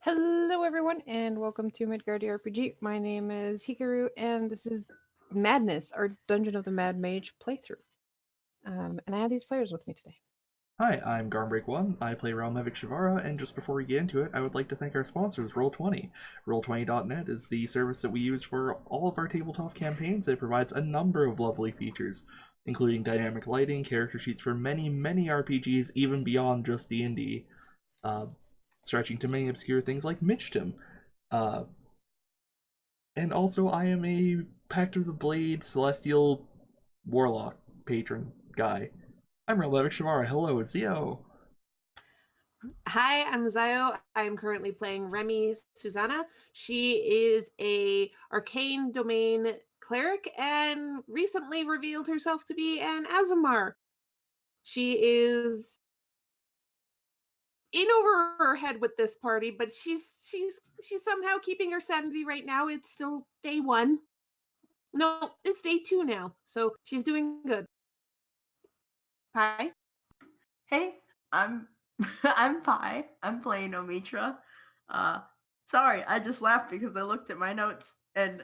Hello, everyone, and welcome to Midgardia RPG. My name is Hikaru, and this is Madness, our Dungeon of the Mad Mage playthrough. And I have these players with me today. Hi, I'm Garmbreak1. I play Realm Evic Shivara, and just before we get into it, I would like to thank our sponsors, Roll20. Roll20.net is the service that we use for all of our tabletop campaigns. It provides a number of lovely features, including dynamic lighting, character sheets for many, many RPGs, even beyond just D&D, stretching to many obscure things like Mitchtum. Uh, and also, I am a Pact of the Blade Celestial Warlock patron guy. I'm Realm Evic Shivara. Hello, it's Zio. Hi, I'm Zio. I'm currently playing Remy Susanna. She is a arcane domain cleric and recently revealed herself to be an Azamar. She is in over her head with this party, but she's somehow keeping her sanity right now. It's still day 1. No, it's day 2 now. So she's doing good. Hi. Hey, I'm I'm Pi. I'm playing Omitra. Sorry, I just laughed because I looked at my notes and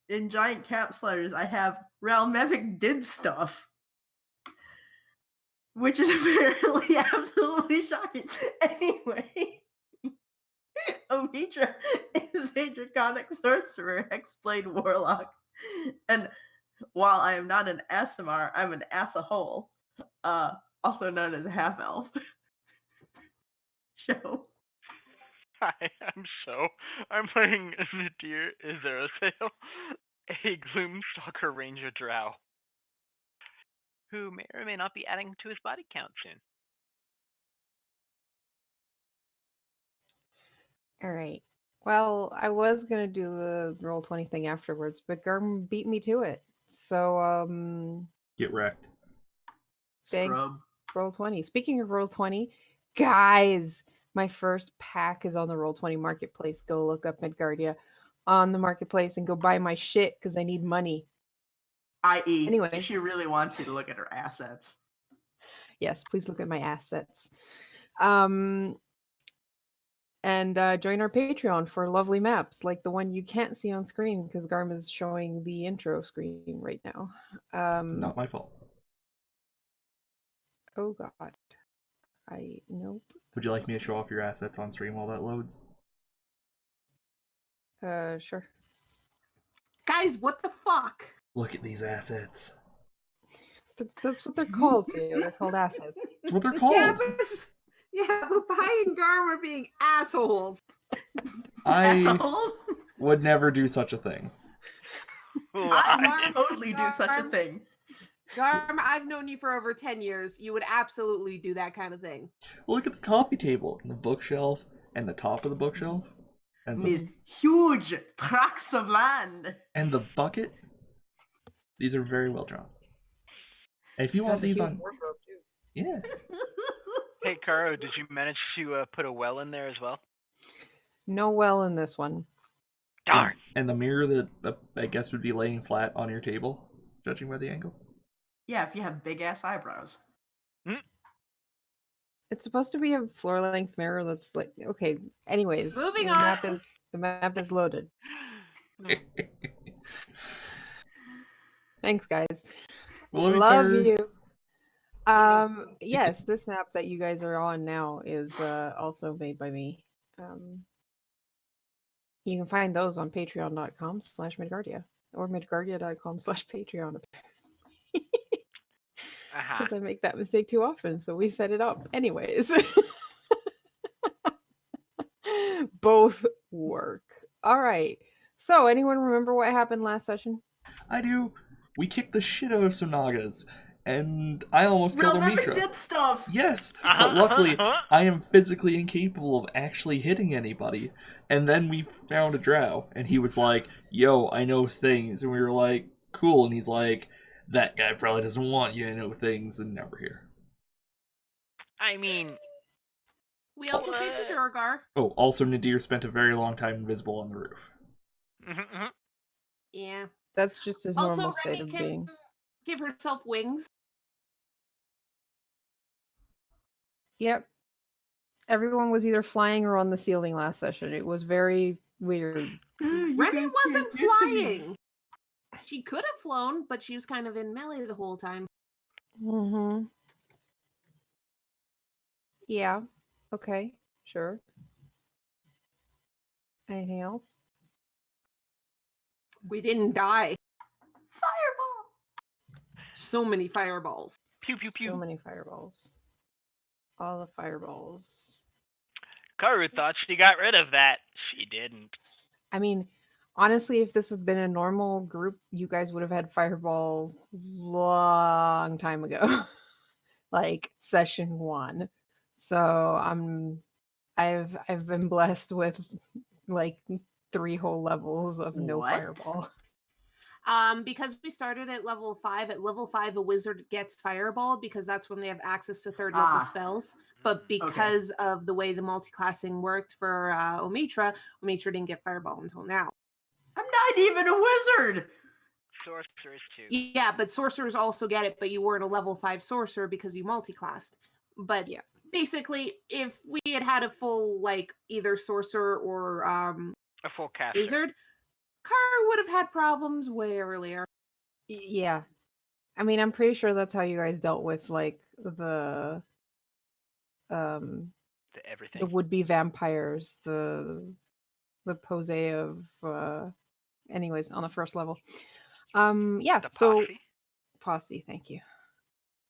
in giant caps letters I have Realm Evic did stuff. Which is apparently absolutely shocking. Anyway, Omitra is a draconic sorcerer, hexblade warlock. And while I am not an Asimar, I'm an Asahole. Also known as a half-elf. Show. Hi, I'm playing Nadir Izerasail, a Gloomstalker Ranger drow, who may or may not be adding to his body count soon. All right. Well, I was going to do the Roll20 thing afterwards, but Garm beat me to it. So, Get wrecked. thanks, Scrub. Roll20. Speaking of Roll20, guys, my first pack is on the Roll20 marketplace. Go look up Midgardia on the marketplace and go buy my shit because I need money. I.e., Anyway. she really wants you to look at her assets. Yes, please look at my assets. And join our Patreon for lovely maps like the one you can't see on screen because Garm is showing the intro screen right now. Not my fault. Oh god. Nope. Would you like me to show off your assets on stream while that loads? Sure. Guys, what the fuck? Look at these assets. That's what they're called, Theo. They're called assets. That's what they're called. Yeah, but Pi and Garm are being assholes. I Assholes? would never do such a thing. I would totally do such a thing. Garm, I've known you for over 10 years. You would absolutely do that kind of thing. Well, look at the coffee table, and the bookshelf, and the top of the bookshelf, and These huge tracts of land. and the bucket. These are very well drawn. And if you want Has a these huge on, wardrobe, too. yeah, Hey, Karo, did you manage to put a well in there as well? No well in this one. Darn! and the mirror that I guess would be laying flat on your table, judging by the angle. Yeah, if you have big ass eyebrows. It's supposed to be a floor-length mirror that's like okay. Anyways, Moving the on. map is loaded. Thanks, guys. Love you. Yes, this map that you guys are on now is also made by me. You can find those on patreon.com/Midgardia or midgardia.com/Patreon. Because I make that mistake too often, so we set it up. Anyways. Both work. All right. So, anyone remember what happened last session? I do. We kicked the shit out of Sonagas, and I almost killed Realm Evic Omitra. did stuff! Yes, but luckily I am physically incapable of actually hitting anybody. And then we found a drow, and he was like, yo, I know things. And we were like, cool. And he's like, that guy probably doesn't want you to know things. And now we're here. I mean... We also saved the Durgar. Oh, also Nadir spent a very long time invisible on the roof. Yeah. That's just his normal Also, state Remy of can being. give herself wings. Yep. Everyone was either flying or on the ceiling last session. It was very weird. You Remy guys wasn't can't get to me. flying. She could have flown, but she was kind of in melee the whole time. Mm-hmm. Yeah. Okay. Sure. Anything else? We didn't die. Fireball. So many fireballs. Pew pew pew. So many fireballs. All the fireballs. Karu thought she got rid of that. She didn't. I mean, honestly, if this had been a normal group, you guys would have had fireball long time ago. Like session 1. So I've been blessed with like 3 whole levels of no What? fireball. Because we started at level 5. At level 5, a wizard gets fireball because that's when they have access to 3rd level spells. But because of the way the multi-classing worked for Omitra didn't get fireball until now. I'm not even a wizard. Sorcerers too. Yeah, but sorcerers also get it, but you weren't a level 5 sorcerer because you multi-classed. But Yeah. basically, if we had had a full, like, either sorcerer or A full caster. wizard, Kara would have had problems way earlier. Yeah. I mean, I'm pretty sure that's how you guys dealt with like the The everything. the would-be vampires, the pose of anyways on the first level. Yeah, The so posse. posse, thank you.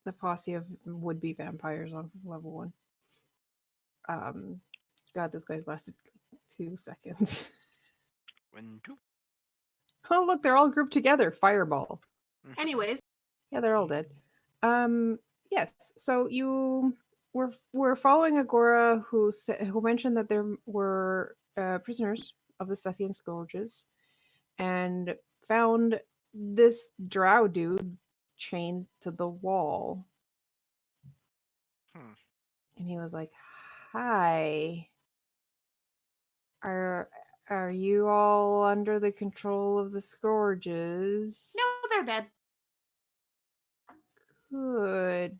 The posse of would-be vampires on level 1. God, those guys lasted 2 seconds. 1, 2. Oh, look, they're all grouped together. Fireball. Mhm. Anyways, Yeah, they're all dead. Yes. So you were following Agora, who mentioned that there were prisoners of the Sethian Scourges, and found this drow dude chained to the wall. Hmm. And he was like, "Hi, are you all under the control of the Scourges?" no, they're dead. Good.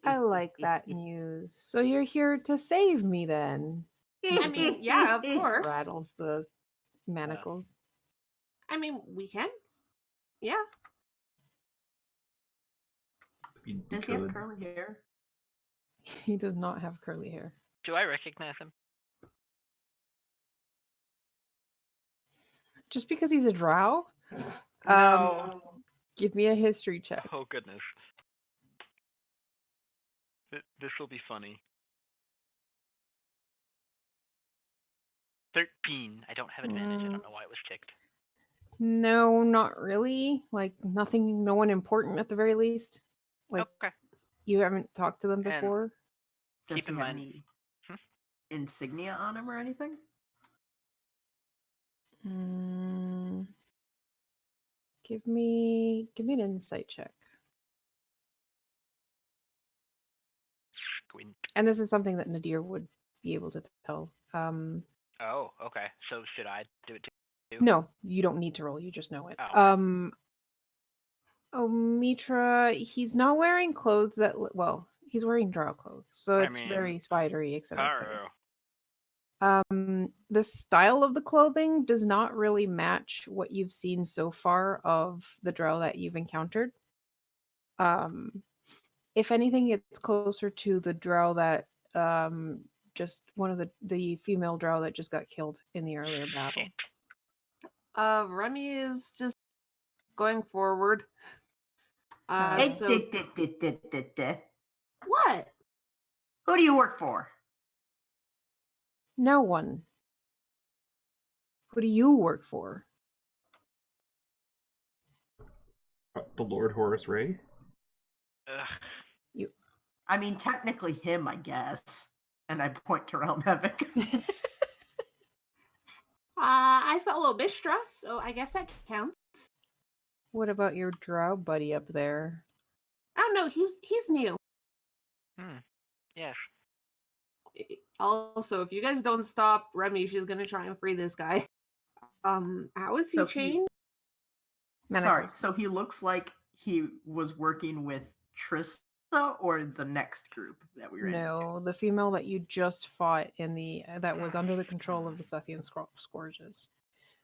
I like that news. So you're here to save me then? I mean, yeah, of course. Rattles the manacles. I mean, we can. Yeah. You Does he have could. curly hair? He does not have curly hair. Do I recognize him? Just because he's a drow? No. Give me a history check. Oh goodness. This will be funny. 13. I don't have advantage. I don't know why it was ticked. No, not really. Like nothing, no one important at the very least. Like Okay. you haven't talked to them And- before. Does Keep he in have mind- any insignia on him or anything? Give me an insight check. Squint. And this is something that Nadir would be able to tell. Oh, okay. So should I do it too? No, you don't need to roll. You just know it. Oh, Mitra, he's not wearing clothes that well, he's wearing drow clothes, so I it's mean, very spidery, etc. Karu. The style of the clothing does not really match what you've seen so far of the drow that you've encountered. If anything, it's closer to the drow that just one of the female drow that just got killed in the earlier battle. Remy is just going forward. Hey, So what? Who do you work for? No one. Who do you work for? The Lord Horace Ray? Ugh. I mean, technically him, I guess. And I point to Realm Havoc. I follow Bistra, so I guess that counts. What about your drow buddy up there? I don't know. He's new. Yes. Also, if you guys don't stop Remy, she's gonna try and free this guy. How is he So chained? Sorry, so he looks like he was working with Tristan or the next group that we ran into? No, the female that you just fought in the that was under the control of the Sethian Scourges.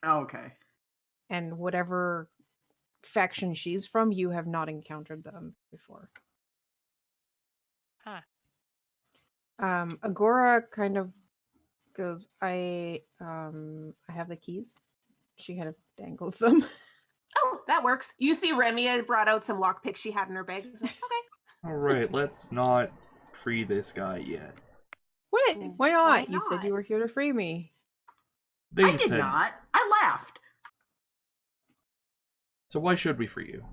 Oh, okay. And whatever faction she's from, you have not encountered them before. Huh. Agora kind of goes, I have the keys. She kind of dangles them. Oh, that works. You see Remy had brought out some lockpicks she had in her bag. He's like, okay. Alright, let's not free this guy yet. What? Why not? Why You said not? you were here to free me. They I did said, not. I laughed. so why should we free you?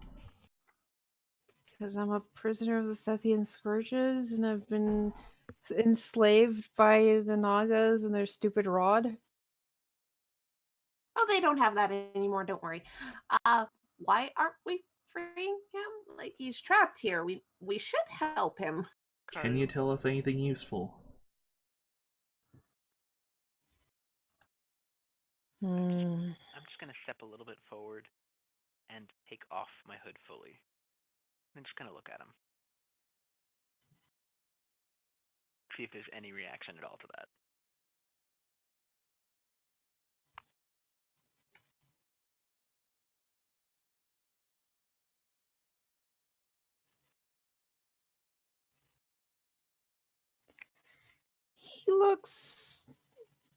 Because I'm a prisoner of the Sethian Scourges and I've been enslaved by the Nagas and their stupid rod. Oh, they don't have that anymore. Don't worry. Why aren't we freeing him? Like, he's trapped here. We should help him. Can you tell us anything useful? Hmm. I'm just gonna step a little bit forward and take off my hood fully. I'm just gonna look at him. See if there's any reaction at all to that. He looks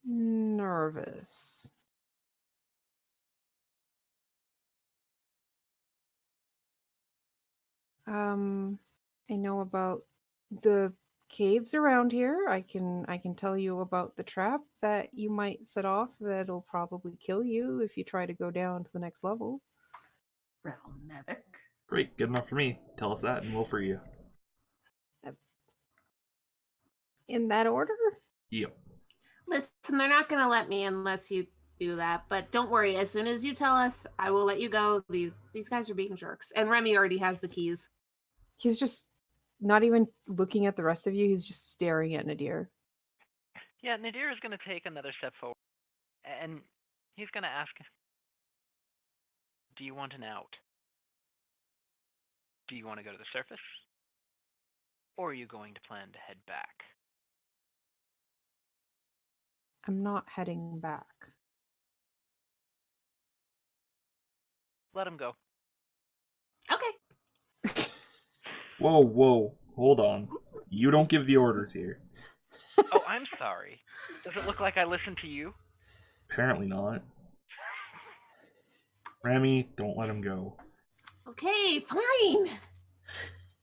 nervous. I know about the caves around here. I can tell you about the trap that you might set off that'll probably kill you if you try to go down to the next level. Realmevic. Great, good enough for me. Tell us that and we'll free you. In that order? Yep. Listen, they're not going to let me unless you do that. But don't worry. As soon as you tell us, I will let you go. These guys are being jerks. And Remy already has the keys. He's just not even looking at the rest of you. He's just staring at Nadir. Yeah, Nadir is gonna take another step forward, and he's gonna ask, "Do you want an out? Do you want to go to the surface? Or are you going to plan to head back?" I'm not heading back. Let him go. Okay. Whoa, hold on. You don't give the orders here. Oh, I'm sorry. Does it look like I listened to you? Apparently not. Remy, don't let him go. Okay, fine.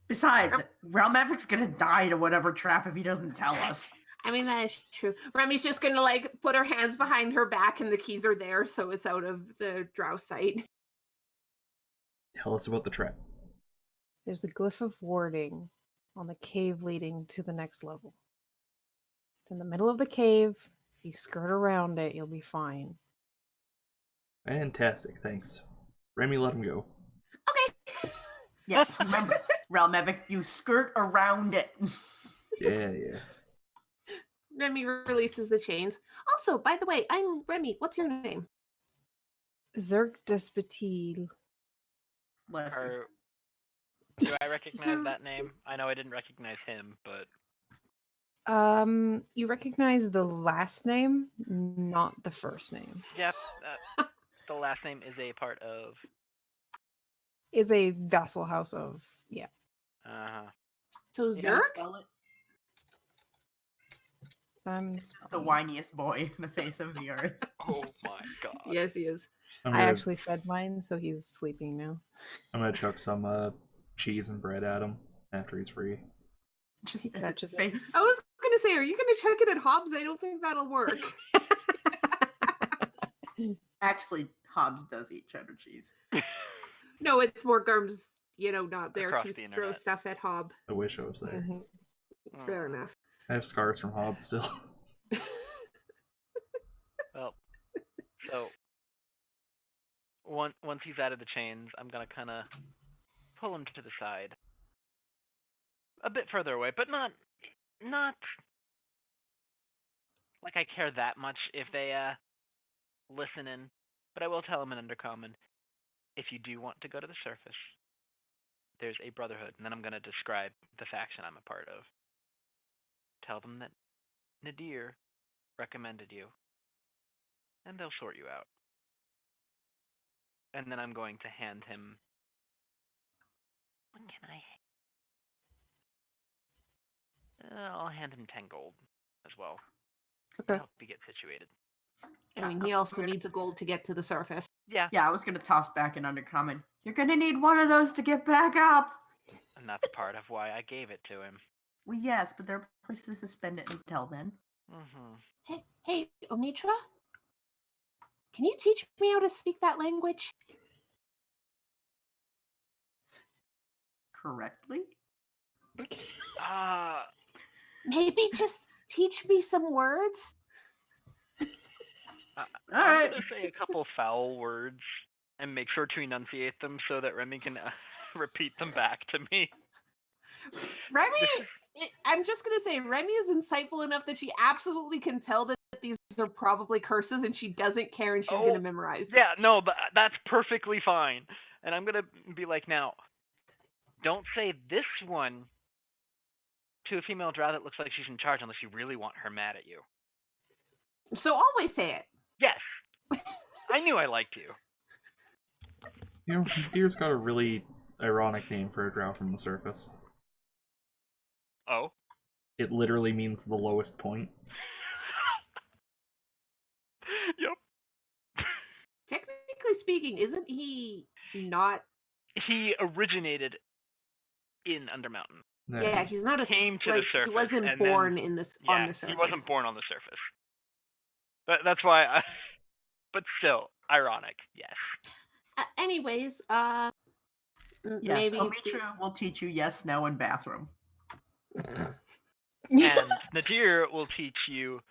Besides, Realmevic's gonna die to whatever trap if he doesn't tell us. I mean, that is true. Remy's just going to, like, put her hands behind her back and the keys are there, so it's out of the drow sight. Tell us about the trap. There's a glyph of warding on the cave leading to the next level. It's in the middle of the cave. If you skirt around it, you'll be fine. Fantastic, thanks. Remy, let him go. Okay. Yeah, remember, Realmevic, you skirt around it. Yeah. Remy releases the chains. Also, by the way, I'm Remy. What's your name? Zerk Despatil. Bless you. Do I recognize that name? I know I didn't recognize him, but You recognize the last name, not the first name. yep, the last name is a part of. Is a vassal house of, yeah. So Yeah, Zerk? spell it. It's The whiniest boy in the face of the earth. Oh my god. Yes, he is. I actually fed mine, so he's sleeping now. I'm gonna chuck some cheese and bread at him after he's free. Just He in touches his it. face. I was going to say, are you going to check it at Hobbs? I don't think that'll work. Actually, Hobbs does eat cheddar cheese. No, it's more Gurm's, not there Across to the throw internet. stuff at Hob. I wish I was there. Mhm. Fair enough. I have scars from Hobbs still. Well, so once he's out of the chains, I'm gonna kind of pull him to the side, a bit further away, but not like I care that much if they listen in. But I will tell him in Undercommon, if you do want to go to the surface, there's a brotherhood, and then I'm going to describe the faction I'm a part of. Tell them that Nadir recommended you, and they'll sort you out. And then I'm going to hand him... What can I... I'll hand him 10 gold as well. To Okay. help you get situated. I mean, he also needs a gold to get to the surface. Yeah. Yeah, I was gonna toss back an undercommon. You're gonna need one of those to get back up. And that's part of why I gave it to him. Well, yes, but there are places to spend it until then. Mm-hmm. Hey, Omitra? Can you teach me how to speak that language? Correctly? Maybe just teach me some words? All I'm right. going to say a couple foul words and make sure to enunciate them so that Remy can repeat them back to me. Remy, I'm just going to say, Remy is insightful enough that she absolutely can tell that these are probably curses and she doesn't care and she's going to memorize them. Yeah, no, but that's perfectly fine. And I'm going to be like, now, don't say this one to a female drow that looks like she's in charge unless you really want her mad at you. So always say it. Yes. I knew I liked you. You know, Deer's got a really ironic name for a drow from the surface. Oh? It literally means the lowest point. Yep. Technically speaking, isn't he not? He originated in Undermountain. Yeah, he's not a Came to like the surface. he wasn't born in this on the surface. He wasn't born on the surface. That's why I... But still, ironic, yes. Anyways, Yes, maybe Omitra will teach you yes, no, and bathroom. And Nadir will teach you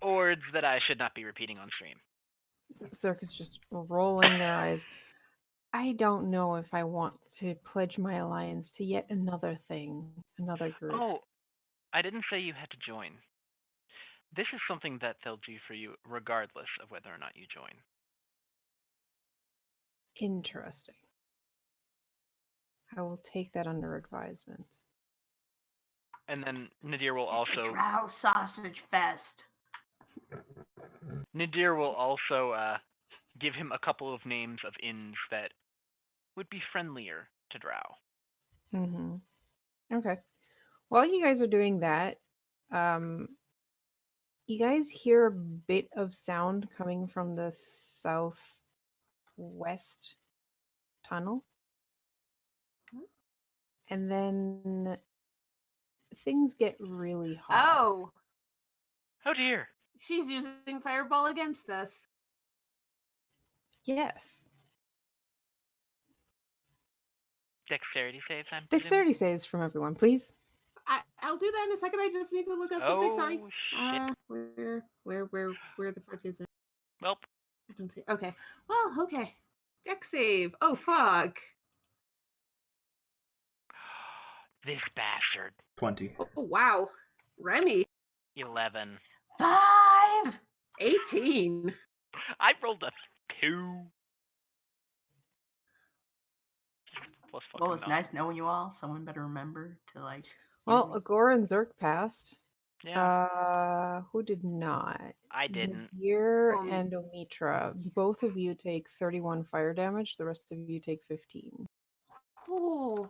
words that I should not be repeating on stream. Circus just rolling their eyes. I don't know if I want to pledge my alliance to yet another thing, another group. Oh, I didn't say you had to join. This is something that they'll do for you regardless of whether or not you join. Interesting. I will take that under advisement. And then Nadir will It's a also... drow sausage fest. Nadir will also give him a couple of names of inns that would be friendlier to drow. Mm-hmm. Okay. While you guys are doing that, you guys hear a bit of sound coming from the southwest tunnel. And then things get really hot. Oh, dear. she's using fireball against us. Yes. Dexterity saves, I'm Dexterity saves from everyone, please. I'll do that in a second. I just need to look up something. Sorry. Shit. Where the fuck is it? Welp. I don't see. Okay. Well, okay. Dex save. Oh fuck. This bastard. 20. Oh wow. Remy. 11. 5! 18. I rolled a 2. Plus Well, it's fucking nine. nice knowing you all. Someone better remember to, like... Well, Agora and Zerk passed. Yeah, Who did not? I didn't. Nadir and Omitra. Both of you take 31 fire damage. The rest of you take 15. Oh.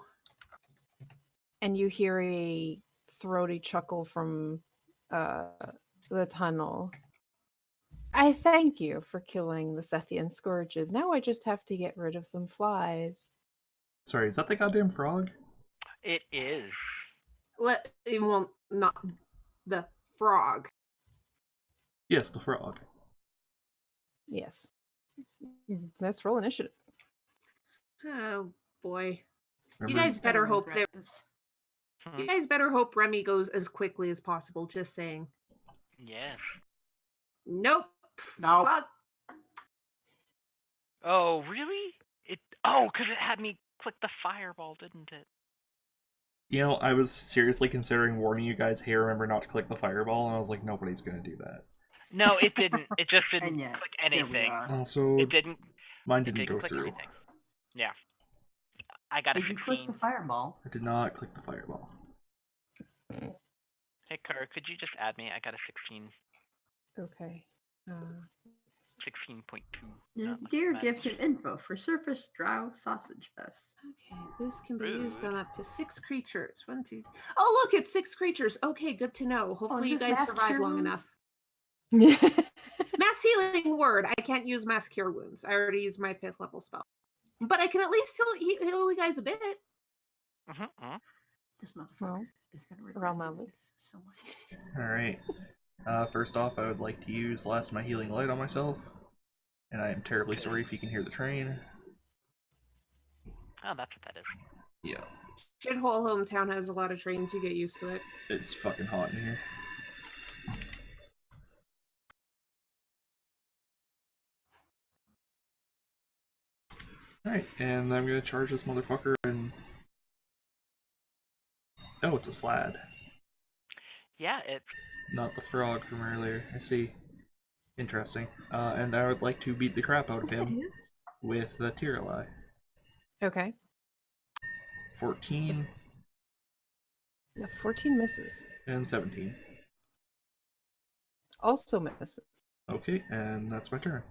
And you hear a throaty chuckle from the tunnel. I thank you for killing the Sethian Scourges. Now I just have to get rid of some flies. Sorry, is that the goddamn frog? It is. Well, not the frog. Yes, the frog. Yes. Let's roll initiative. Oh boy. Remember, You guys better hope that Hmm. you guys better hope Remy goes as quickly as possible, just saying. Yes. Nope. No. Fuck. Oh, really? Because it had me click the fireball, didn't it? You know, I was seriously considering warning you guys, hey, remember not to click the fireball, and I was like, nobody's gonna do that. No, it didn't. It just didn't And yet, click here we anything. are. Also, It didn't. mine It didn't go click through. anything. Yeah. I got a Did you 16. click the fireball? I did not click the fireball. Hey, Kara, could you just add me? I got a 16. Okay. 16.2. Nadir gives him info for Surface Drow Sausage Fest. Okay, this can be used Rude. on up to 6 creatures. 1, 2. Oh, look, it's 6 creatures. Okay, good to know. Hopefully, you is this guys mass survive cure long wounds? enough. Mass healing word. I can't use mass cure wounds. I already used my 5th level spell, but I can at least heal you guys a bit. This motherfucker Well, is gonna regret realm doing knowledge. this so much. Alright. First off, I would like to use Last of My Healing Light on myself. And I am terribly sorry if you can hear the train. Oh, that's what that is. Yeah. Shithole hometown has a lot of trains. You get used to it. It's fucking hot in here. Alright, and I'm gonna charge this motherfucker and... Oh, it's a slad. Yeah, it's Not the frog from earlier. I see. Interesting. And I would like to beat the crap out of Yes, it him is. with the Tiralai. Okay. 14 The 14 misses. and 17. Also misses. Okay, and that's my turn.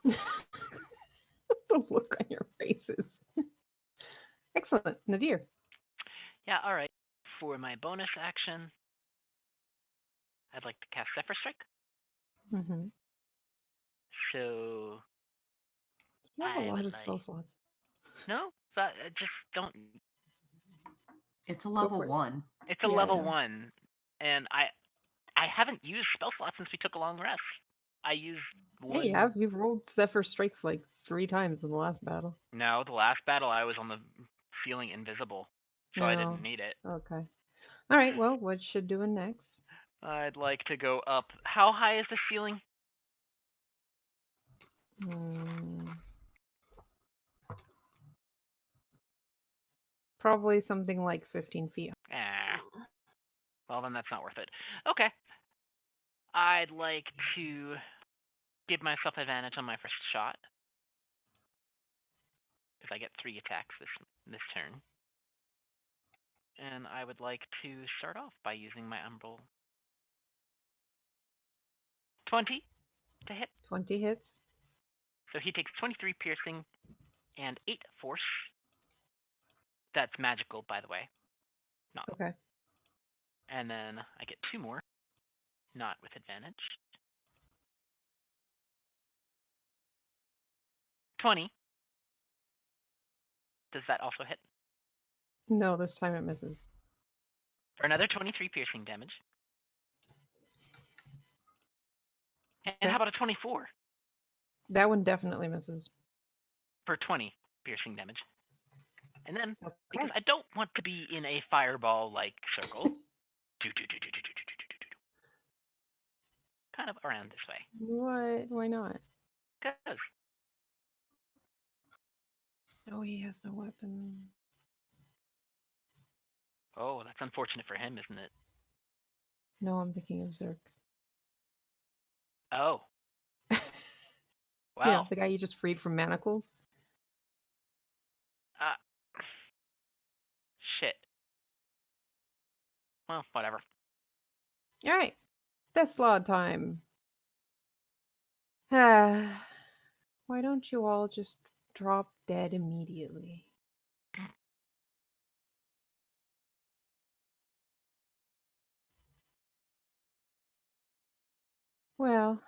The look on your faces. Excellent. Nadir. yeah. All right. For my bonus action, I'd like to cast Zephyr Strike. Mm-hmm. So You have a I lot would of spell like- slots. no, but just don't. It's a level for it. 1. It's a Yeah, I level know. 1, and I haven't used spell slots since we took a long rest. I used one. Yeah, you have. You've rolled Zephyr Strike like 3 times in the last battle. No, the last battle I was on the feeling invisible, so I No. didn't need it. Okay. All right. Well, what should doing next? I'd like to go up. How high is the ceiling? Probably something like 15 feet. Well, then that's not worth it. Okay. I'd like to give myself advantage on my first shot. Because I get 3 attacks this turn. And I would like to start off by using my Umbral. 20 to hit. 20 hits. So he takes 23 piercing and 8 force. That's magical, by the way. Not. Okay. And then I get 2 more. Not with advantage. 20. Does that also hit? No, this time it misses. For another 23 piercing damage. And Okay. how about a 24? That one definitely misses. For 20 piercing damage. And then, Okay. because I don't want to be in a fireball-like circle, kind of around this way. What? Why not? Because Oh, he has no weapon. oh, that's unfortunate for him, isn't it? No, I'm thinking of Zerk. Oh. Yeah, Well, the guy you just freed from manacles. shit. Well, whatever. All right. Death Law time. Why don't you all just drop dead immediately? Well,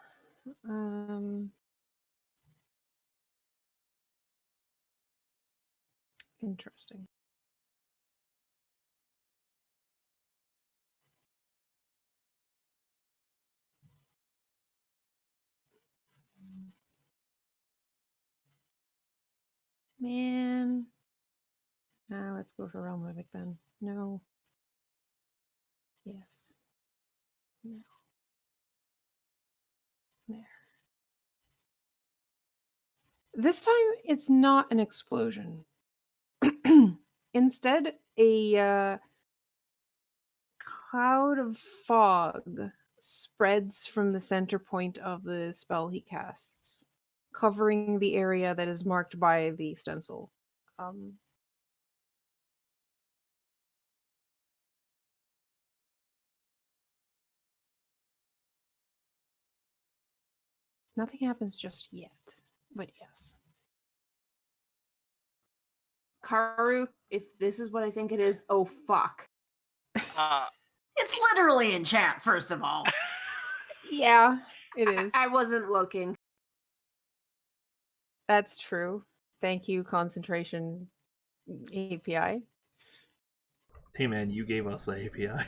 interesting. Man. Let's go for Realm Living then. No. Yes. No. There. This time it's not an explosion. Instead, a cloud of fog spreads from the center point of the spell he casts, covering the area that is marked by the stencil. Nothing happens just yet, but yes. Karu, if this is what I think it is, oh fuck. It's literally in chat, first of all. Yeah, it is. I wasn't looking. That's true. Thank you, concentration API. Hey man, you gave us the API.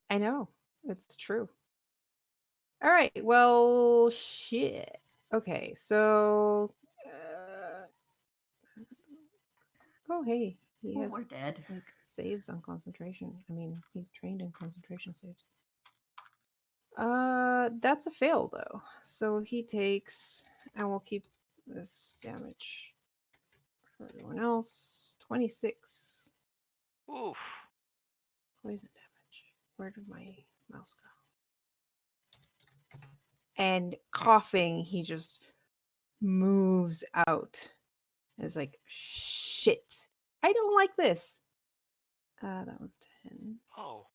I know. It's true. All right. Well, shit. Okay, so. Oh, hey. He Oh, has we're dead. like saves on concentration. I mean, he's trained in concentration saves. That's a fail though. So he takes, and we'll keep this damage for everyone else. 26 Oof. poison damage. Where did my mouse go? And coughing, he just moves out. And it's like, shit. I don't like this. That was 10. Oh.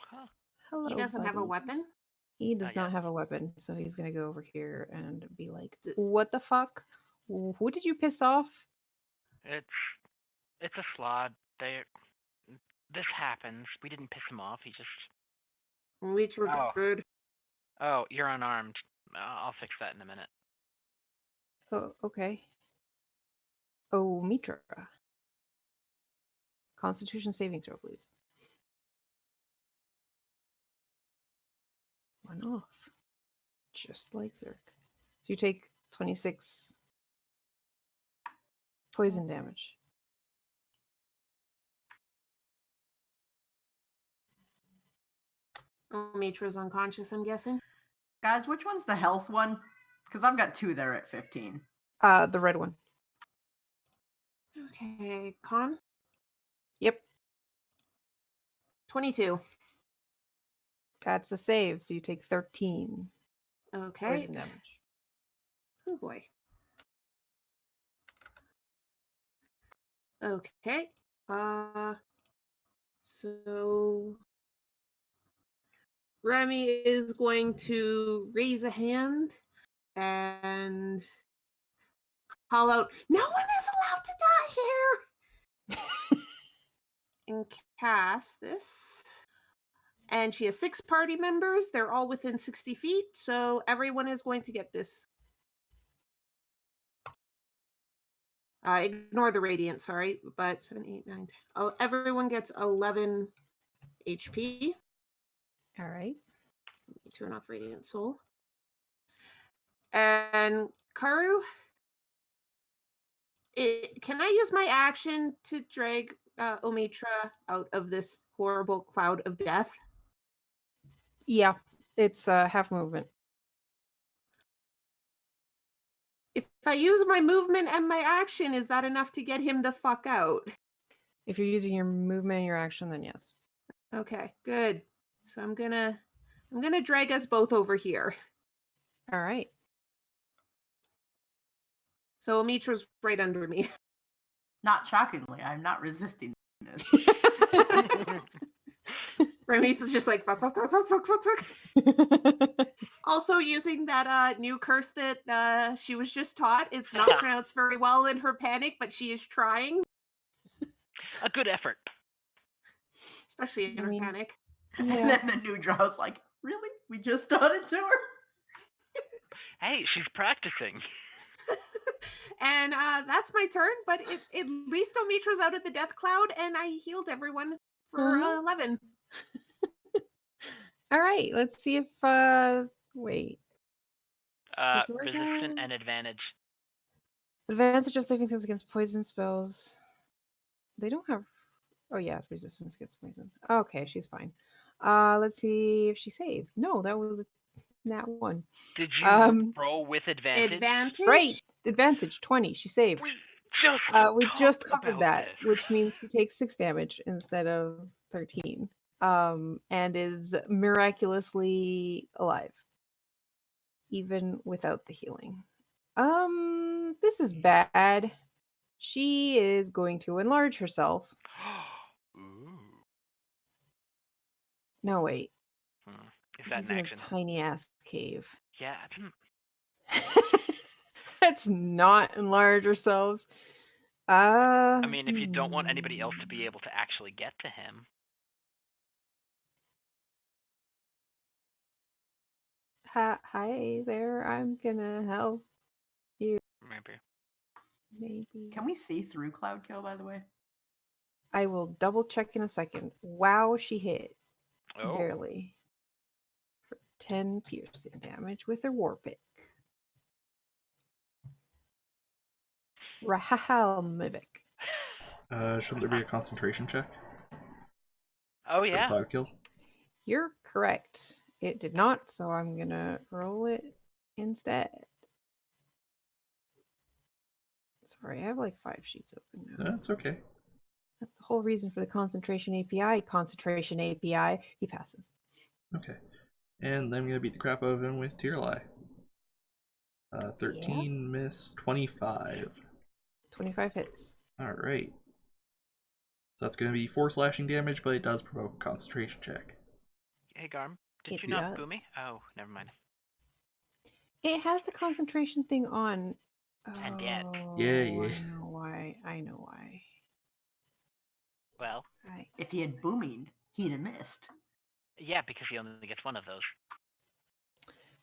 Huh. Hello, He doesn't have a buddy. weapon? He does Not not yet. have a weapon, so he's gonna go over here and be like, "What the fuck? Who did you piss off?" It's a slod. This happens. We didn't piss him off. He just. Leech Oh. rude. Oh, you're unarmed. I'll fix that in a minute. Oh, okay. Oh, Mitra. Constitution saving throw, please. 1 off. Just like Zerk. So you take 26 poison damage. Oh, Mitra's unconscious, I'm guessing. Guys, which one's the health one? Because I've got 2 there at 15. The red one. Okay, con? Yep. 22. That's a save, so you take 13 Okay. poison damage. Oh boy. Okay. So Remy is going to raise a hand and call out, "No one is allowed to die here!" and cast this. And she has 6 party members. They're all within 60 feet, so everyone is going to get this. Ignore the radiant, sorry, but 7, 8, 9, 10. Everyone gets 11 HP. All right. Let me turn off Radiant Soul. And Karu, can I use my action to drag Omitra out of this horrible cloud of death? Yeah, it's half movement. If I use my movement and my action, is that enough to get him the fuck out? If you're using your movement and your action, then yes. Okay, good. So I'm gonna drag us both over here. All right. So Omitra's right under me. Not shockingly, I'm not resisting this. Remy's is just like fuck, fuck, fuck, fuck, fuck, fuck, fuck. Also using that new curse that she was just taught. It's not pronounced very well in her panic, but she is trying. A good effort. Especially in her panic. And Yeah. then the new draw's like, really? We just taught it to her? Hey, she's practicing. And that's my turn, but at least Omitra's out of the death cloud, and I healed everyone for 11. All right, let's see if wait. Resistant and advantage. Advantage of saving throws against poison spells. They don't have oh yeah, resistance against poison. Okay, she's fine. Let's see if she saves. No, that was that one. Did you roll with advantage? Advantage? Right. Advantage 20. She saved. We just covered that, which means she takes 6 damage instead of 13. And is miraculously alive. Even without the healing. This is bad. She is going to enlarge herself. Ooh. No, wait. Is that She's an in action? a tiny ass cave. Yeah. Let's not enlarge ourselves. I mean, if you don't want anybody else to be able to actually get to him. Hi there. I'm gonna help you. Maybe. Maybe. Can we see through Cloud Kill, by the way? I will double check in a second. Wow, she hit. Oh. Barely. For 10 piercing damage with her war pick. Rahalmivik. Shouldn't there be a concentration check Oh for the yeah. cloud kill? You're correct. It did not, so I'm gonna roll it instead. Sorry, I have like 5 sheets open now. That's okay. That's the whole reason for the concentration API. Concentration API. He passes. Okay. And then I'm gonna beat the crap out of him with Tear Lie. 13 miss, 25. 25 hits. Alright. So that's gonna be 4 slashing damage, but it does provoke a concentration check. Hey Garm, did It you not boo me? does. Oh, never mind. It has the concentration thing on. And yet. Yeah. I know why. I know why. Well, If he had booming, he'd have missed. yeah, because he only gets one of those.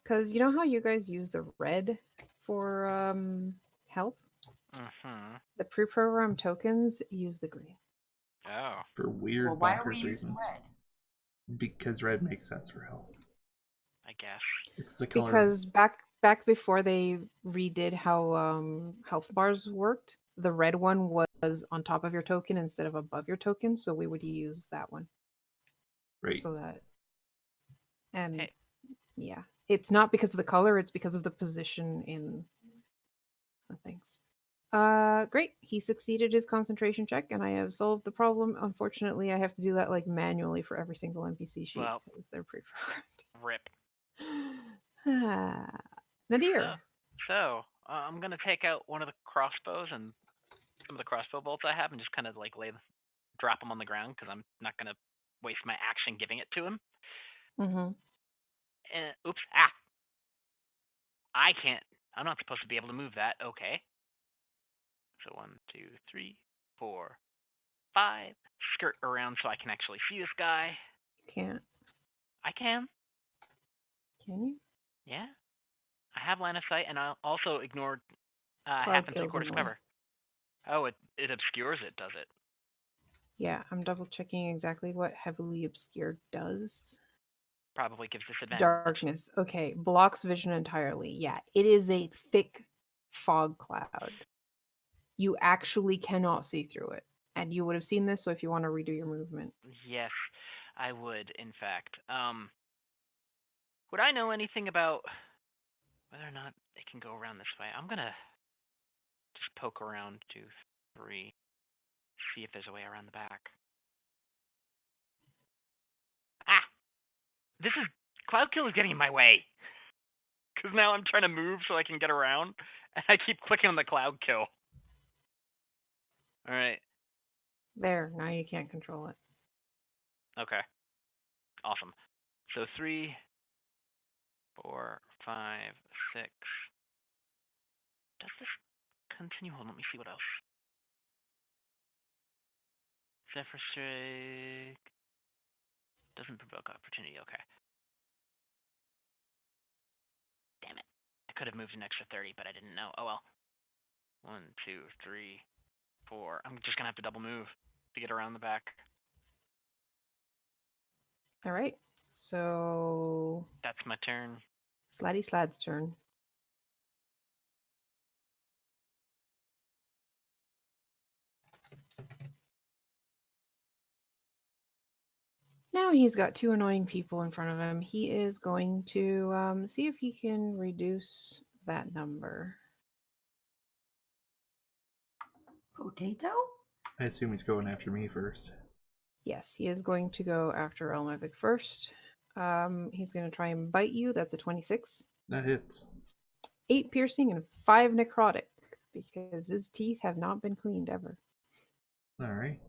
Because you know how you guys use the red for health? Mm-hmm. The pre-programmed tokens use the green. Oh. For weird Well, why are we bonkers using reasons. red? Because red makes sense for health. I guess. It's the color. Because back before they redid how health bars worked, the red one was on top of your token instead of above your token, so we would use that one. Right. So that, and Hey. yeah, it's not because of the color; it's because of the position in the things. Great. He succeeded his concentration check, and I have solved the problem. Unfortunately, I have to do that like manually for every single NPC sheet Well. because they're pre-programmed. Rip. Nadir. So, I'm gonna take out one of the crossbows and some of the crossbow bolts I have and just kind of like drop them on the ground because I'm not gonna waste my action giving it to him. Mm-hmm. And oops, I can't. I'm not supposed to be able to move that. Okay. So 1, 2, 3, 4, 5. Skirt around so I can actually see this guy. You can't. I can. Can you? Yeah. I have line of sight, and I'll also ignore Cloud half and kills 3/4 only. cover. Oh, it obscures it, does it? Yeah, I'm double checking exactly what heavily obscured does. Probably gives disadvantage. Darkness. Okay, blocks vision entirely. Yeah, it is a thick fog cloud. You actually cannot see through it. And you would have seen this, so if you want to redo your movement. Yes, I would, in fact. Would I know anything about whether or not they can go around this way? I'm gonna just poke around 2, 3, see if there's a way around the back. This is Cloud Kill is getting in my way. Because now I'm trying to move so I can get around, and I keep clicking on the Cloud Kill. All right. There, now you can't control it. Okay. Awesome. So 3, 4, 5, 6. Does this continue? Hold on, let me see what else. Zephyr Strike doesn't provoke opportunity. Okay. Damn it. I could have moved an extra 30, but I didn't know. Oh well. 1, 2, 3, 4. I'm just gonna have to double move to get around the back. All right. So That's my turn. Sladdy Slad's turn. Now he's got 2 annoying people in front of him. He is going to see if he can reduce that number. Potato? I assume he's going after me first. Yes, he is going to go after Elmavic first. He's going to try and bite you. That's a 26. That hits. 8 piercing and 5 necrotic because his teeth have not been cleaned ever. Alright.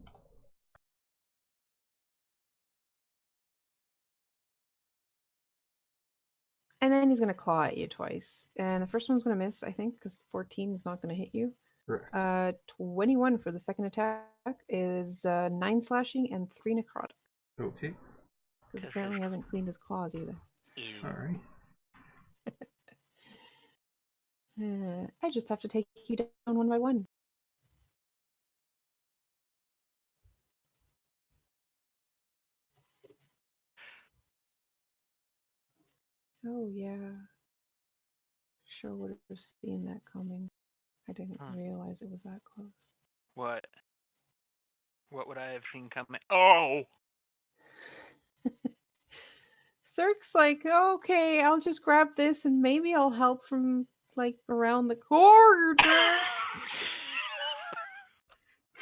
And then he's going to claw at you twice. And the first one's going to miss, I think, because the 14 is not going to hit you. Correct. 21 for the second attack is 9 slashing and 3 necrotic. Okay. Because apparently he hasn't cleaned his claws either. All right. I just have to take you down one by one. Oh, yeah. Sure would have seen that coming. I didn't realize it was that close. What? What would I have seen coming? Oh! Cirque's like, okay, I'll just grab this and maybe I'll help from like around the corner.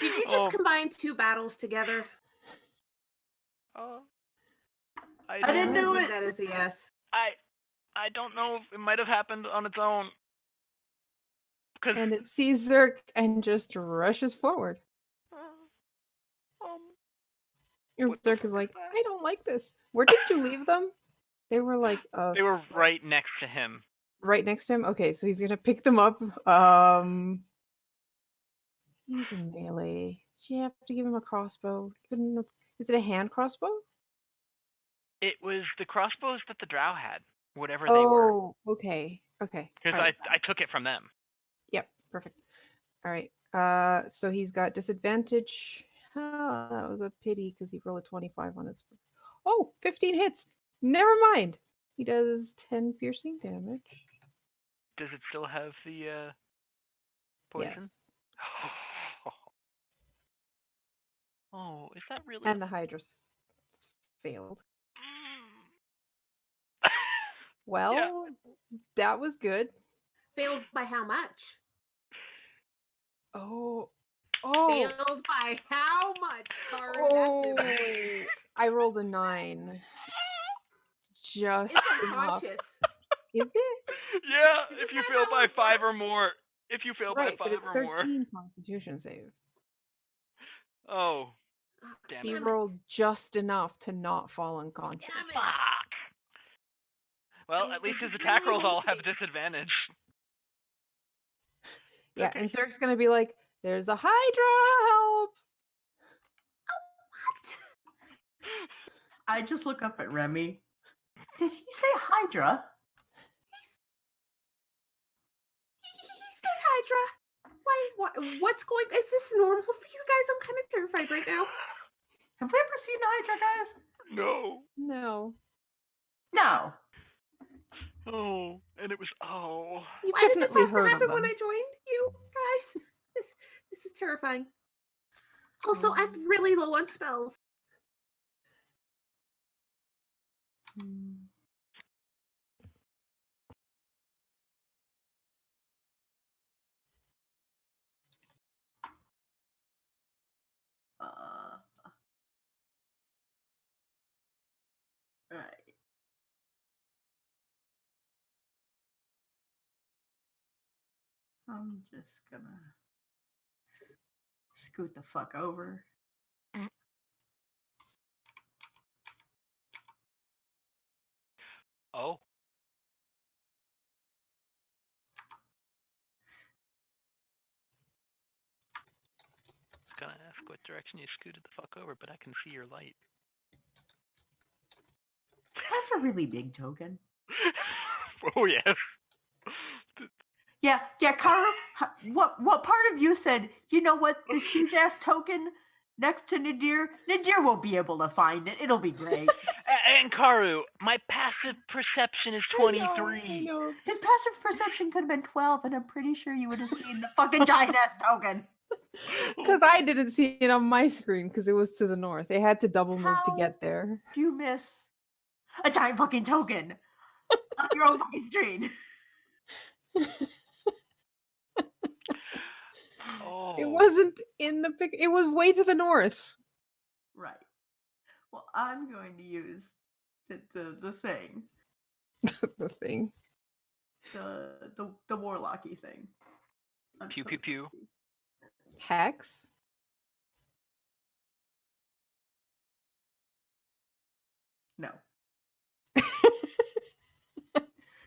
Did you just combine 2 battles together? I didn't do it. That is a yes. I don't know if it might have happened on its own. And it sees Zerk and just rushes forward. And Zerk is like, I don't like this. Where did you leave them? They were like, they were right next to him. Right next to him? Okay, so he's gonna pick them up. He's in melee. Do you have to give him a crossbow? Is it a hand crossbow? It was the crossbows that the drow had, whatever they were. Oh, okay. Okay. Because Right. I took it from them. Yep, perfect. All right. So he's got disadvantage. Oh, that was a pity because he rolled a 25 on his. Oh, 15 hits. Never mind. He does 10 piercing damage. Does it still have the poison? Yes. Oh, is that really? And the Hydras failed. Well, yeah. That was good. Failed by how much? Oh. Failed by how much, Karu? Oh. That's it. I rolled a 9. Just It's enough. unconscious. Is it? Yeah, Isn't if you that fail how by it 5 or works? more. If you fail Right, by but 5 it's or more. 13 Constitution save. Oh. Oh, Damn So you it. rolled just enough to not fall unconscious. Damn it. Fuck. Well, I at least was his attack really rolls all have hoping. disadvantage. Yeah, Okay. and Zerk's gonna be like, "There's a Hydra! Help!" What? I just look up at Remy. Did he say Hydra? He said Hydra. Why? What's going? Is this normal for you guys? I'm kind of terrified right now. Have we ever seen Hydra, guys? No. No. No. Oh, and it was You've Why did this definitely have to heard of happen them. when I joined you guys? This is terrifying. Also, I'm really low on spells. Right. I'm just gonna scoot the fuck over. Oh. I was gonna ask what direction you scooted the fuck over, but I can see your light. That's a really big token. Oh yes. Yeah, Karu, what part of you said, you know what, this huge ass token next to Nadir won't be able to find it. It'll be great. And Karu, my passive perception is 23. I know. His passive perception could have been 12, and I'm pretty sure you would have seen the fucking giant ass token. Because I didn't see it on my screen because it was to the north. They had to double move to get there. Do you miss a giant fucking token on your own fucking screen? Oh. It wasn't in the pic. It was way to the north. Right. Well, I'm going to use the thing. The thing. The warlocky thing. I'm Pew so pew pew. thirsty. Hex. No.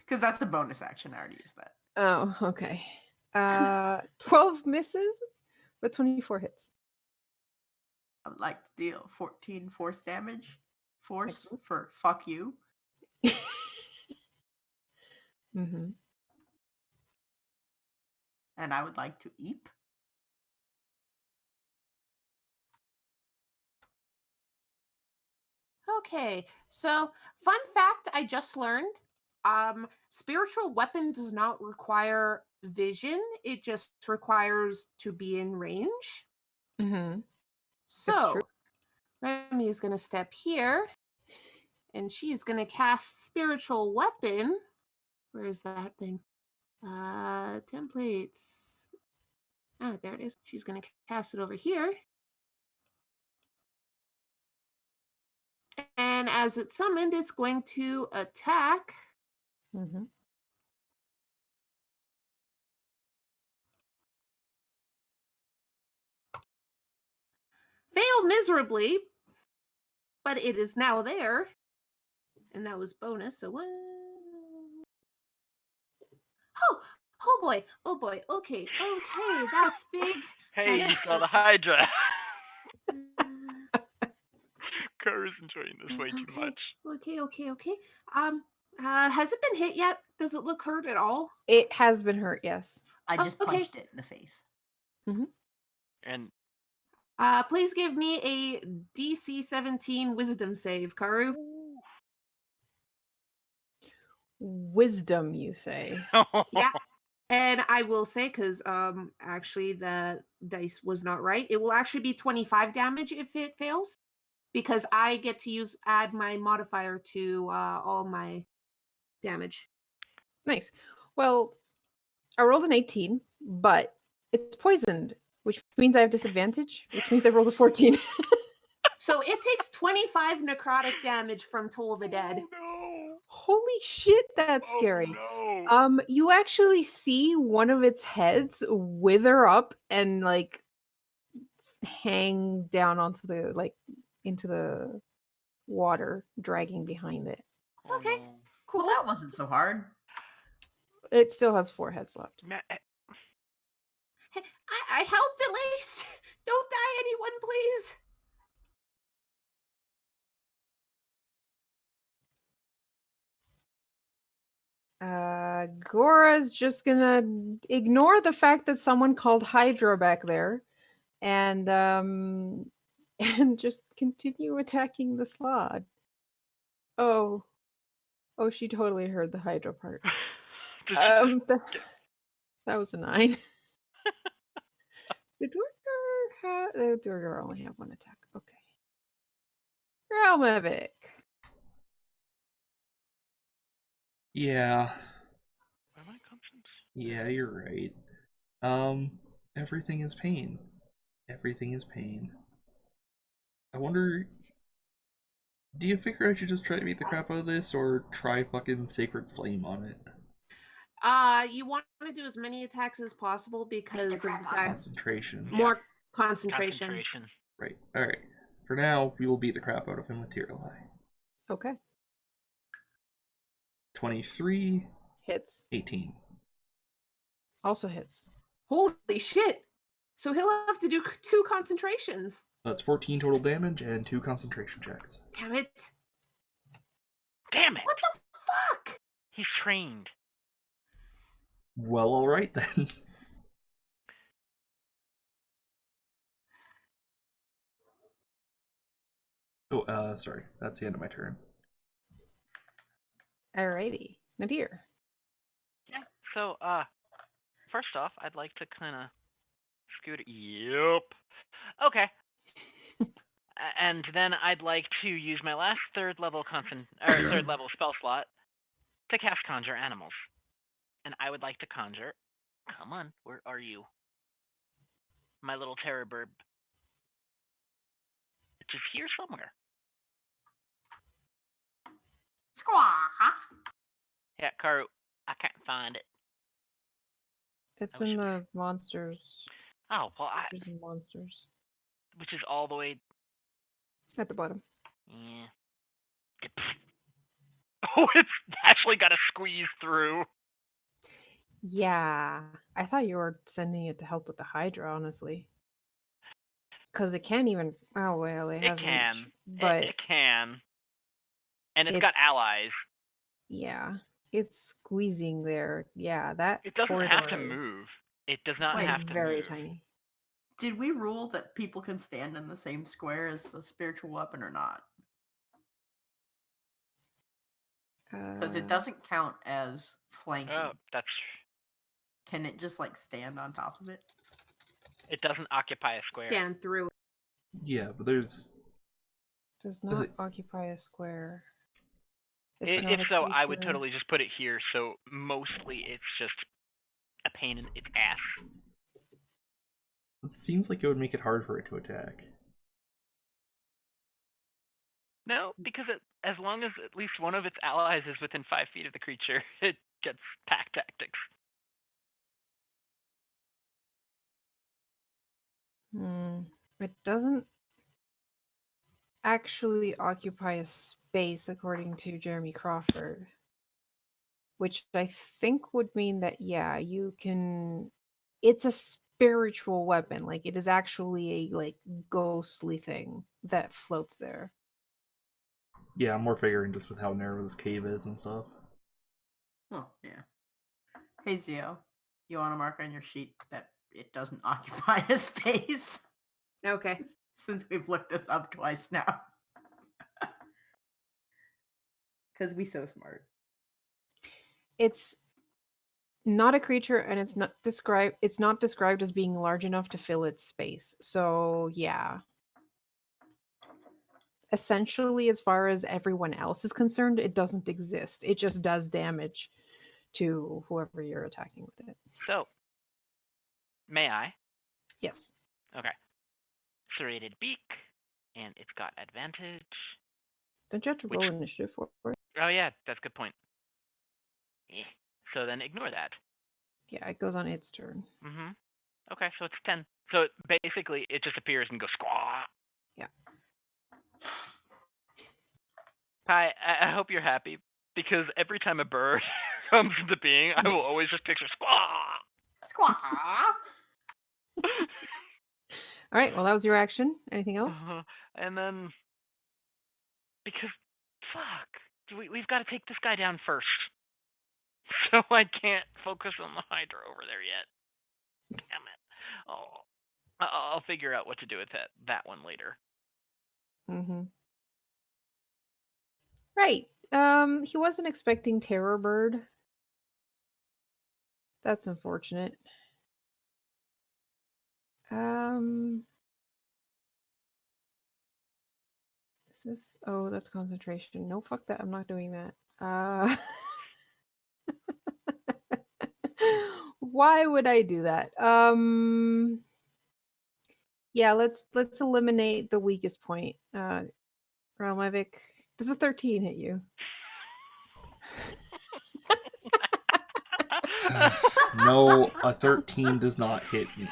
Because that's a bonus action. I already used that. Oh, okay. 12 misses, but 24 hits. I would like to deal 14 force damage. Force Excellent. for fuck you. Mm-hmm. And I would like to eep. Okay, so fun fact I just learned. Spiritual weapon does not require vision. It just requires to be in range. Mm-hmm. So true. Remy is gonna step here and she's gonna cast spiritual weapon. Where is that thing? Templates. Ah, there it is. She's gonna cast it over here. And as it's summoned, it's going to attack. Mm-hmm. Failed miserably, but it is now there. And that was bonus, so what? Oh boy, oh boy, okay, that's big. Hey, you That's saw the big. Hydra. Karu's enjoying this way too much. Okay. Has it been hit yet? Does it look hurt at all? It has been hurt, yes. I just okay. punched it in the face. And Please give me a DC 17 Wisdom save, Karu. Wisdom, you say? Yeah. And I will say, because actually the dice was not right, it will actually be 25 damage if it fails, because I get to add my modifier to all my damage. Nice. Well, I rolled an 18, but it's poisoned, which means I have disadvantage, which means I rolled a 14. So it takes 25 necrotic damage from Toll of the Dead. Oh, no. Holy shit, that's scary. Oh, no. You actually see one of its heads wither up and like hang down onto the into the water, dragging behind it. Oh, Okay. no. Cool. Well, that wasn't so hard. It still has 4 heads left. I helped at least. Don't die, anyone, please. Gora's just gonna ignore the fact that someone called Hydra back there, and and just continue attacking the slod. Oh, she totally heard the Hydra part. That was a 9. The Dwargar only have 1 attack. Okay. Realmavic. Yeah. Am I conscious? Yeah, you're right. Everything is pain. Everything is pain. I wonder, do you figure I should just try to beat the crap out of this, or try fucking Sacred Flame on it? You want to do as many attacks as possible because of the fact Concentration. more concentration. Right. Alright. For now, we will beat the crap out of him with Tear Eye. Okay. 23. Hits. 18. Also hits. Holy shit! So he'll have to do 2 concentrations. That's 14 total damage and 2 concentration checks. Damn it! Damn it! What the fuck? He's trained. Well, alright then. Oh, sorry. That's the end of my turn. Alrighty. Nadir. Yeah. So, first off, I'd like to kind of scoot. Yep. Okay. And then I'd like to use my last third level spell slot to cast Conjure Animals. And I would like to conjure. Come on, where are you? My little terror bird. Which is here somewhere. Squaw. Yeah, Karu, I can't find it. It's I wish in it the monsters. Oh, well, There's monsters. which is all the way. At the bottom. Yeah. Oh, it's actually got to squeeze through. Yeah, I thought you were sending it to help with the Hydra, honestly. Because it can't even. Oh well, it It has can. reach, but It can. And it's got it's allies. yeah, it's squeezing there. Yeah, that It doesn't have corridor to is move. It does not Wait, have to very move. tiny. Did we rule that people can stand in the same square as a spiritual weapon or not? Because it doesn't count as flanking. Oh, that's. Can it just like stand on top of it? It doesn't occupy a square. Stand through. Yeah, but there's does not occupy a square. If not a so, I would creature. totally just put it here. So mostly it's just a pain in its ass. it seems like it would make it hard for it to attack. No, because as long as at least one of its allies is within 5 feet of the creature, it gets pack tactics. It doesn't actually occupy a space, according to Jeremy Crawford, which I think would mean that yeah, you can. It's a spiritual weapon. Like it is actually a like ghostly thing that floats there. Yeah, I'm more figuring just with how narrow this cave is and stuff. Oh, yeah. Hey, Zio, you want to mark on your sheet that it doesn't occupy a space? Okay. Since we've looked this up twice now. Because we so smart. It's not a creature, and it's not described as being large enough to fill its space. So yeah. Essentially, as far as everyone else is concerned, it doesn't exist. It just does damage to whoever you're attacking with it. So, may I? Yes. Okay. Serrated beak, and it's got advantage. Don't you have to roll initiative for it? Oh yeah, that's a good point. So then ignore that. Yeah, it goes on its turn. Mm-hmm. Okay, so it's 10. So basically, it just appears and goes squaw. Yeah. Hi, I hope you're happy, because every time a bird comes into being, I will always just picture squaw. Squaw! All right, well, that was your action. Anything else? And then, because, fuck, we've got to take this guy down first. So I can't focus on the Hydra over there yet. Damn it. Oh, I'll figure out what to do with that one later. Mm-hmm. Right. He wasn't expecting Terror Bird. That's unfortunate. Is this? Oh, that's concentration. No, fuck that. I'm not doing that. Why would I do that? Yeah, let's eliminate the weakest point. Ralmavic, does a 13 hit you? No, a 13 does not hit me.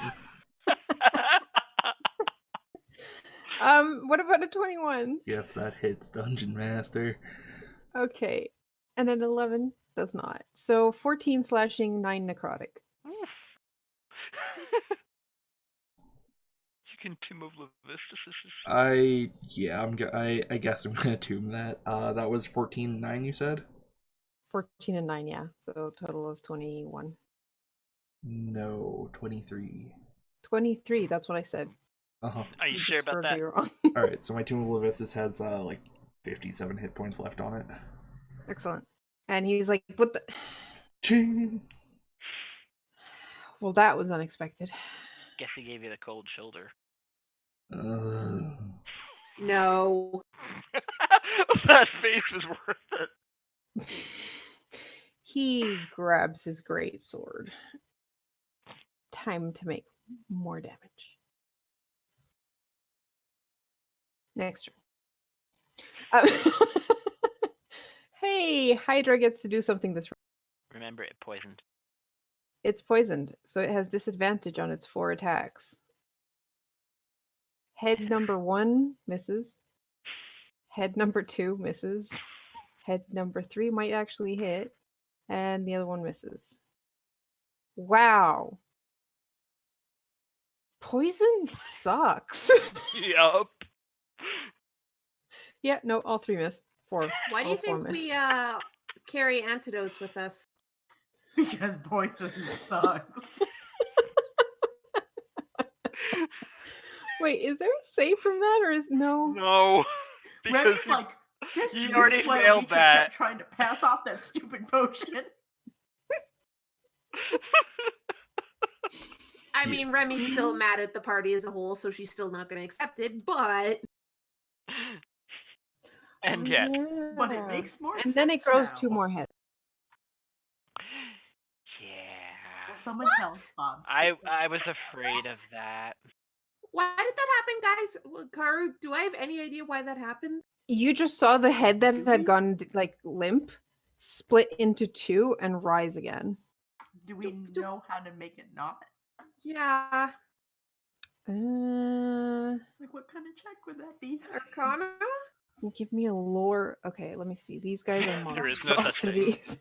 What about a 21? Yes, that hits Dungeon Master. Okay. And an 11 does not. So 14 slashing, 9 necrotic. You can Tomb of Levistus. I guess I'm gonna tomb that. That was 14-9, you said? 14 and 9, yeah. So total of 21. No, 23. 23, that's what I said. Uh-huh. Are you You sure just about heard that? me wrong. Alright, so my Tomb of Levistus has like 57 hit points left on it. Excellent. And he's like, what the? Ching! Well, that was unexpected. Guess he gave you the cold shoulder. No. That face was worth it. He grabs his great sword. Time to make more damage. Next turn. Hey, Hydra gets to do something this round. Remember, it poisoned. It's poisoned, so it has disadvantage on its 4 attacks. Head number 1 misses. Head number 2 misses. Head number 3 might actually hit, and the other one misses. Wow. Poison sucks. Yup. Yeah, no, all 3 miss. 4. Why do all you 4 think we miss. carry antidotes with us? Because poison sucks. Wait, is there a save from that, or is no? No. Because Remy's like, this he is already why failed Omitra that. kept trying to pass off that stupid potion. I mean, Remy's still mad at the party as a whole, so she's still not going to accept it, but And yet. But it makes more sense And then it grows now. 2 more heads. Yeah. Well, someone What? tells Bob. I was afraid of that. why did that happen, guys? Karu, do I have any idea why that happened? You just saw the head that Do had we? gone like limp split into 2 and rise again. Do we know how to make it not? Yeah. Like, what kind of check would that be? Arcana? Give me a lore. Okay, let me see. These guys are There is no such thing. monstrosities.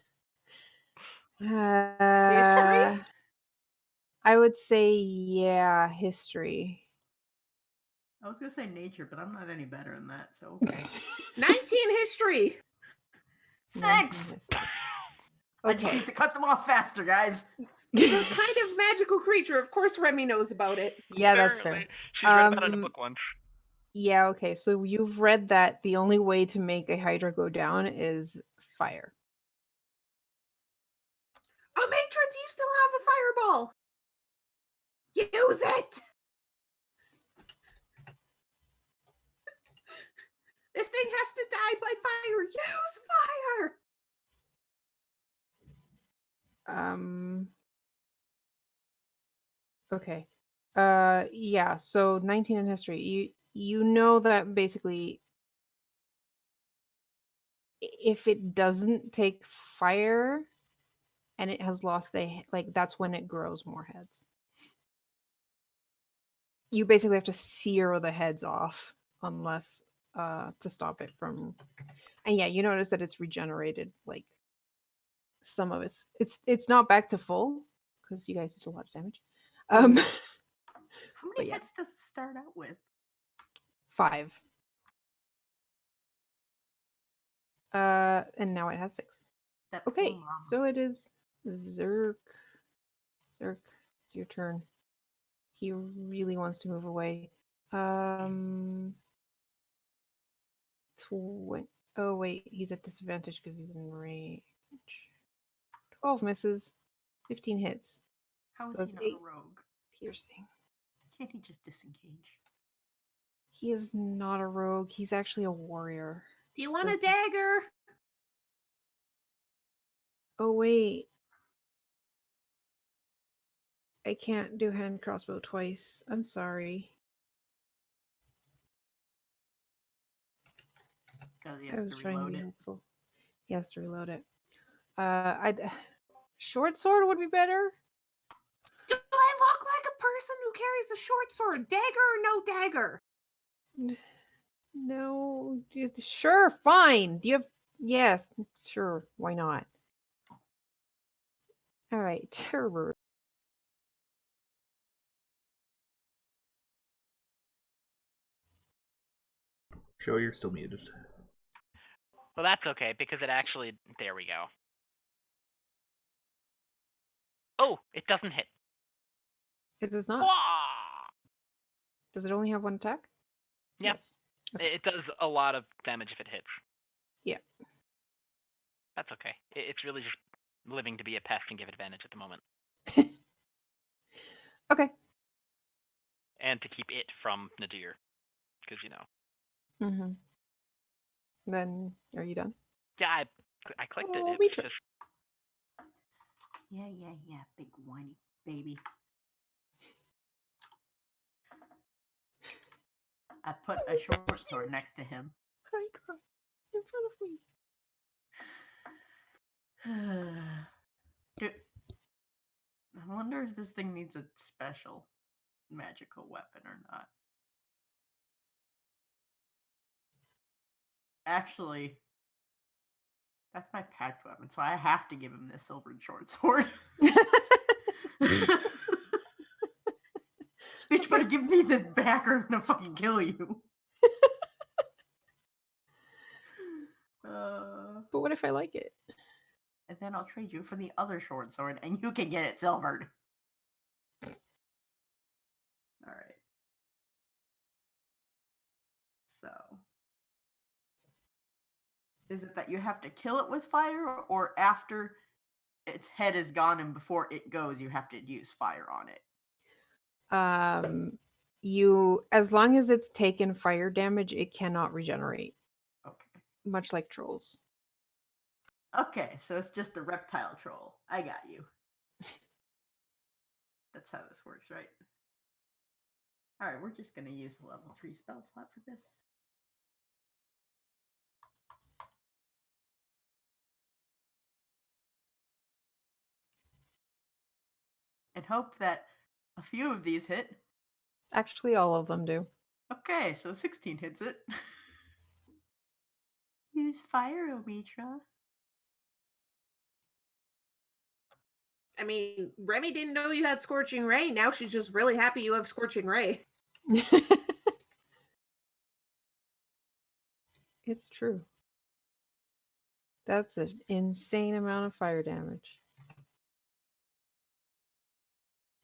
I would say, yeah, history. I was gonna say nature, but I'm not any better than that. So 19 history. 6. History. I just Okay. need to cut them off faster, guys. It's a kind of magical creature. Of course, Remy knows about it. Yeah, that's fair. Apparently. She's read about it in a Um, book once. Yeah, okay. So you've read that the only way to make a Hydra go down is fire. Oh, Matra, do you still have a fireball? Use it! This thing has to die by fire. Use fire! Okay. Yeah, so 19 in history. You know that basically if it doesn't take fire and it has lost that's when it grows more heads. You basically have to sear the heads off unless to stop it from. And yeah, you notice that it's regenerated like some of it's not back to full because you guys did a lot of damage. How many but yeah. heads does it start out with? 5. And now it has 6. That Okay, poor mama. so it is Zerk. Zerk, it's your turn. He really wants to move away. 20. Oh wait, he's at disadvantage because he's in range. 12 misses. 15 hits. How is so he it's not 8 a rogue? piercing. Can't he just disengage? He is not a rogue. He's actually a warrior. Do you want a Does- dagger? Oh wait. I can't do hand crossbow twice. I'm sorry. Because he I has was to trying to reload be it. helpful. He has to reload it. Short sword would be better. Do I look like a person who carries a short sword? Dagger or no dagger? No, sure, fine. Do you have? Yes, sure. Why not? All right, terror. Show you're still muted. Well, that's okay, because it actually... There we go. Oh, it doesn't hit. It does not. Wah! Does it only have 1 attack? Yeah. Yes. Okay. It does a lot of damage if it hits. Yeah. That's okay. It's really just living to be a pest and give advantage at the moment. Okay. And to keep it from Nadir. Because, you know. Mm-hmm. Then, are you done? Yeah, I clicked Oh, it. It's Mitra. just... Yeah, big whiny baby. I put a short sword next to him. Hydra in front of me. I wonder if this thing needs a special magical weapon or not. Actually, That's my packed weapon, so I have to give him this silvered short sword. Bitch, better give me this back or I'm gonna fucking kill you. But what if I like it? And then I'll trade you for the other short sword, and you can get it silvered. Alright. So. Is it that you have to kill it with fire, or after its head is gone and before it goes, you have to use fire on it? You, as long as it's taken fire damage, it cannot regenerate, Okay. much like trolls. Okay, so it's just a reptile troll. I got you. That's how this works, right? Alright, we're just gonna use the level 3 spell slot for this. And hope that a few of these hit. Actually, all of them do. Okay, so 16 hits it. Use fire, Omitra. I mean, Remy didn't know you had Scorching Ray. Now she's just really happy you have Scorching Ray. It's true. That's an insane amount of fire damage.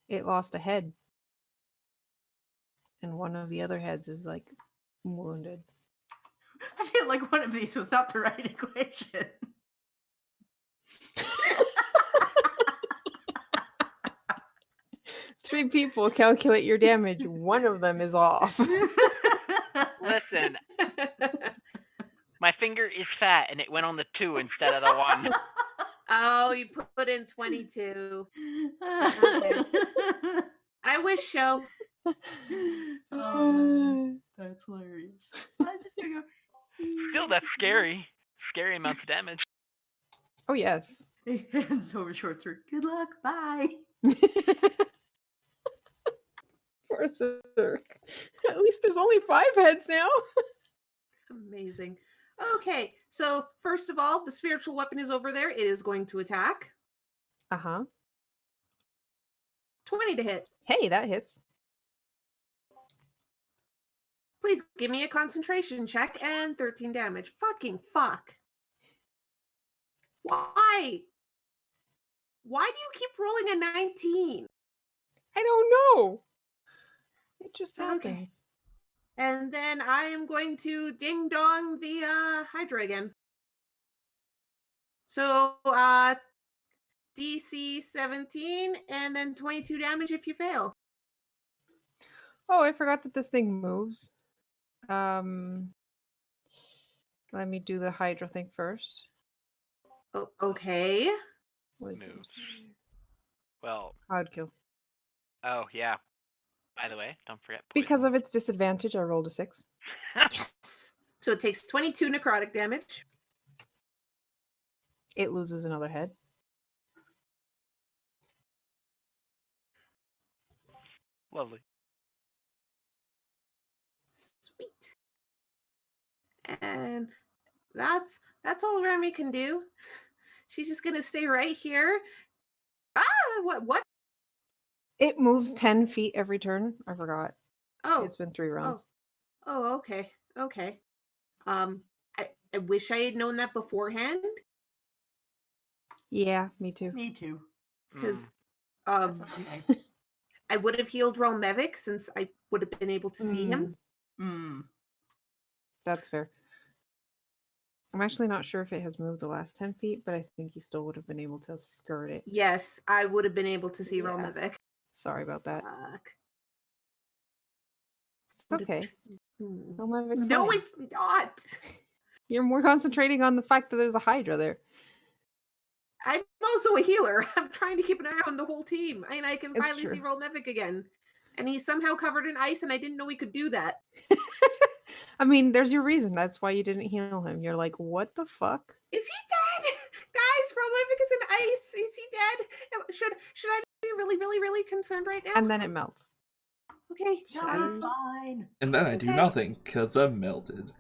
It lost a head. And one of the other heads is like wounded. I feel like one of these was not the right equation. 3 people calculate your damage. One of them is off. Listen, my finger is fat and it went on the 2 instead of the 1. Oh, you put in 22. Okay. I wish so. Oh, man. That's hilarious. I just figure, Still, that's scary. Scary amounts of damage. Oh, yes. hands over short sword. Good luck. Bye. Berserk. At least there's only 5 heads now. Amazing. Okay, so first of all, the spiritual weapon is over there. It is going to attack. Uh-huh. 20 to hit. Hey, that hits. Please give me a concentration check and 13 damage. Fucking fuck. Why? Why do you keep rolling a 19? I don't know. It just happens. Okay. And then I am going to ding dong the Hydra again. So DC 17 and then 22 damage if you fail. Oh, I forgot that this thing moves. Let me do the Hydra thing first. Oh, okay. Wisdom. Moves. Well, Cloud kill. oh yeah. By the way, don't forget. Because of its disadvantage, I rolled a 6. Yes. So it takes 22 necrotic damage. It loses another head. Lovely. Sweet. And that's all Remy can do. She's just gonna stay right here. Ah, what? It moves 10 feet every turn. I forgot. Oh, It's been 3 rounds. oh, okay. I wish I had known that beforehand Yeah, me too. Me too. because That's okay. I would have healed Relmevic since I would have been able to see him. That's fair. I'm actually not sure if it has moved the last 10 feet, but I think you still would have been able to skirt it. Yes, I would have been able to see Yeah. Relmevic. Sorry about that. Fuck. It's okay. Hmm. Relmevic's No, fine. it's not. You're more concentrating on the fact that there's a Hydra there. I'm also a healer. I'm trying to keep an eye on the whole team, and I can It's finally see true. Relmevic again. And he's somehow covered in ice, and I didn't know he could do that. I mean, there's your reason. That's why you didn't heal him. You're like, what the fuck? Is he dead? Guys, Relmevic is in ice. Is he dead? Should I be really concerned right now? And then it melts. Okay. I'm fine. And then I do Okay. nothing, because I'm melted.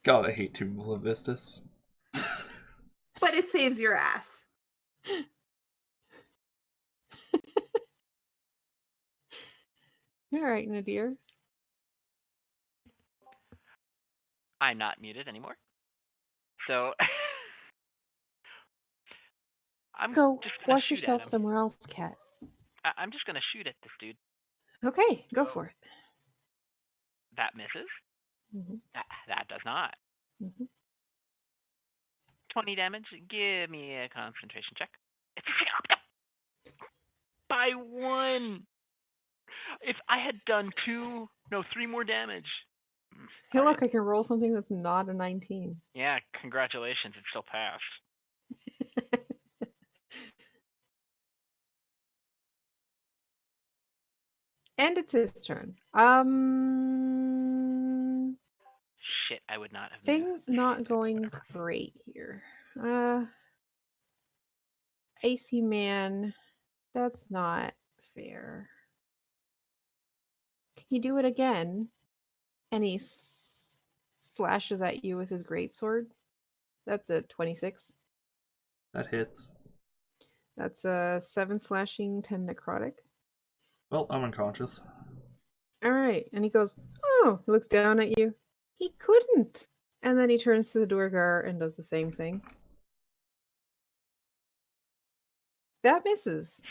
God, I hate Tomb of Levistus. But it saves your ass. All right, Nadir. I'm not muted anymore. So I'm Go just gonna wash shoot at yourself him. somewhere else, cat. I'm just gonna shoot at this dude. Okay, go for it. That misses. Mm-hmm. That does not. Mm-hmm. 20 damage. Give me a concentration check. It's a by 1. If I had done 3 more damage. Hey, Alright. look, I can roll something that's not a 19. Yeah, congratulations. It still passed. And it's his turn. Shit, I would not have Things moved. not going great here. Icy Man, that's not fair. Can you do it again? And he slashes at you with his greatsword. That's a 26. That hits. That's a 7 slashing, 10 necrotic. Well, I'm unconscious. All right. And he goes, oh, he looks down at you. He couldn't. And then he turns to the Duergar and does the same thing. That misses.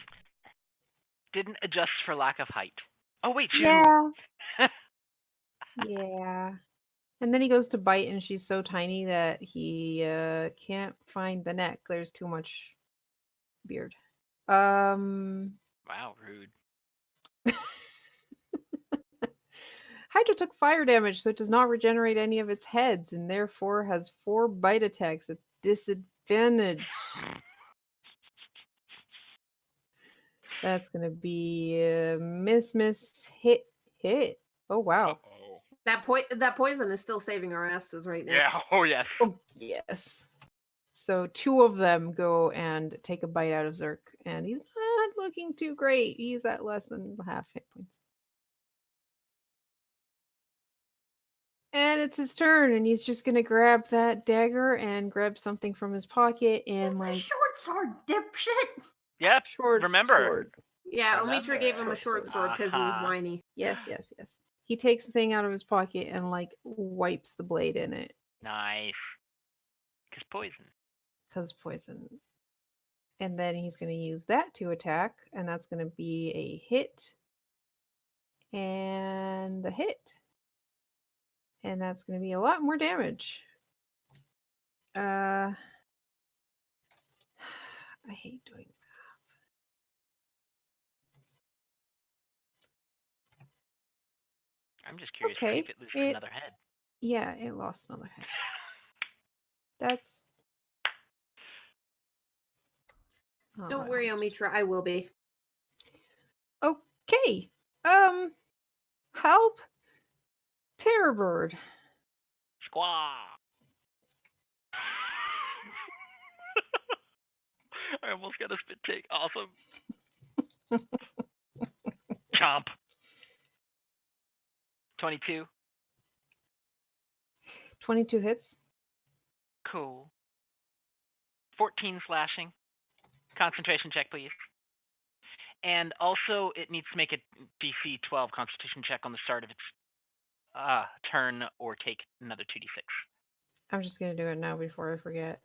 Didn't adjust for lack of height. Oh, wait, you. Yeah. Yeah. And then he goes to bite, and she's so tiny that he can't find the neck. There's too much beard. Wow, rude. Hydra took fire damage, so it does not regenerate any of its heads, and therefore has 4 bite attacks at disadvantage. That's gonna be miss, hit. Oh wow. Uh-oh. That poison is still saving our asses right now. Yeah, oh yes. Oh yes. So 2 of them go and take a bite out of Zerk, and he's not looking too great. He's at less than half hit points. And it's his turn, and he's just gonna grab that dagger and grab something from his pocket and It's a like short sword, dipshit. Yep, short remember. sword. Yeah, Remember. Omitra gave him a Short short sword because he was Uh-huh. whiny. Yes. He takes the thing out of his pocket and like wipes the blade in it Nice. Because poison. because poison. And then he's going to use that to attack, and that's going to be a hit and a hit. And that's going to be a lot more damage. I hate doing I'm just curious Okay, if it loses it- another head. Yeah, it lost another head. That's not Don't what I worry, wanted. Omitra, I will be. Okay. Help Terrorbird. Squaw. I almost got a spit take. Awesome. Chomp. 22. 22 hits. Cool. 14 slashing. Concentration check, please. And also, it needs to make a DC 12 Constitution check on the start of its turn, or take another 2d6. I'm just going to do it now before I forget.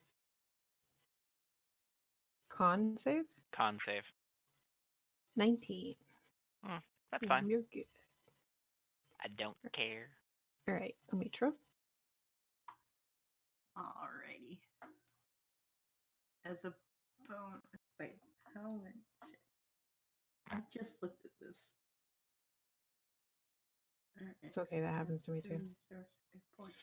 Con save? Con save. 19. That's fine. You're good. I don't care. All right, Omitra. Alrighty. As a bone. Wait, how many? I just looked at this. It's okay, that happens to me too. Point.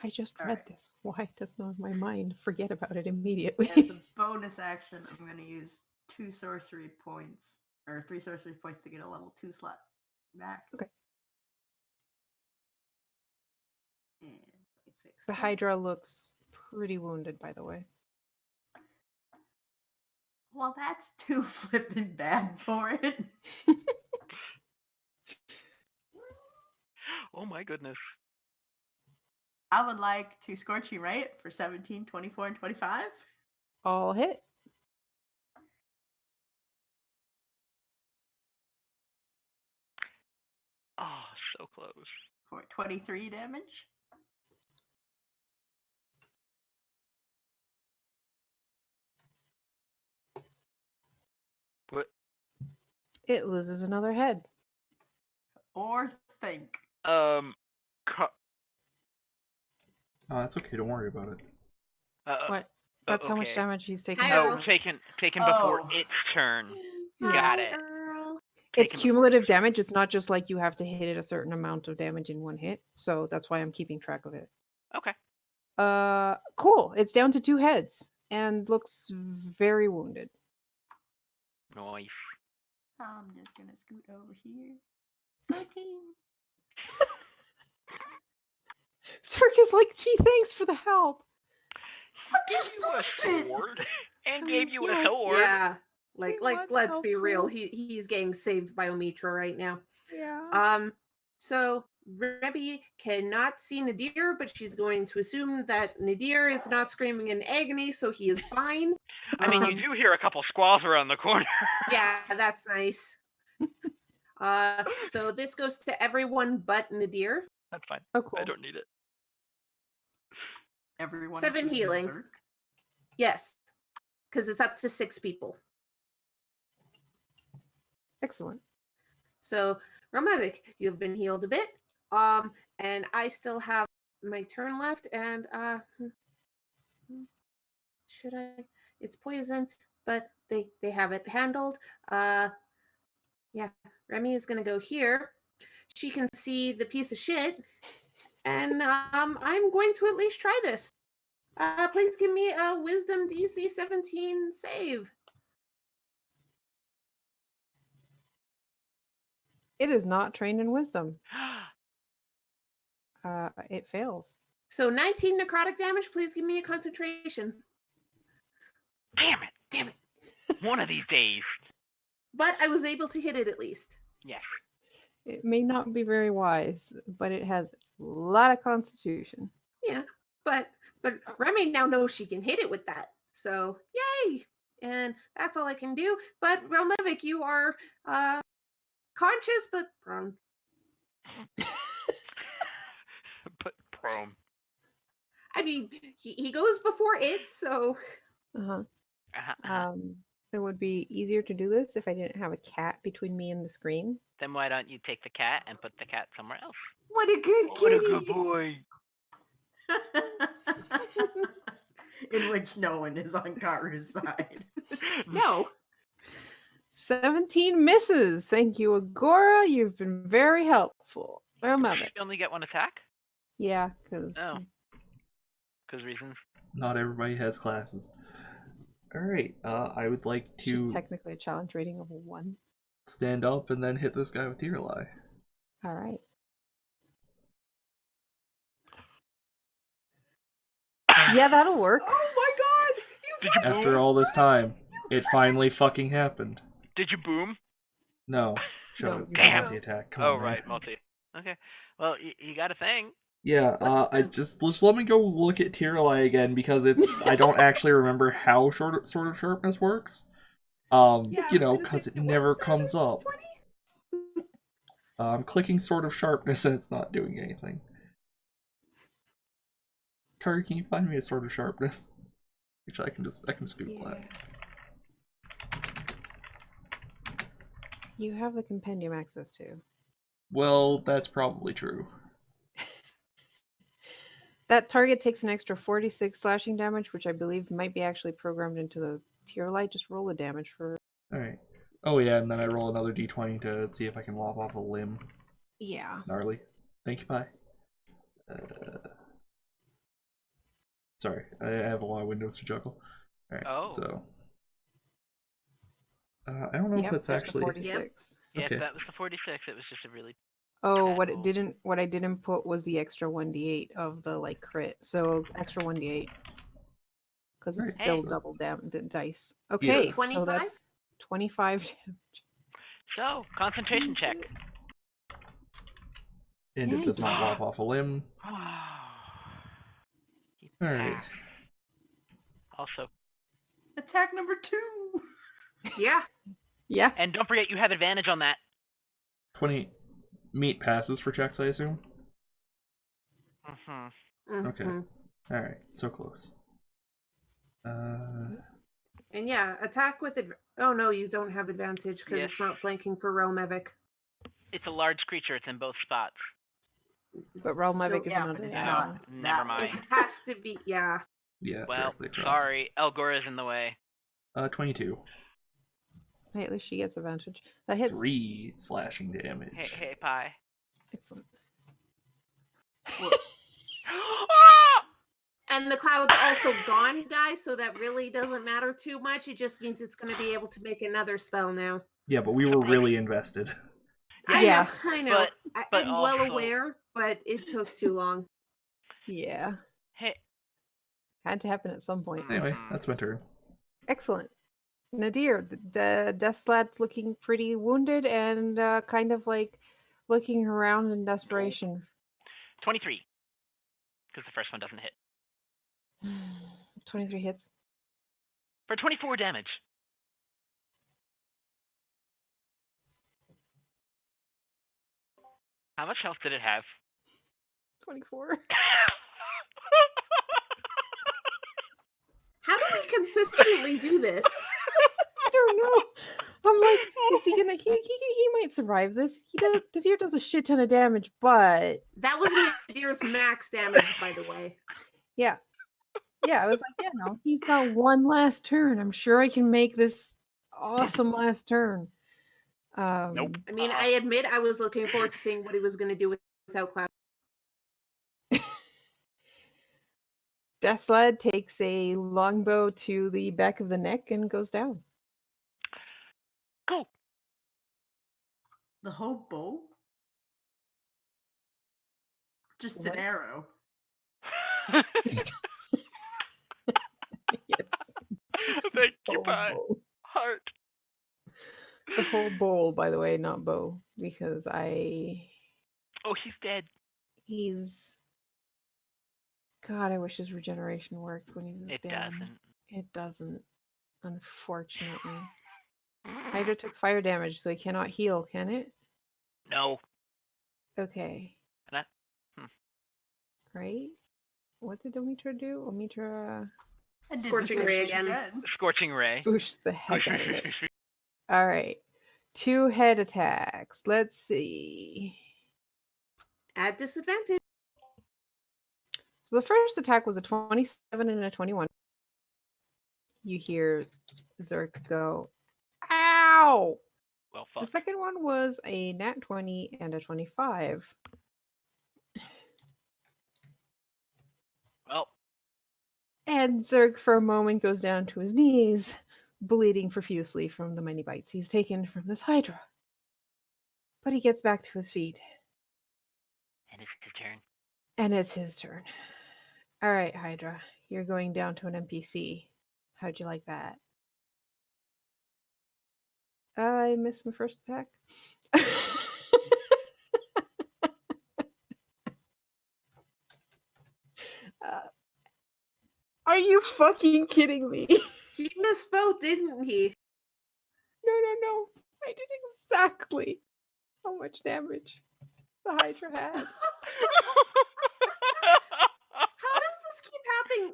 I just All read right. this. Why does not my mind forget about it immediately? As a bonus action, I'm going to use 2 sorcery points, or 3 sorcery points to get a level 2 slot back. Okay. And let's fix The that. Hydra looks pretty wounded, by the way. Well, that's too flippin' bad for it. Oh my goodness. I would like to Scorching Ray for 17, 24, and 25. All hit. Oh, so close. For 23 damage. What? It loses another head. Or think. Oh, that's okay. Don't worry about it. What? That's how much okay. damage he's taking. Hi, Oh, Earl. taken before Oh. its turn. Yeah. Got it. Earl. It's Taken before cumulative its turn. damage. It's not just like you have to hit it a certain amount of damage in one hit. So that's why I'm keeping track of it. Okay. Cool. It's down to 2 heads and looks very wounded. Nice. I'm just gonna scoot over here. 13. Cirque is like, gee, thanks for the help. Gave you a sword and gave you a Yes. sword. Yeah. He Like was let's be real. helpful. He's getting saved by Omitra right now. Yeah. So Rebby cannot see Nadir, but she's going to assume that Nadir is not screaming in agony, so he is fine. I mean, you do hear a couple squalls around the corner. Yeah, that's nice. So this goes to everyone but Nadir. That's fine. Oh, cool. I don't need it. Everyone 7 including healing. Zerk. Yes, because it's up to 6 people. Excellent. So Romavic, you've been healed a bit. And I still have my turn left, and should I? It's poison, but they have it handled. Yeah, Remy is gonna go here. She can see the piece of shit, and I'm going to at least try this. Please give me a Wisdom DC 17 save. It is not trained in wisdom. It fails. So 19 necrotic damage. Please give me a concentration. Damn it. Damn it! One of these days. But I was able to hit it at least. Yes. It may not be very wise, but it has a lot of constitution. Yeah, but Remy now knows she can hit it with that. So yay! And that's all I can do. But Relmevic, you are conscious but prone. But prone. I mean, he goes before it, so Uh-huh. Uh-huh. It would be easier to do this if I didn't have a cat between me and the screen. Then why don't you take the cat and put the cat somewhere else? what a good What a kitty! good boy. In which no one is on Karu's side. No, 17 misses. Thank you, Agora. You've been very helpful. I love it. You only get one attack? Yeah, because Oh. Because reasons. Not everybody has classes. Alright, I would like it's just to technically a challenge rating of 1. stand up and then hit this guy with Tear Eye. All right. Yeah, that'll work. oh my god! Did you boom? After all this time, it finally fucking happened. Did you boom? No. Shut No, up. you Damn. Multi-attack. Come Oh, on, man. right, multi. Okay. Well, you got a thing. Yeah, What's I the- just let me go look at Tear Eye again because it's I don't actually remember how Sword of Sharpness works. Yeah, I was gonna because say, it never what's that, comes a up. 20? I'm clicking Sword of Sharpness and it's not doing anything. Kari, can you find me a Sword of Sharpness? Actually, I can just Google that. You have the compendium access to. Well, that's probably true. That target takes an extra 46 slashing damage, which I believe might be actually programmed into the tier light. Just roll the damage for. Alright. Oh yeah, and then I roll another d20 to see if I can lop off a limb. Yeah. Gnarly. Thank you, Pi. Sorry, I have a lot of windows to juggle. Alright, Oh. so... I don't know if that's there's the actually... 46. Yes, Okay. that was the 46. It was just a really... Oh, what Terrible. I didn't put was the extra 1d8 of the like crit. So extra 1d8 because it's Right, still so- double the dice. Okay, so 25? that's 25 damage. So, concentration check. And it does not lop off a limb. All right. Also, Attack number 2. Yeah. Yeah. and don't forget you have advantage on that. 20 meat passes for checks, I assume. Mm-hmm. Okay. Mhm. All right. So close. And yeah, attack with oh no, you don't have advantage because Yes. it's not flanking for Realm Evic. It's a large creature. It's in both spots. But Realm Still- Evic isn't yeah, under but it's that. not Never that mind. It has to be, yeah. Yeah. Well, directly across. sorry. Elgora's in the way. 22. Hey, at least she gets advantage. That hits. 3 slashing damage. Hey, Pie. Excellent. And the cloud's also gone, guys, so that really doesn't matter too much. It just means it's going to be able to make another spell now. Yeah, but we were really invested. Yeah. I know. but I'm well also- aware, but it took too long. Yeah. Hey. Had to happen at some point. Anyway, that's my turn. Excellent. Nadir, the Death Slad's looking pretty wounded and kind of like looking around in desperation. 23. Because the first one doesn't hit. 23 hits. For 24 damage. How much health did it have? 24. How do we consistently do this? I don't know. I'm like, is he gonna? He might survive this. The deer does a shit ton of damage, but That was Nadir's max damage, by the way. yeah, I was like, yeah, no, he's got one last turn. I'm sure I can make this awesome last turn. Nope. I mean, I admit I was looking forward to seeing what he was going to do without Cloud. Death Sled takes a longbow to the back of the neck and goes down. Cool. The whole bow? Just What? an arrow. Yes. Thank you, Whole Pie. bowl. Heart. The whole bowl, by the way, not bow, because Oh, he's dead. he's. God, I wish his regeneration worked when he's It down. doesn't. It doesn't, unfortunately. Hydra took fire damage, so he cannot heal, can it? No. Okay. That- Right? What did Omitra do? Omitra I did the Scorching same ray thing again. Scorching Ray. pushed the heck out of it. All right. 2 head attacks. Let's see. At disadvantage. So the first attack was a 27 and a 21. You hear Zerk go, ow! Well, The fuck. second one was a nat 20 and a 25. Well, And Zerk, for a moment, goes down to his knees, bleeding profusely from the many bites he's taken from this Hydra. But he gets back to his feet, and it's his turn. and it's his turn. All right, Hydra, you're going down to an NPC. How'd you like that? I missed my first attack. Are you fucking kidding me? He misspoke, didn't he? No. I did exactly how much damage the Hydra had. How does this keep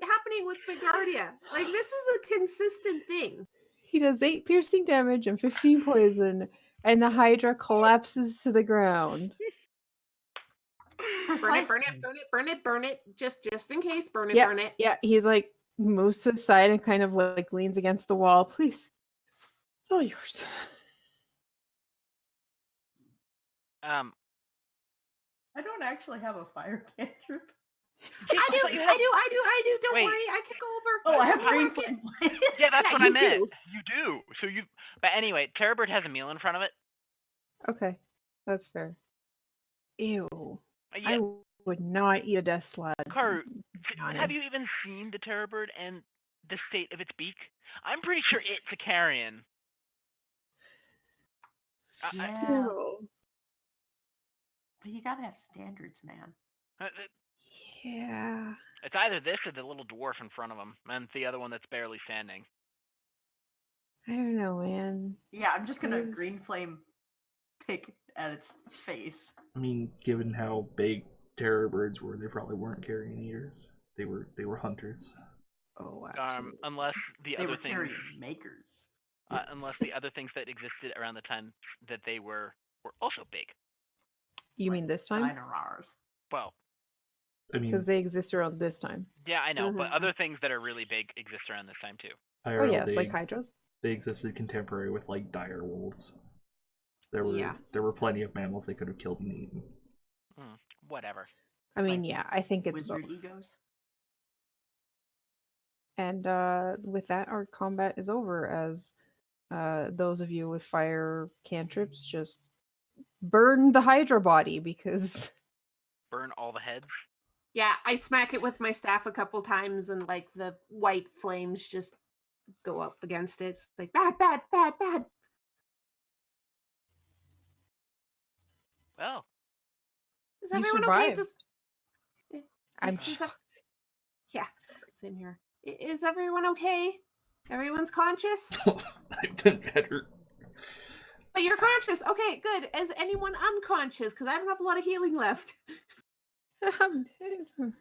happening with Begardia? Like, this is a consistent thing. He does 8 piercing damage and 15 poison, and the Hydra collapses to the ground. Burn it. Just in case, burn it. Yeah, he's like moves to the side and kind of like leans against the wall. Please, it's all yours. I don't actually have a fire cantrip. I do. Don't Wait. worry, I can go over. Oh, I have Just green mark it. flame. Yeah, that's Yeah, what I you meant. do. You do. So you. But anyway, Terrorbird has a meal in front of it. Okay, that's fair. Ew. Yeah, I would not eat a death sled. Karu, to be have you honest. even seen the Terrorbird and the state of its beak? I'm pretty sure it's a carrion. Yeah. Still. But you gotta have standards, man. Uh, Yeah. It's either this or the little dwarf in front of him, and the other one that's barely standing. I don't know, man. Yeah, I'm just gonna This- green flame pick at its face. I mean, given how big terror birds were, they probably weren't carrion eaters. They were hunters. Oh, absolutely. Unless the They other were things, carrion makers. unless the other things that existed around the time that they were also big. You mean this time? Dinosaurs. Well, I mean, Because they exist around this time. yeah, I know, but Mhm. other things that are really big exist around this time too. Oh IRL, yes, like hydras. they existed contemporary with like dire wolves. There Yeah. were plenty of mammals they could have killed and eaten. Whatever. I mean, Like yeah, I think it's Wizard both. egos. And with that, our combat is over. As those of you with fire cantrips just burn the hydra body because Burn all the heads. Yeah, I smack it with my staff a couple times, and like the white flames just go up against it. It's like bad, bad, bad, bad. Well, Is You everyone okay? survived. I'm Is shocked. Yeah, same here. Is everyone okay? Everyone's conscious? I've been better. But you're conscious. Okay, good. Is anyone unconscious? Because I don't have a lot of healing left. I'm dead.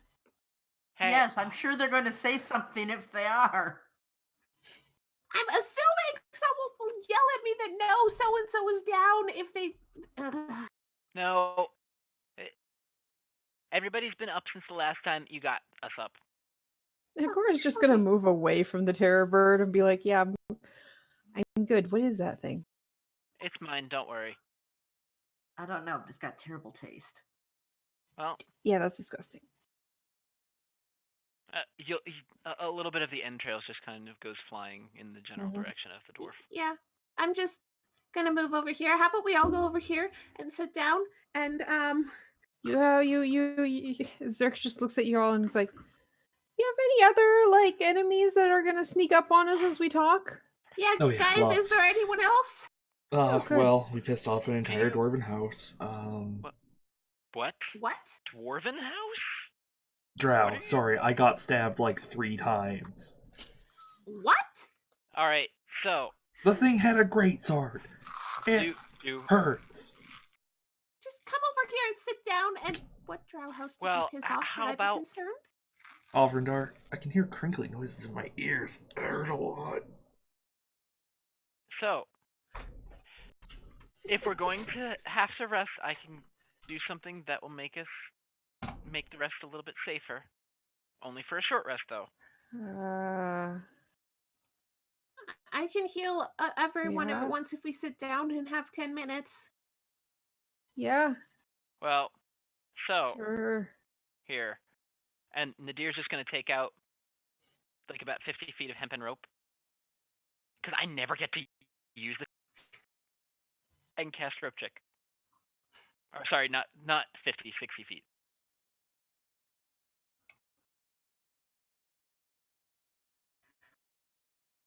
hey, Yes, I'm sure they're going to say something if they are. I'm assuming someone will yell at me that no, so and so is down if they. no. Everybody's been up since the last time you got us up. Agora's just gonna move away from the terror bird and be like, "Yeah, I'm good. What is that thing?" It's mine. Don't worry. I don't know, but it's got terrible taste. Well, Yeah, that's disgusting. a little bit of the entrails just kind of goes flying in the general Mhm. direction of the dwarf. Yeah, I'm just gonna move over here. How about we all go over here and sit down and Zerk just looks at you all and is like, "You have any other like enemies that are gonna sneak up on us as we talk?" yeah, Oh, yeah, guys, is lots. there anyone else? good. Well, we pissed off an entire you- dwarven house. What? What? Dwarven house? Drow, What are you- sorry, I got stabbed like 3 times. What? All right. So The thing had a great sword. It do hurts. Just come over here and sit down. And what drow house did Well, you piss off? Should how I about- be concerned? Alvrindar, I can hear crinkling noises in my ears. It hurt a lot. so. If we're going to have to rest, I can do something that will make the rest a little bit safer. Only for a short rest, though. I can heal everyone Yeah. at once if we sit down and have 10 minutes. Yeah, Well, so sure. here, and Nadir's just gonna take out like about 50 feet of hempen rope because I never get to use this and cast rope check. Or sorry, not 50, 60 feet.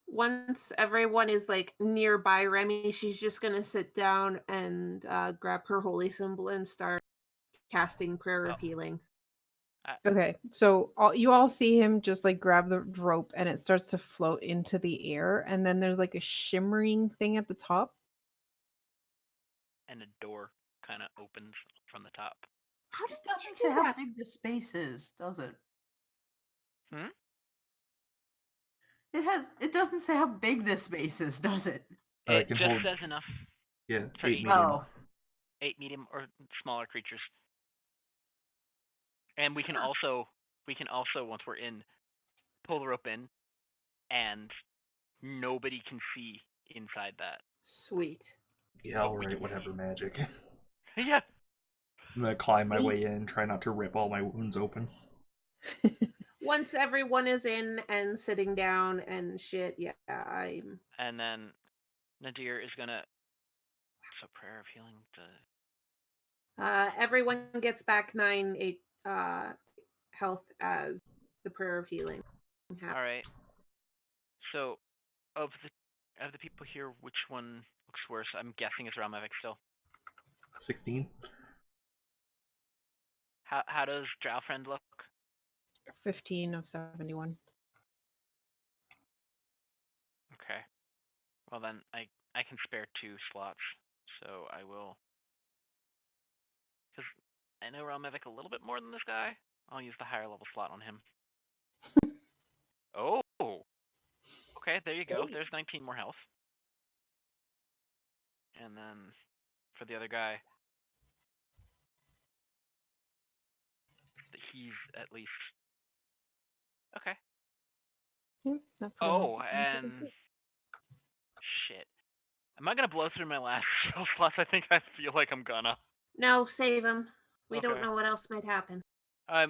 Once everyone is like nearby Remy, she's just gonna sit down and grab her holy symbol and start casting prayer of Oh. healing. Okay, so you all see him just like grab the rope and it starts to float into the air, and then there's like a shimmering thing at the top. And a door kind of opens from the top. How did It you doesn't do say how that? big the space is, does it? Hmm? It doesn't say how big this space is, does it? I It can just hold- says enough. Yeah, For 8 each- medium. Oh. 8 medium or smaller creatures. And we can Huh. also once we're in, pull the rope in, and nobody can see inside that. Sweet. Yeah, alright, whatever, magic. Yeah. I'm gonna climb my Me- way in, try not to rip all my wounds open. Once everyone is in and sitting down and shit, yeah, I'm. And then Nadir is gonna. So prayer of healing. Everyone gets back 9 health as the prayer of healing. All right. So, of the people here, which one looks worse? I'm guessing it's Ralmavic still. 16. How does Drow friend look? 15 of 71. Okay. Well then, I can spare 2 slots, so I will. Because I know Realmevic a little bit more than this guy. I'll use the higher level slot on him. Oh! Okay, there you go. There's 19 more health. And then for the other guy, he's at least. Okay. Yep, that put him Oh, up to and 72. shit. Am I gonna blow through my last spell slots? I think I feel like I'm gonna. No, save him. We don't Okay. know what else might happen.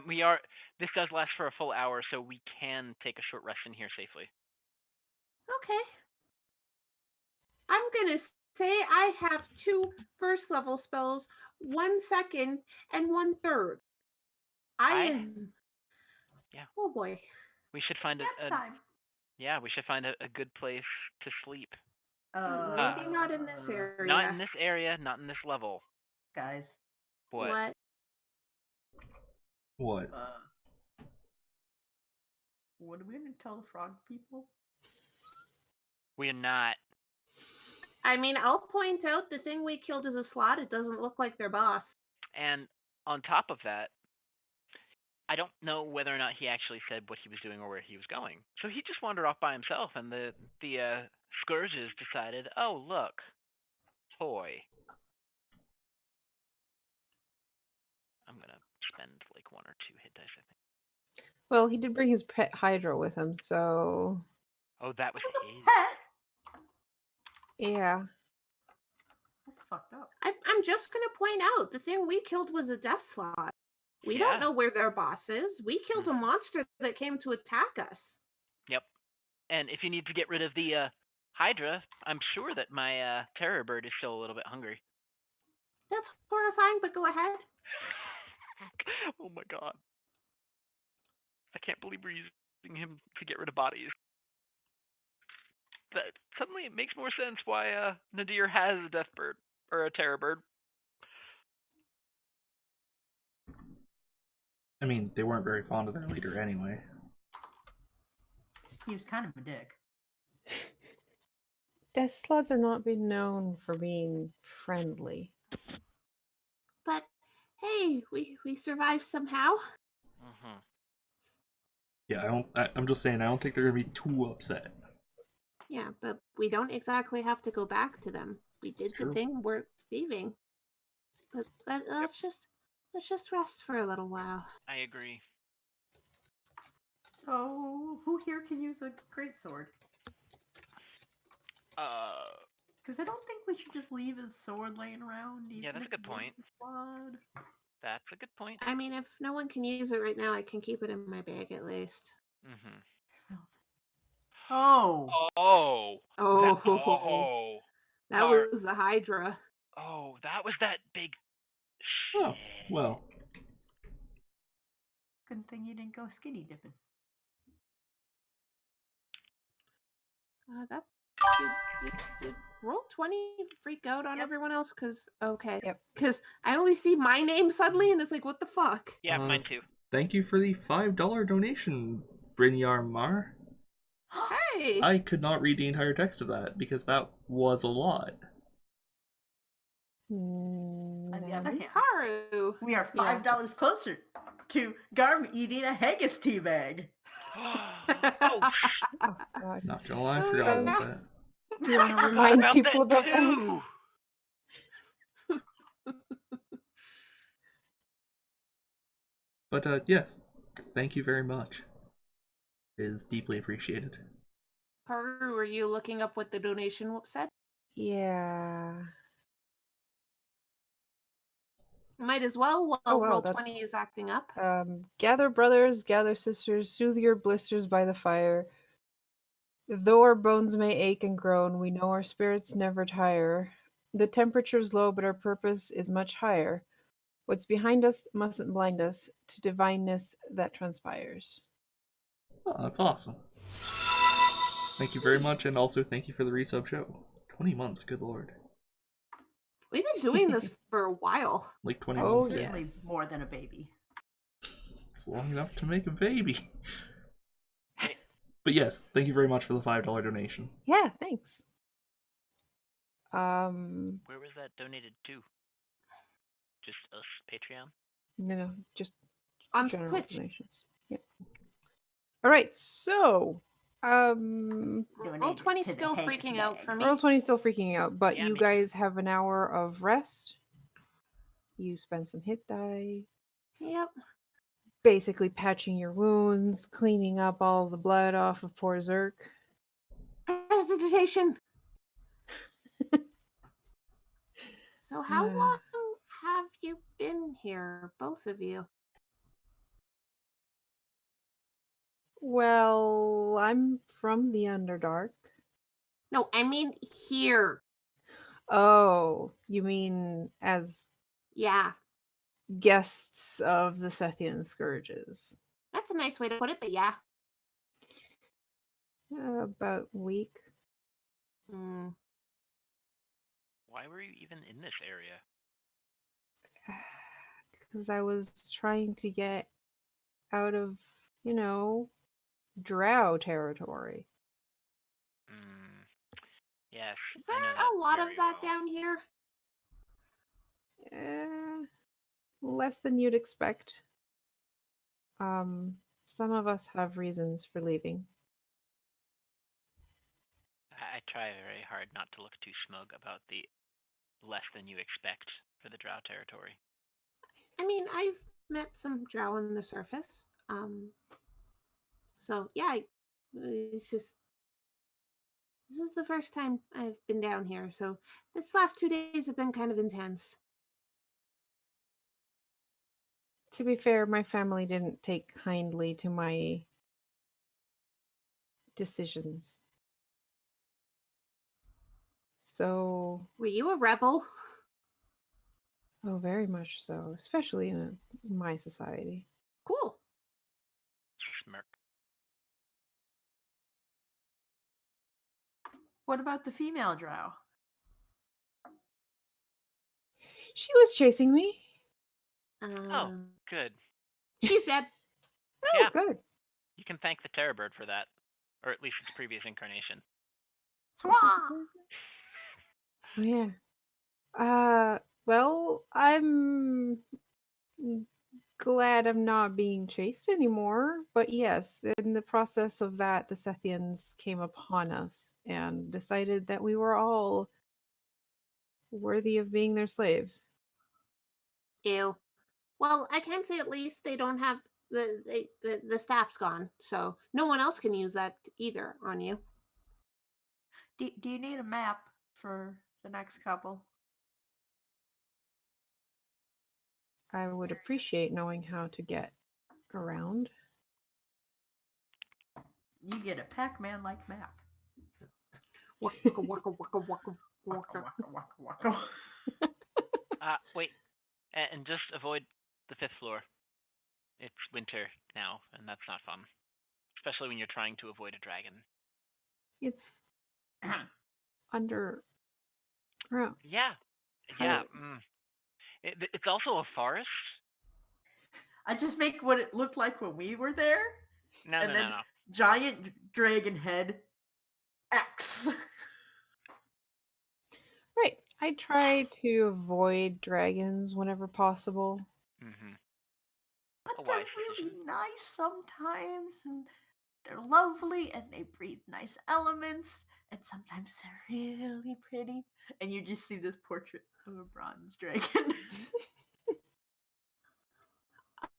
We are. This does last for a full hour, so we can take a short rest in here safely. Okay. I'm gonna say I have 2 first level spells, 1 second, and 1 third. I am. Yeah. Oh boy. We should find Nap time. Yeah, we should find a good place to sleep. Maybe not in this area. Not in this area, not in this level. Guys. What? What? What are we gonna tell the frog people? We are not. I mean, I'll point out the thing we killed is a slot. It doesn't look like their boss. And on top of that, I don't know whether or not he actually said what he was doing or where he was going. So he just wandered off by himself, and the Scourges decided, oh look, toy. I'm gonna spend like 1 or 2 hit dice, I think. Well, he did bring his pet Hydra with him, so Oh, that was his. Pet? yeah. That's fucked up. I'm just gonna point out the thing we killed was a death slot. We don't know where their boss is. We killed a monster that came to attack us. Yep. And if you need to get rid of the Hydra, I'm sure that my terror bird is still a little bit hungry. That's horrifying, but go ahead. Oh my god. I can't believe we're using him to get rid of bodies. That suddenly it makes more sense why Nadir has a death bird or a terror bird. I mean, they weren't very fond of their leader anyway. He was kind of a dick. Death slots are not being known for being friendly. But hey, we survived somehow. Mm-hmm. Yeah, I'm just saying, I don't think they're gonna be too upset. Yeah, but we don't exactly have to go back to them. We did True. the thing we're leaving. But let's just rest for a little while. I agree. So, who here can use a greatsword? Because I don't think we should just leave his sword laying around. Yeah, that's a good point. Blood. That's a good point. I mean, if no one can use it right now, I can keep it in my bag at least. Mm-hmm. Oh. Oh. Oh. That Car- was the Hydra. Oh, that was that big. Oh, well. Good thing you didn't go skinny dipping. Did roll 20 freak out on Yep. everyone else? Because Yep. because I only see my name suddenly, and it's like, what the fuck? Yeah, mine too. Thank you for the $5 donation, Brynjar Mar. Hey, I could not read the entire text of that because that was a lot. On the other hand, Haru. we are $5 closer to Garm eating a haggis tea bag. Oh, Oh god. Not gonna lie, I Oh, forgot yeah. about that. Do you want to remind about people that about that? too. But yes, thank you very much. It is deeply appreciated. Haru, were you looking up what the donation said? Yeah. Might as well while Oh, wow, roll that's- 20 is acting up. Gather brothers, gather sisters, soothe your blisters by the fire. Though our bones may ache and groan, we know our spirits never tire. The temperature's low, but our purpose is much higher. What's behind us mustn't blind us to divineness that transpires. Oh, that's awesome. Thank you very much, and also thank you for the resub show. 20 months, good lord. We've been doing this for a while. Like 20 Oh, months. yeah. Certainly Yes. more than a baby. It's long enough to make a baby. But yes, thank you very much for the $5 donation. Yeah, thanks. Where was that donated to? Just us, Patreon? No, just On general Twitch. donations. Yeah. All right, so Roll Donated 20 to the still Hags freaking out bag. for me. Roll 20 is still freaking out, but Yeah, you me too. guys have an hour of rest. You spend some hit die, Yep. basically patching your wounds, cleaning up all the blood off of poor Zerk. Prestidigitation. So how Uh. long have you been here, both of you? Well, I'm from the Underdark. No, I mean here. Oh, you mean as Yeah, guests of the Sethian Scourges? that's a nice way to put it, but yeah. About a week. Mm. Why were you even in this area? Because I was trying to get out of, drow territory. Yes. Is I know there that a lot of very that well. down here? Less than you'd expect. Some of us have reasons for leaving. I try very hard not to look too smug about the less than you expect for the drow territory. I mean, I've met some drow on the surface. So yeah, it's just this is the first time I've been down here, so this last 2 days have been kind of intense. To be fair, my family didn't take kindly to my decisions. So, Were you a rebel? oh, very much so, especially in my society. Cool. Smirk. What about the female drow? She was chasing me. Oh, good. She's dead. Oh, Yeah. good. You can thank the Terror Bird for that. Or at least its previous incarnation. Swah! Oh, yeah. Well, I'm glad I'm not being chased anymore. But yes, in the process of that, the Sethians came upon us and decided that we were all worthy of being their slaves. Ew. Well, I can say at least they don't have the staff's gone, so no one else can use that either on you. Do you need a map for the next couple? I would appreciate knowing how to get around. You get a Pac-Man like map. Waka waka waka waka Waka waka. waka waka waka. Wait. And just avoid the 5th floor. It's winter now, and that's not fun. Especially when you're trying to avoid a dragon. It's underground. Yeah. How Yeah. do- It's also a forest. I just make what it looked like when we were there. No, and no, then no, no. giant dragon head X. Right. I try to avoid dragons whenever possible. Mm-hmm. But A they're wise really decision. nice sometimes, and they're lovely, and they breathe nice elements, and sometimes they're really pretty. And you just see this portrait of a bronze dragon.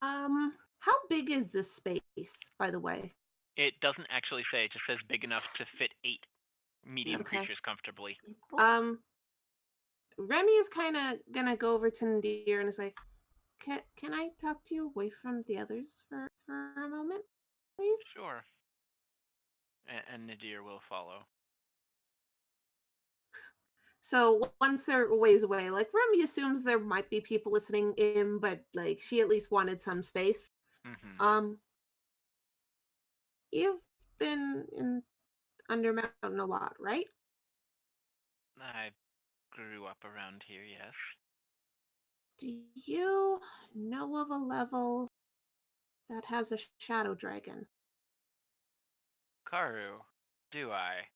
How big is this space, by the way? It doesn't actually say. It just says big enough to fit 8 medium Okay. creatures comfortably. People? Remy is kind of gonna go over to Nadir and is like, "Can I talk to you away from the others for a moment, please?" Sure. And Nadir will follow. So once they're a ways away, like Remy assumes there might be people listening in, but like she at least wanted some space. Mm-hmm. You've been in Undermountain a lot, right? I grew up around here, yes. Do you know of a level that has a shadow dragon? Karu, do I?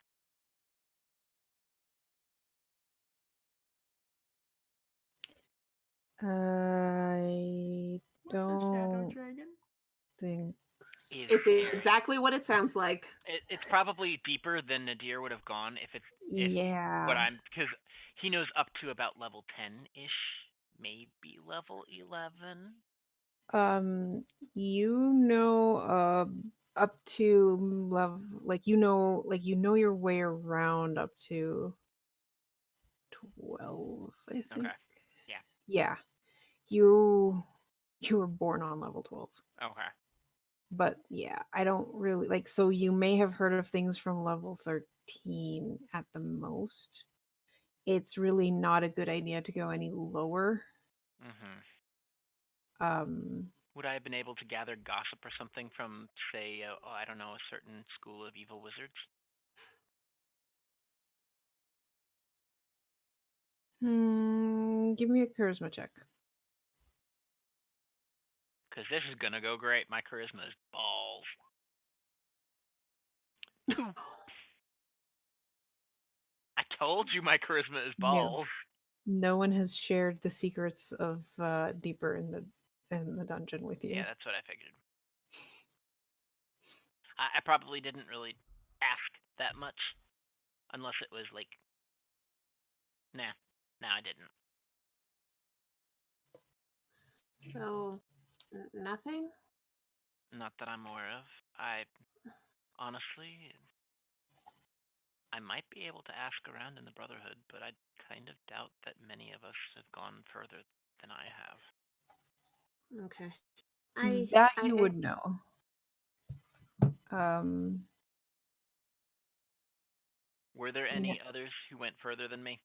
I What's a shadow don't dragon? think Is It's there- exactly what it sounds like. It's probably deeper than Nadir would have gone if Yeah. what I'm, because he knows up to about level 10-ish, maybe level 11. You know, up to level, like you know your way around up to 12, I think. Okay. Yeah. Yeah. You were born on level 12. Okay. But yeah, I don't really like, so you may have heard of things from level 13 at the most. It's really not a good idea to go any lower. Would I have been able to gather gossip or something from, say, I don't know, a certain school of evil wizards? Give me a charisma check. Because this is gonna go great. My charisma is balls. I told you my charisma is No. balls. No one has shared the secrets of deeper in the dungeon with you. Yeah, that's what I figured. I probably didn't really ask that much, unless it was like, nah, I didn't. So, nothing? Not that I'm aware of. Honestly, I might be able to ask around in the Brotherhood, but I kind of doubt that many of us have gone further than I have. Okay. That you would know. Were there any others who went further than me?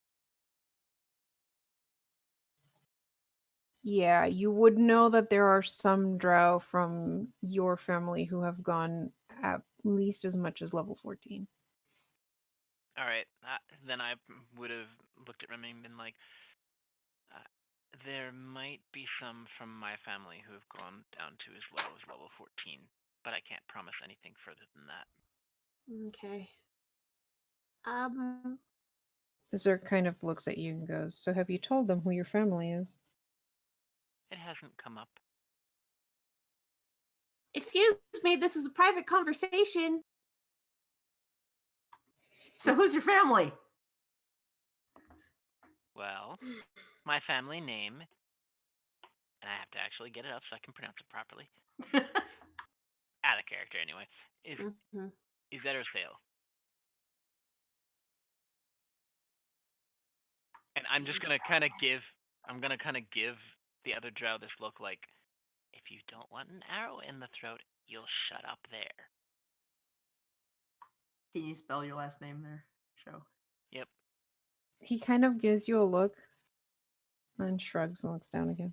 Yeah, you would know that there are some drow from your family who have gone at least as much as level 14. All right, then I would have looked at Remy and been like, there might be some from my family who have gone down to as low as level 14, but I can't promise anything further than that. Okay. Zerk kind of looks at you and goes, so have you told them who your family is? It hasn't come up. Excuse me, this is a private conversation. So who's your family? Well, my family name, and I have to actually get it up so I can pronounce it properly. Out of character, anyway. Is Sale. And I'm just gonna kind of give the other drow this look like, if you don't want an arrow in the throat, you'll shut up there. Can you spell your last name there, Show? Yep. He kind of gives you a look and shrugs and looks down again.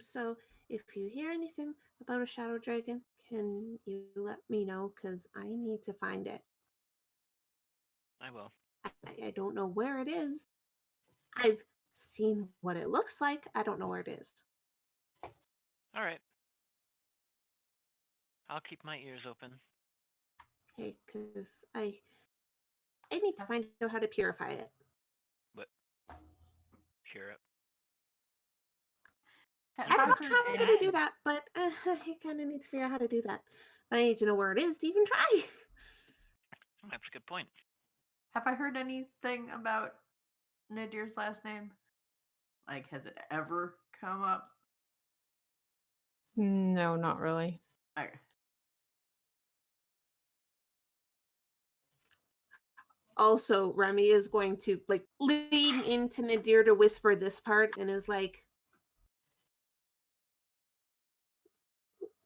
So if you hear anything about a shadow dragon, can you let me know? Because I need to find it. I will. I don't know where it is. I've seen what it looks like. I don't know where it is. All right. I'll keep my ears open. Okay, because I need to find out how to purify it. But pure it. I don't know how I'm going to do that, but I kind of need to figure out how to do that. But I need to know where it is to even try. That's a good point. Have I heard anything about Nadir's last name? Like, has it ever come up? No, not really. Okay. Also, Remy is going to like lean into Nadir to whisper this part and is like,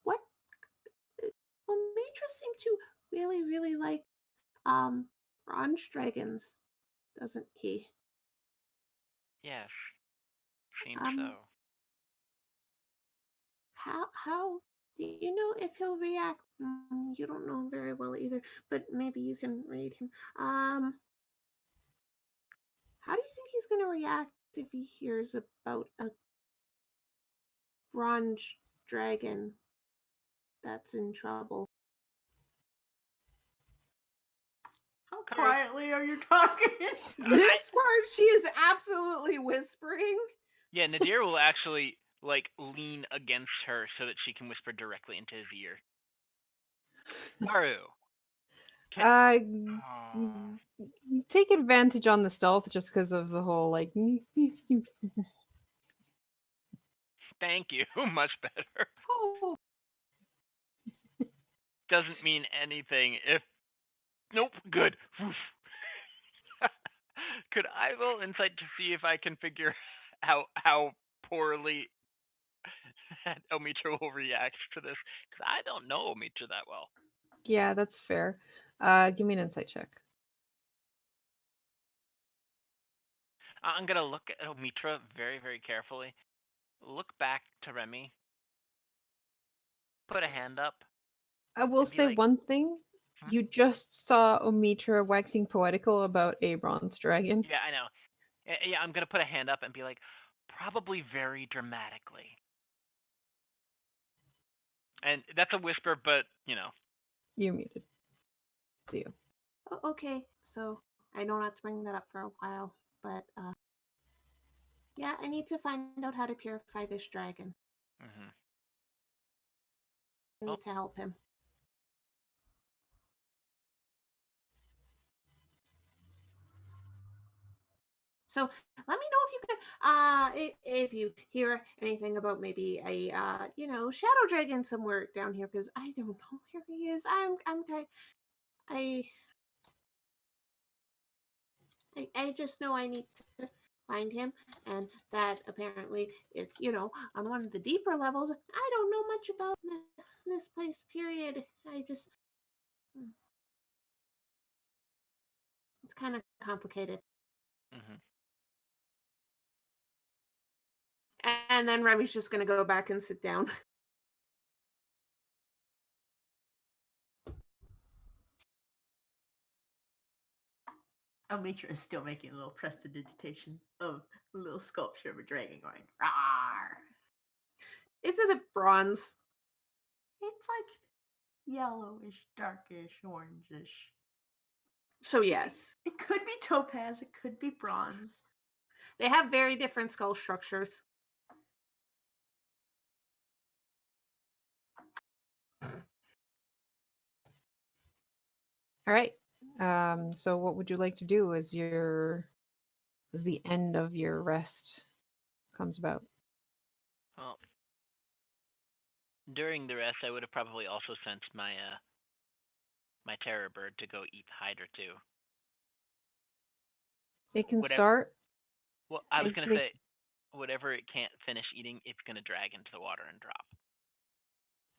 what? Well, Matra seemed to really, really like bronze dragons, doesn't he? Yes. Seems so. How do you know if he'll react? You don't know him very well either, but maybe you can read him. How do you think he's going to react if he hears about a bronze dragon that's in trouble? How quietly are you talking? This part she is absolutely whispering. Yeah, Nadir will actually like lean against her so that she can whisper directly into his ear. Haru. Uh, Oh, take advantage on the stealth just because of the whole like. thank you. Much better. Oh, Doesn't mean anything if. Nope. Good. Could I roll insight to see if I can figure out how poorly Omitra will react to this? Because I don't know Omitra that well. Yeah, that's fair. Give me an insight check. I'm gonna look at Omitra very, very carefully. Look back to Remy. Put a hand up. I will And be say like, one thing. "Hmm?" You just saw Omitra waxing poetical about a bronze dragon. Yeah, I know. Yeah, I'm gonna put a hand up and be like, probably very dramatically. And that's a whisper, but you know. You're muted. See you. okay. So I know not to bring that up for a while, but yeah, I need to find out how to purify this dragon. Hmm. I need to help him. So let me know if you could, if you hear anything about maybe a, shadow dragon somewhere down here, because I don't know where he is. I just know I need to find him, and that apparently it's on one of the deeper levels. I don't know much about this place. Period. It's kind of complicated. Hmm. And then Remy's just gonna go back and sit down. Omitra is still making a little prestidigitation of a little sculpture of a dragon going, rawr. Is it a bronze? It's like yellowish, darkish, orangish. So yes. It could be topaz, it could be bronze. They have very different skull structures. All right. So what would you like to do as the end of your rest comes about? Well, during the rest, I would have probably also sent my my terror bird to go eat Hydra too. It can Whatever. start. Well, I was and gonna take- say, whatever it can't finish eating, it's gonna drag into the water and drop.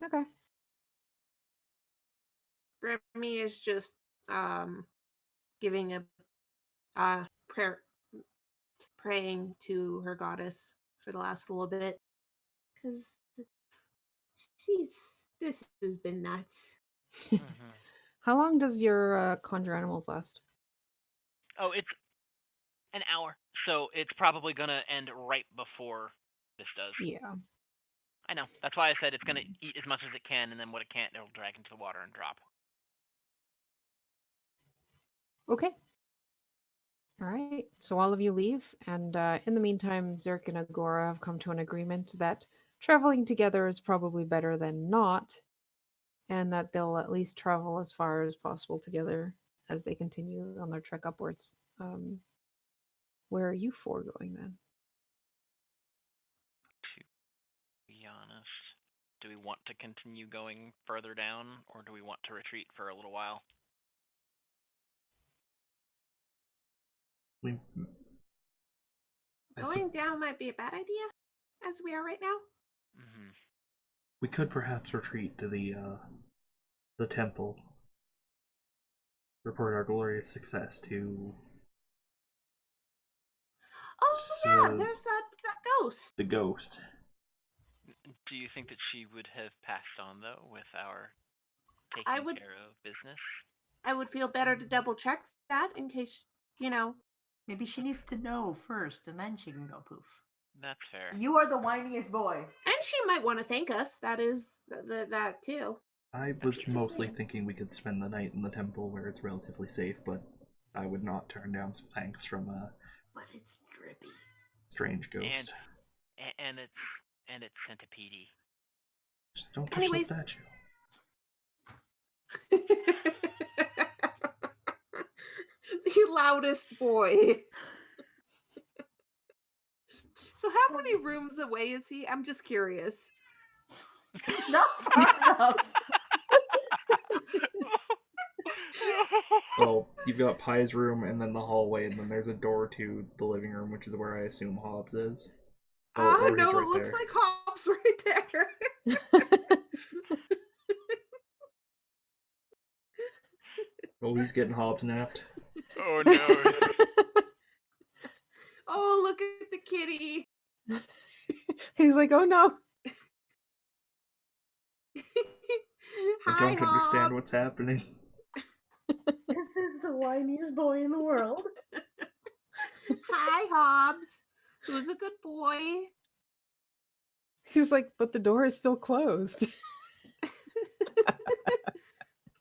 Okay. Remy is just giving a prayer, praying to her goddess for the last little bit, because this has been nuts. Hmm. How long does your conjure animals last? Oh, it's an hour, so it's probably gonna end right before this does. Yeah. I know. That's why I said it's gonna eat as much as it can, and then what it can't, it'll drag into the water and drop. Okay. All right. So all of you leave, and in the meantime, Zerk and Agora have come to an agreement that traveling together is probably better than not, and that they'll at least travel as far as possible together as they continue on their trek upwards. Where are you four going then? To be honest, do we want to continue going further down, or do we want to retreat for a little while? We, Going down might be a bad idea, as we are right now. Mm-hmm. we could perhaps retreat to the temple. Report our glorious success to Oh yeah, So- there's that ghost. the ghost. Do you think that she would have passed on, though, with our I taking would- care of business? I would feel better to double check that in case Maybe she needs to know first, and then she can go poof. That's fair. You are the whiniest boy. And she might want to thank us. That is that too. I was Just mostly saying. thinking we could spend the night in the temple where it's relatively safe, but I would not turn down some thanks from a But it's drippy. strange ghost. And it's centipede. Just don't touch Anyways. the statue. The loudest boy. So how many rooms away is he? I'm just curious. Not far enough. Well, you've got Pie's room and then the hallway, and then there's a door to the living room, which is where I assume Hobbs is. Oh, he's no, right it looks there. like Hobbs right there. Oh, he's getting Hobbs napped. Oh no. Oh, look at the kitty. He's like, oh no. I Hi, don't understand Hobbs. what's happening. This is the whiniest boy in the world. Hi, Hobbs. Who's a good boy? He's like, but the door is still closed.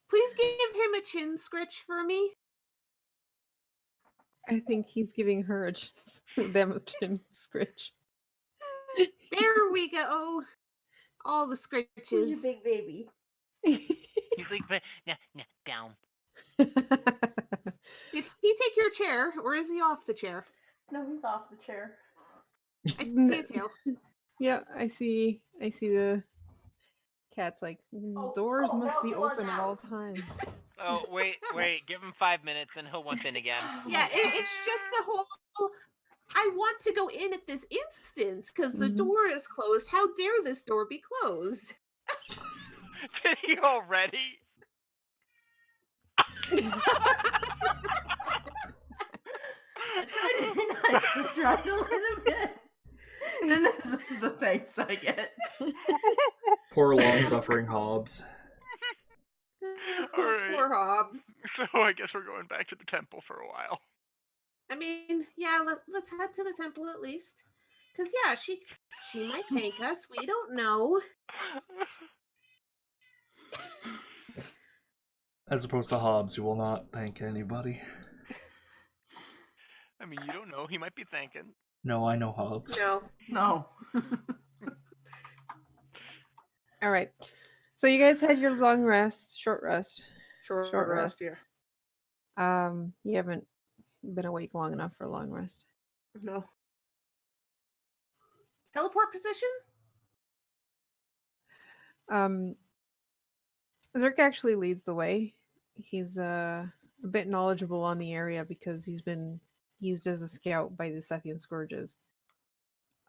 Please give him a chin scritch for me. I think he's giving her them a chin scritch. There we go. All the Who's your scritches. big baby? He's like, down. Did he take your chair, or is he off the chair? No, he's off the chair. I see a tail. Yeah, I see the cat's like, doors must be open at all times. Oh, wait, give him 5 minutes and he'll want in again. Yeah, it's just the whole. I want to go in at this instant because the door is closed. How dare this door be closed? Did he already? I tried to let him in. And this is the thanks I get. Poor long-suffering Hobbs. All right. Poor Hobbs. So I guess we're going back to the temple for a while. I mean, yeah, let's head to the temple at least. Because, yeah, she might thank us. We don't know. As opposed to Hobbs, who will not thank anybody. I mean, you don't know. He might be thanking. No, I know Hobbs. No. All right. So you guys had your long rest, short rest. Short rest. Yeah. You haven't been awake long enough for a long rest. No. Teleport position? Zerk actually leads the way. He's a bit knowledgeable on the area because he's been used as a scout by the Sethian Scourges.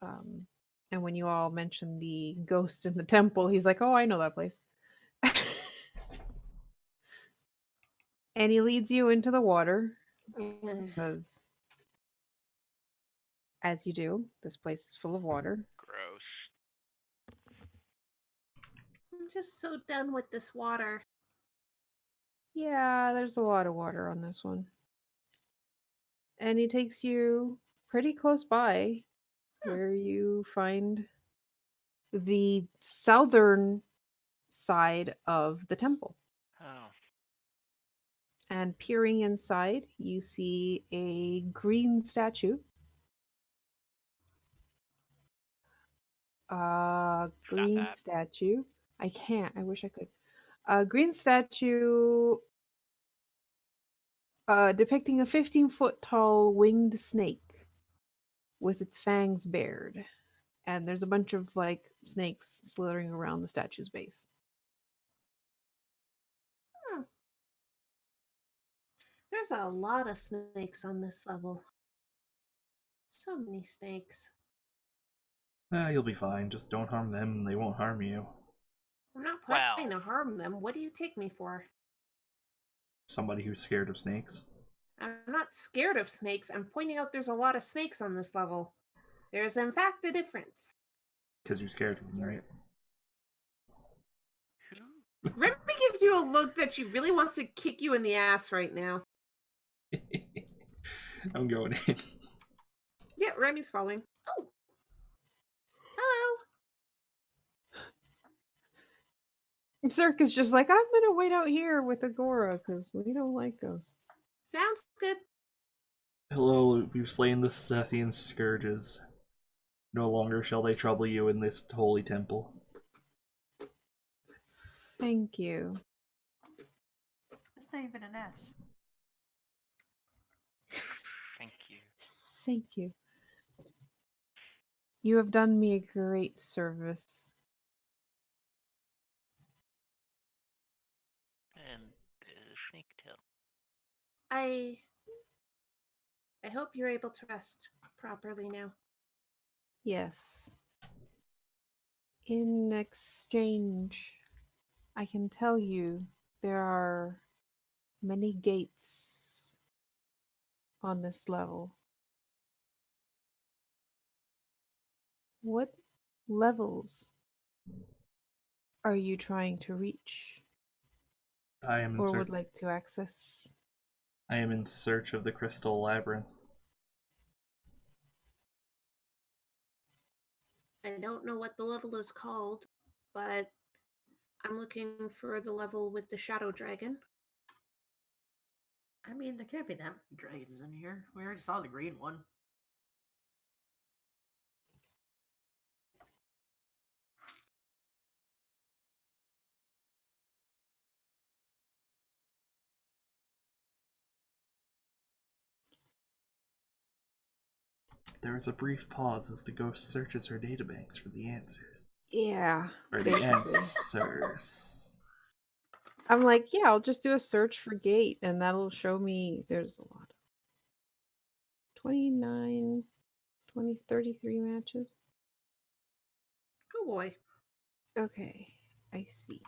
And when you all mentioned the ghost in the temple, he's like, oh, I know that place. And he leads you into the water because, as you do, this place is full of water. Gross. I'm just so done with this water. Yeah, there's a lot of water on this one. And he takes you pretty close by where you find the southern side of the temple. Oh. And peering inside, you see a green statue. Green that. statue. I can't. I wish I could. A green statue depicting a 15-foot tall winged snake with its fangs bared. And there's a bunch of like snakes slithering around the statue's base. There's a lot of snakes on this level. So many snakes. You'll be fine. Just don't harm them and they won't harm you. I'm not planning to harm them. What do you take me for? Somebody who's scared of snakes. I'm not scared of snakes. I'm pointing out there's a lot of snakes on this level. There's, in fact, a difference. Because you're scared of them, right? Remy gives you a look that she really wants to kick you in the ass right now. I'm going in. Yeah, Remy's following. Oh, Hello. Zerk is just like, I'm gonna wait out here with Agora because we don't like ghosts. Sounds good. Hello, we've slain the Sethian Scourges. No longer shall they trouble you in this holy temple. Thank you. that's not even an S. Thank you. Thank you. You have done me a great service. And snake tail. I hope you're able to rest properly now. Yes. In exchange, I can tell you there are many gates on this level. What levels are you trying to reach I am in or search. would like to access? I am in search of the crystal labyrinth. I don't know what the level is called, but I'm looking for the level with the shadow dragon. I mean, there can't be that many dragons in here. We already saw the green one. There is a brief pause as the ghost searches her databanks for the answers. Yeah. Or the basically. answers. I'm like, yeah, I'll just do a search for gate and that'll show me there's a lot. 29, 20, 33 matches. Oh boy. Okay, I see.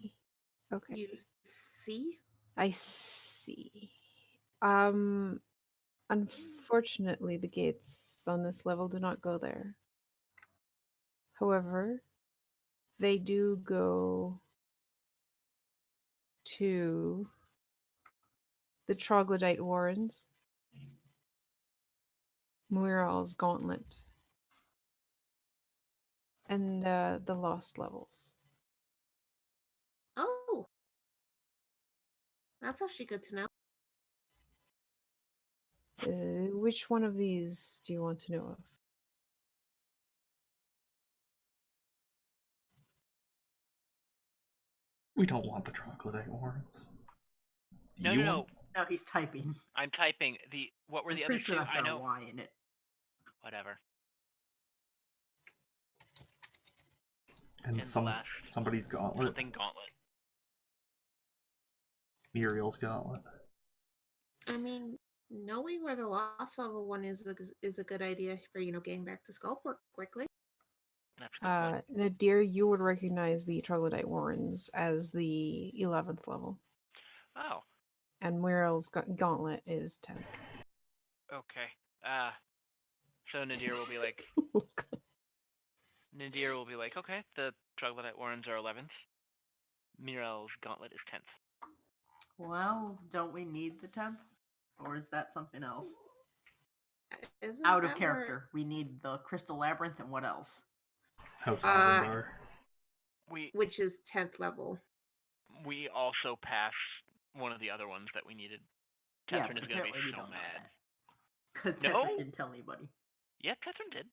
Okay, You see? I see. Unfortunately, the gates on this level do not go there. However, they do go to the Troglodyte Warrens, Muiral's Gauntlet, and the Lost Levels. Oh. That's actually good to know. Which one of these do you want to know of? We don't want the troglodyte warrants. Do No, you no, want- no. No, he's typing. I'm typing the. What were I'm the other pretty sure two? that's I got know. a Y in it. Whatever. And the some last somebody's gauntlet. Something gauntlet. Muriel's gauntlet. I mean, knowing where the lost level one is a good idea for, getting back to Skullport quickly. That's a good point. Nadir, you would recognize the Troglodyte Warrens as the 11th level, Oh, and Muiral's Gauntlet is 10th. okay. So Nadir will be like, okay, the Troglodyte Warrens are 11th. Mirel's Gauntlet is 10th. Well, don't we need the 10th? Or is that something else? Isn't Out of that character. We need the Crystal Labyrinth and what else? House Uh, Ardenbar. which is 10th level. We also passed one of the other ones that we needed. Yeah, Catherine but is going to apparently be we so don't know mad. that. Because No? Catherine didn't tell anybody. Yeah, Catherine did.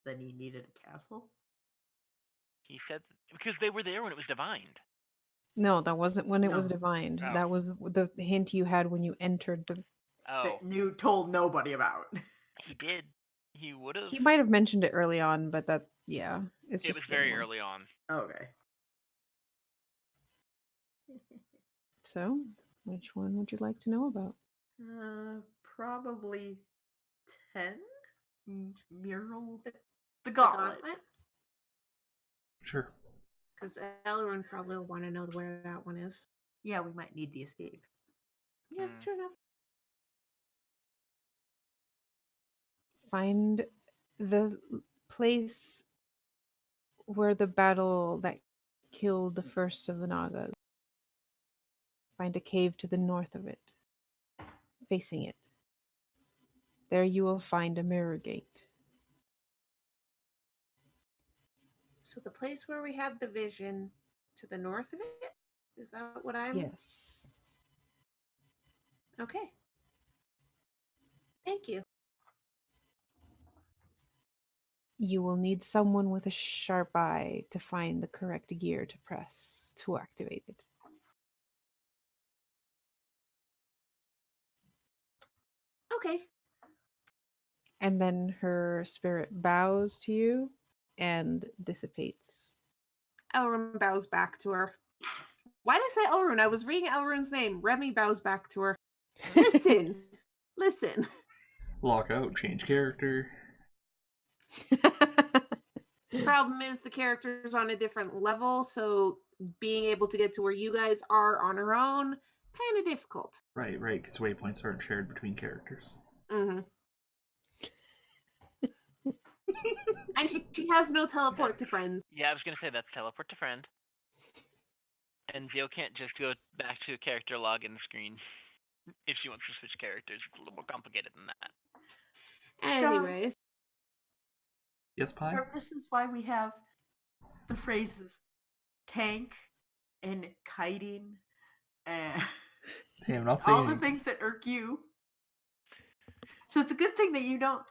Then he needed a castle? He said because they were there when it was divined. No, that wasn't when it was No. divined. Oh. That was the hint you had when you entered the. Oh, That told nobody about. he did. He would have. He might have mentioned it early on, but it's It just was very more. early on. Okay. So, which one would you like to know about? Probably 10? Mural? The The gauntlet. Sure. Because Elrond probably will want to know where that one is. Yeah, we might need the escape. Yeah, true enough. Find the place where the battle that killed the first of the Nagas. Find a cave to the north of it. facing it. There you will find a mirror gate. So the place where we have the vision to the north of it? Is that what I'm... Yes. Okay. Thank you. You will need someone with a sharp eye to find the correct gear to press to activate it. Okay. And then her spirit bows to you and dissipates. Elrune bows back to her. Why did I say Elrune? I was reading Elrune's name. Remy bows back to her. Listen. Listen. Lock out, change character. Problem is the character's on a different level, so being able to get to where you guys are on her own, kind of difficult. Right, because waypoints aren't shared between characters. Mm-hmm. And she has no teleport to friends. Yeah, I was gonna say that's teleport to friend. And Zio can't just go back to a character login screen if she wants to switch characters. It's a little more complicated than that. Anyways. Yes, Pi? This is why we have the phrases tank and kiting and Hey, I'm not saying all the things that irk you. So it's a good thing that you don't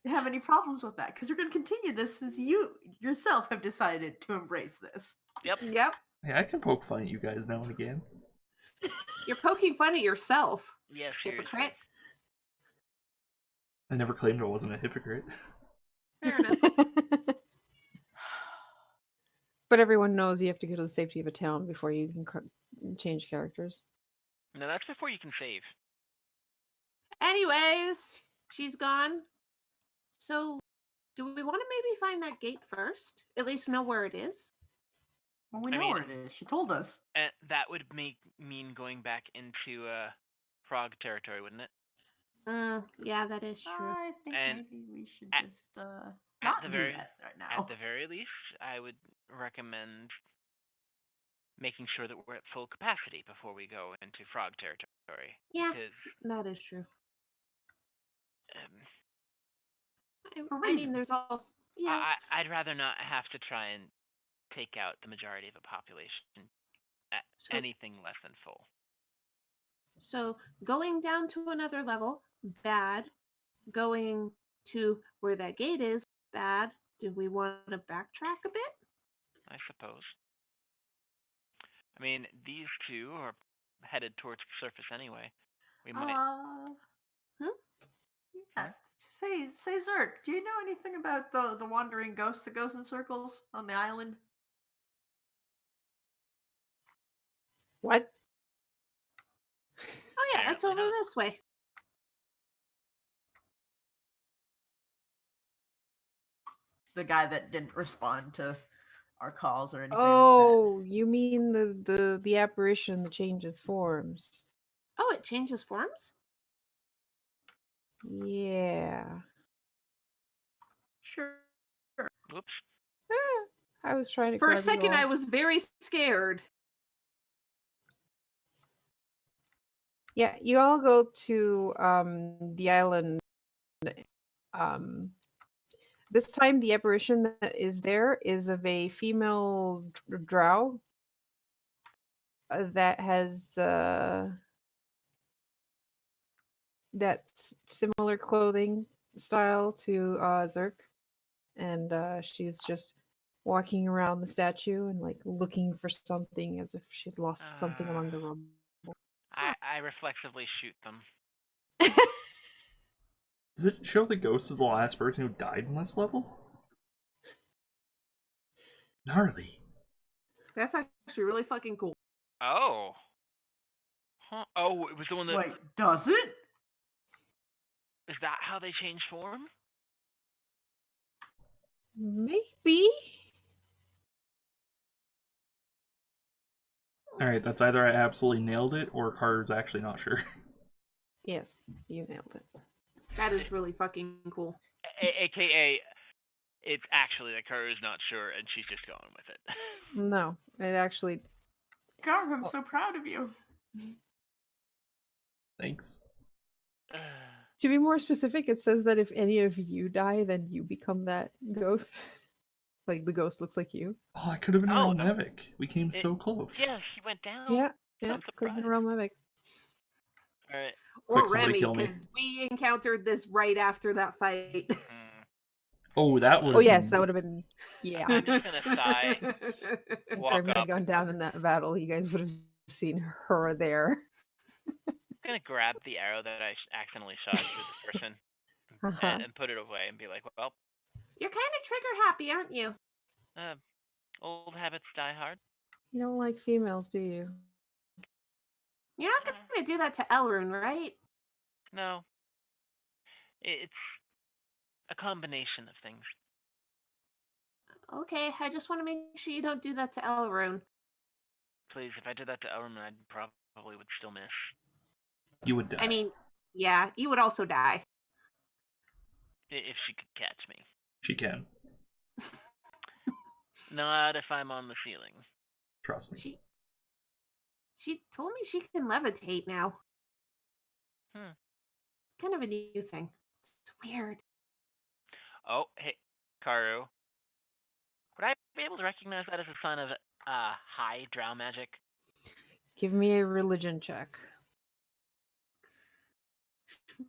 have any problems with that, because you're going to continue this since you yourself have decided to embrace this. Yep. Hey, I can poke fun at you guys now and again. You're poking fun at yourself. Yeah, seriously. Hypocrite. I never claimed I wasn't a hypocrite. Fair enough. But everyone knows you have to go to the safety of a town before you can change characters. No, that's before you can save. Anyways, she's gone. So, do we want to maybe find that gate first? At least know where it is? Well, we I know mean- where it is. She told us. And that would mean going back into frog territory, wouldn't it? Yeah, that is true. I think And maybe we should at- just not the do very- that right now. At the very least, I would recommend making sure that we're at full capacity before we go into frog territory. Yeah. Because That is true. For I mean, there's also... Yeah. I'd rather not have to try and take out the majority of a population at So- anything less than full. So, going down to another level, bad. Going to where that gate is, bad. Do we want to backtrack a bit? I suppose. I mean, these two are headed towards the surface anyway. We might. Yeah. Say Zerk, do you know anything about the wandering ghost that goes in circles on the island? What? Oh yeah, that's over Apparently not. this way. The guy that didn't respond to our calls or anything Oh, you mean the apparition that changes forms? Oh, it changes forms? Yeah. like that. Sure. Whoops. I was trying to For a grab you second, all. I was very scared. Yeah, you all go to the island. This time, the apparition that is there is of a female drow that has similar clothing style to Zerk, and she's just walking around the statue and like looking for something as if she'd lost something among the rubble. I reflexively shoot them. Does it show the ghost of the last person who died in this level? Gnarly. That's actually really fucking cool. Oh. Huh. Oh, it was the one that. Wait, does it? Is that how they change form? Maybe. Alright, that's either I absolutely nailed it or Carter's actually not sure. Yes, you nailed it. That is really fucking cool. AKA, it's actually that Karu's not sure and she's just going with it. No, it actually. God, I'm so proud of you. Thanks. To be more specific, it says that if any of you die, then you become that ghost. Like the ghost looks like you. Oh, I could have been Oh, around Mavic. We came so close. Yeah, she went down. Yeah, I'm could have been surprised. Realm Epic. All right. Or Quick, somebody Remy, kill me. because we encountered this right after that fight. Oh, that would. Oh yes, that would have been. Yeah. I'm just gonna sigh. If Walk Remy up. had gone down in that battle, you guys would have seen her there. I'm gonna grab the arrow that I accidentally shot through the person Uh-huh. and put it away and be like, well, You're kind of trigger happy, aren't you? old habits die hard. You don't like females, do you? You're not going to do that to Elrune, right? No. It's a combination of things. Okay, I just want to make sure you don't do that to Elrune. Please, if I did that to Elrond, I probably would still miss. You would die. I mean, yeah, you would also die. If she could catch me. She can. Not if I'm on the ceiling. Trust me. She told me she can levitate now. Kind of a new thing. It's weird. Oh, hey, Karu. Would I be able to recognize that as a sign of high drow magic? Give me a religion check.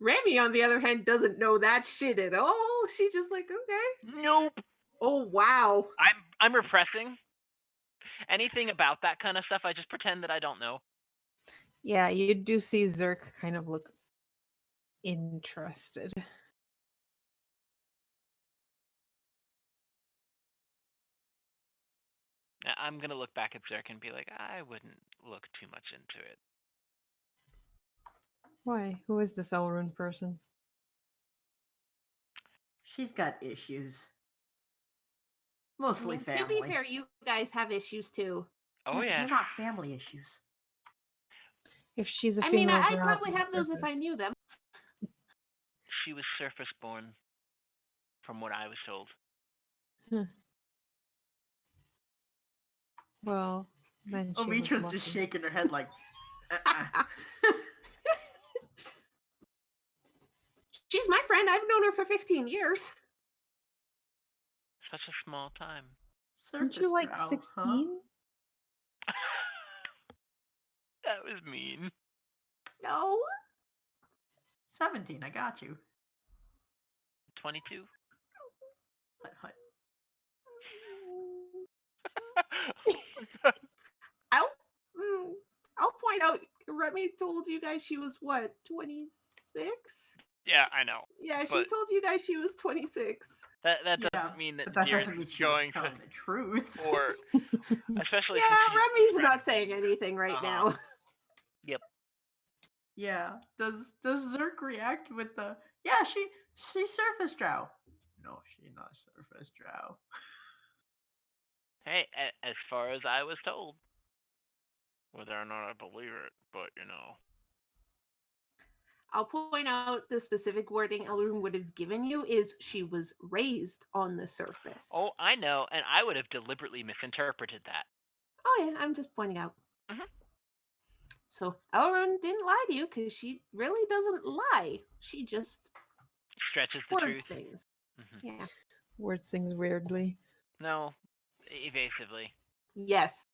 Remy, on the other hand, doesn't know that shit at all. She just like, okay. Nope. Oh wow. I'm repressing. Anything about that kind of stuff, I just pretend that I don't know. Yeah, you do see Zerk kind of look interested. I'm gonna look back at Zerk and be like, I wouldn't look too much into it. Why? Who is this Elrune person? She's got issues. Mostly To family. be fair, you guys have issues too. Oh yeah. They're not family issues. If she's a I mean, female, I'd drow, probably then have those if perfect. I knew them. She was surface born, from what I was told. Well, then she was Omitra's lucky. just shaking her head like, She's my friend. I've known her for 15 years. Such a small time. Aren't you Surface like drow, 16? huh? That was mean. No. 17, I got you. 22. Hut. I'll point out. Remy told you guys she was what, 26? Yeah, I know. Yeah, she But- told you guys she was 26. That Yeah, doesn't mean that But that Deer doesn't mean is she was going telling to, the truth. or especially Yeah, since she's Remy's not friends. saying anything right now. Yep. Yeah. Does Zerk react with the she's surface drow? No, she's not surface drow. Hey, as far as I was told, whether or not I believe it, but you know. I'll point out the specific wording Elrune would have given you is she was raised on the surface. Oh, I know, and I would have deliberately misinterpreted that. Oh yeah, I'm just pointing out. Mhm. So Elrune didn't lie to you because she really doesn't lie. She just Stretches the words truth. things. Mhm. Yeah. Words things weirdly. No, evasively. Yes.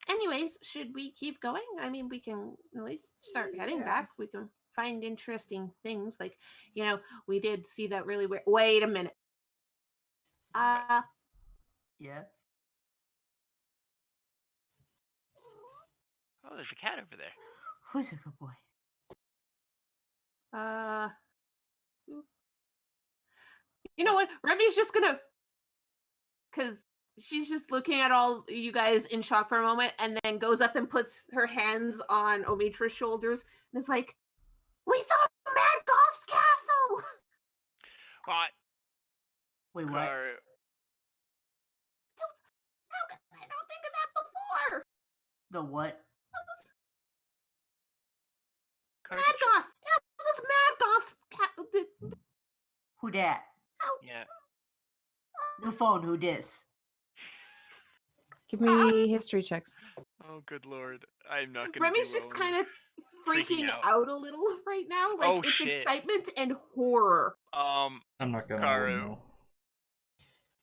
Anyways, should we keep going? I mean, we can at least start heading Yeah. back. We can find interesting things. Like, we did see that really weird. Wait a minute. Yes. Oh, there's a cat over there. Who's a good boy? You know what? Remy's just gonna, because she's just looking at all you guys in shock for a moment, and then goes up and puts her hands on Omitra's shoulders, and is like, "We saw Mad Goth's castle." What? Wait, what? Car- How could I not think of that before? The what? Car- Mad Goth. It was Mad Goth. Who dat? Yeah. New phone, who dis? Give me history checks. Oh, good lord. I'm not gonna Remy's do just well kind of freaking out. out a little right now. Like Oh, it's shit. excitement and horror. I'm not gonna Karu. know.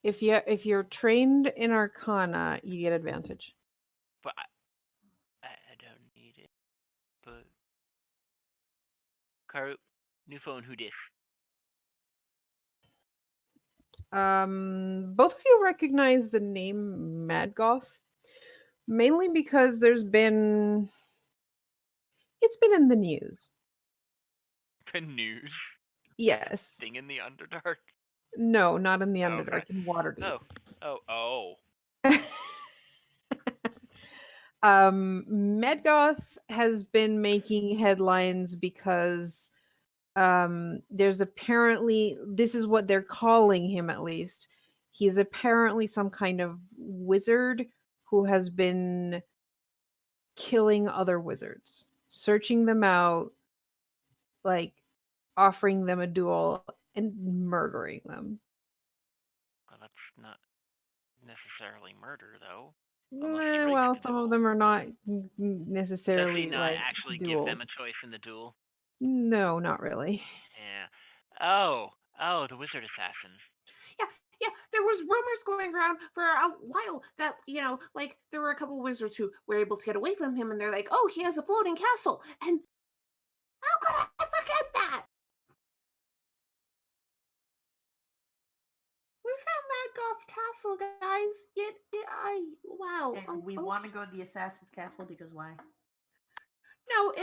If you're trained in Arcana, you get advantage. But I don't need it. But Karu, new phone, who dis? Both of you recognize the name Madgoth, mainly because it's been in the news. The news Yes. thing in the Underdark. No, not in the Okay. Underdark, in Waterdeep. Oh. Medgoth has been making headlines because there's apparently, this is what they're calling him at least. He's apparently some kind of wizard who has been killing other wizards, searching them out, like offering them a duel and murdering them. Well, that's not necessarily murder, though. Unless he Well, rigged the some of duel. them are not Does he necessarily not like actually duels. give them a choice in the duel? No, not really. Yeah. Oh, the wizard assassin. Yeah, there was rumors going around for a while that, like there were a couple of wizards who were able to get away from him and they're like, oh, he has a floating castle. And how could I forget that? We found Madgoth's castle, guys. Wow. And we want to go to the assassin's castle because why? No,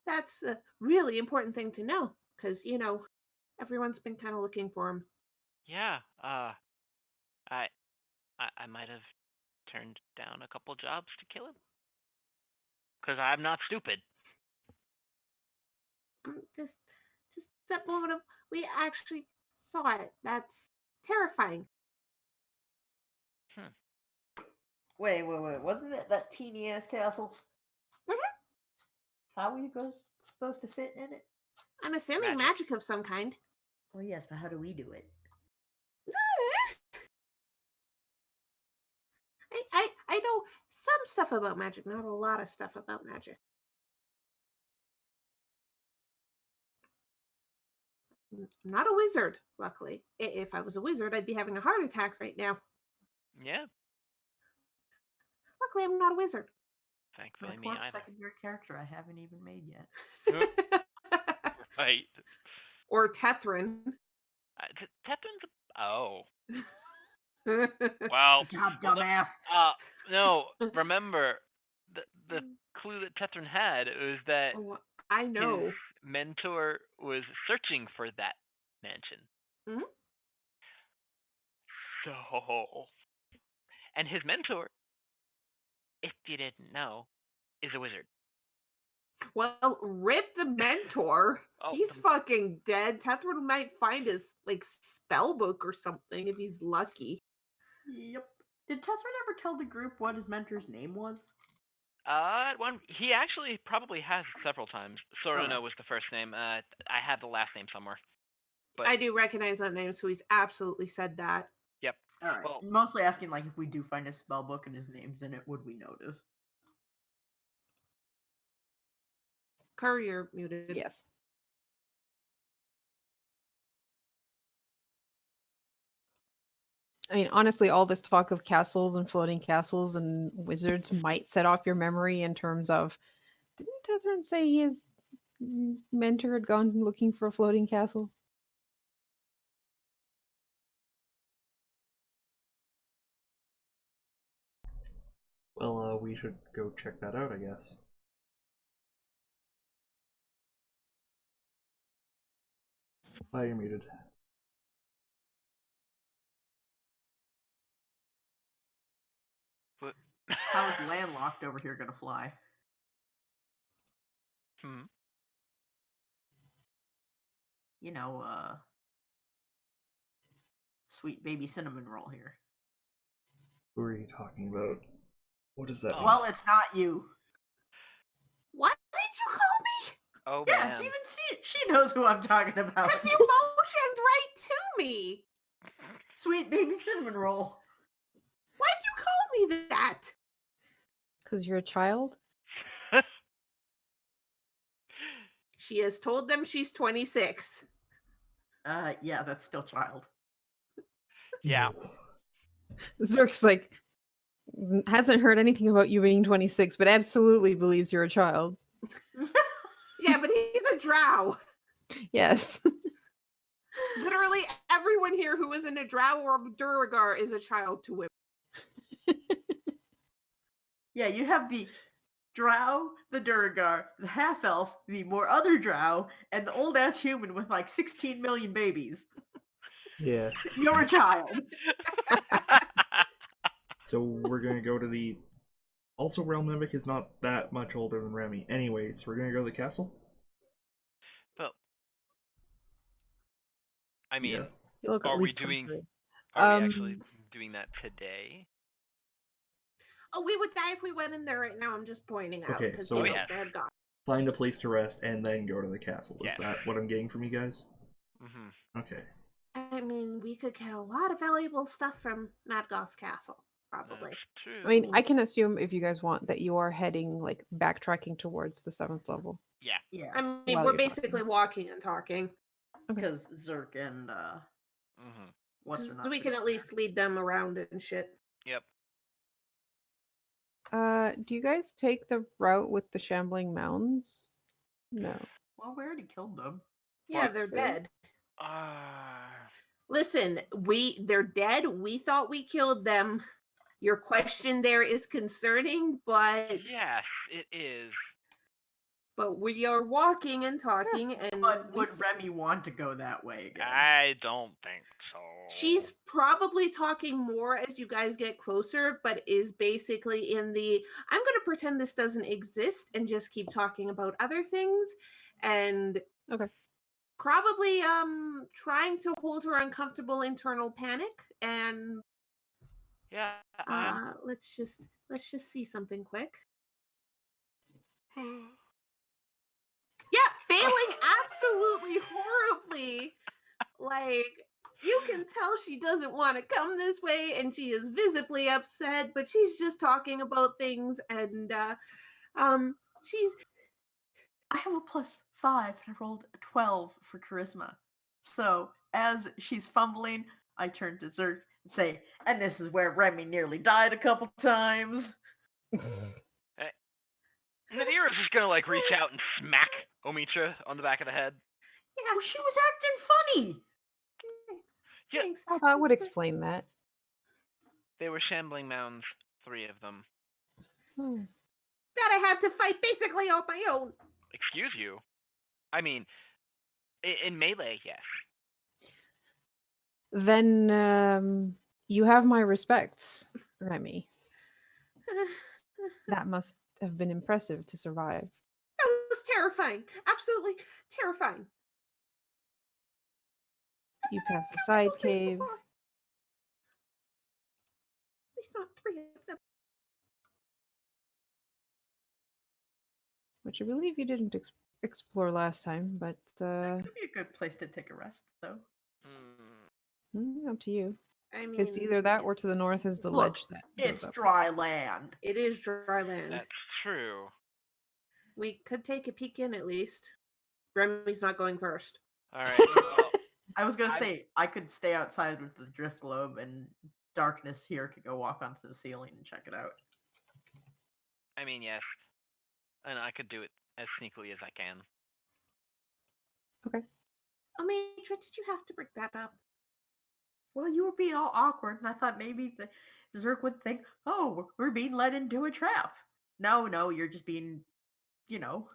that's a really important thing to know because everyone's been kind of looking for him. Yeah. I might have turned down a couple jobs to kill him. Because I'm not stupid. Just that moment of we actually saw it. That's terrifying. Wait. Wasn't it that teeny ass castle? How were you supposed to fit in it? I'm assuming magic of some kind. Well, yes, but how do we do it? I know some stuff about magic, not a lot of stuff about magic. I'm not a wizard, luckily. If I was a wizard, I'd be having a heart attack right now. Yeah. Luckily, I'm not a wizard. Thankfully, My me poor either. second-year character I haven't even made yet. Right. Or Tethrin. Tethrin's. Oh. Well. Good job, dumbass. No. Remember, the clue that Tethrin had was that Oh, I know. his mentor was searching for that mansion. Mhm. So, and his mentor, if you didn't know, is a wizard. Well, rip the mentor. Oh, He's fucking dead. Tethrin might find his spell book or something if he's lucky. Yep. Did Tethrin ever tell the group what his mentor's name was? He actually probably has several times. Soruna was the first name. I have the last name somewhere. But I do recognize that name, so he's absolutely said that. Yep. All right. Well, Mostly asking if we do find his spell book and his name's in it, would we notice? Curry, you're muted. Yes. I mean, honestly, all this talk of castles and floating castles and wizards might set off your memory in terms of, didn't Tethrin say his mentor had gone looking for a floating castle? Well, we should go check that out, I guess. Oh, you're muted. How is landlocked over here gonna fly? You know, sweet baby cinnamon roll here. Who are you talking about? What is that? Well, it's not you. What did you call me? Oh, Yes, man. even she knows who I'm talking about. Because you motioned right to me. Sweet baby cinnamon roll. Why'd you call me that? Because you're a child? She has told them she's 26. Yeah, that's still child. Yeah. Zerk's like hasn't heard anything about you being 26, but absolutely believes you're a child. Yeah, but he's a drow. Yes. Literally everyone here who isn't a drow or a Duragar is a child to women. Yeah, you have the drow, the Duragar, the half elf, the more other drow, and the old ass human with like 16 million babies. Yeah. You're a child. So we're gonna go to the. Also, Realm Mimic is not that much older than Remy. Anyways, we're gonna go to the castle. But I mean, Yeah. You look at are we least doing? 23. Are we actually doing that today? Oh, we would die if we went in there right now. I'm just pointing out Okay, because so- he's Oh, a yeah. bad guy. Find a place to rest and then go to the castle. Is Yes. that what I'm getting from you guys? Mm-hmm. Okay. I mean, we could get a lot of valuable stuff from Mad Goth's castle, probably. That's true. I mean, I can assume if you guys want that you are heading like backtracking towards the 7th level. Yeah. Yeah, I mean, While we're you're talking. basically walking and talking. because Zerk and Mm-hmm. what's her So name? we can at least lead them around and shit. Yep. Do you guys take the route with the shambling mounds? No. Well, we already killed them. Yeah, That's they're true. dead. Uh, Listen, they're dead. We thought we killed them. Your question there is concerning, but yes, it is. we are walking and talking, and But we would Remy want to go that way again? I don't think so. she's probably talking more as you guys get closer, but is basically in the I'm going to pretend this doesn't exist and just keep talking about other things, and Okay. probably trying to hold her uncomfortable internal panic. And Yeah. let's just see something quick. Yeah, failing absolutely horribly. Like, you can tell she doesn't want to come this way and she is visibly upset, but she's just talking about things, and she's I have a +5 and I rolled a 12 for charisma. So as she's fumbling, I turn to Zerk and say, and this is where Remy nearly died a couple times. Nadira's just gonna like reach out and smack Omitra on the back of the head. yeah, Oh, she was acting funny. thanks. Yeah. Thanks. Oh, that would explain that. They were shambling mounds, 3 of them. Hmm. That I had to fight basically on my own. Excuse you. I mean, in melee, yes. Then you have my respects, Remy. That must have been impressive to survive. That was terrifying. Absolutely terrifying. You pass the I've side never killed things cave. before. At least not 3 of them. Which I believe you didn't explore last time, but That could be a good place to take a rest, though. Mm, up to you. I mean, It's either that or to the north is the Look, ledge that goes It's up. dry land. it is dry land. that's true. We could take a peek in at least. Remy's not going first. All right. Well, I was gonna say I could stay outside with the drift globe, and darkness here could go walk onto the ceiling and check it out. I mean, yes. And I could do it as sneakily as I can. Oh, Matra, did you have to bring that up? Well, you were being all awkward, and I thought maybe the Zerk would think, "Oh, we're being led into a trap." No, you're just being, you know.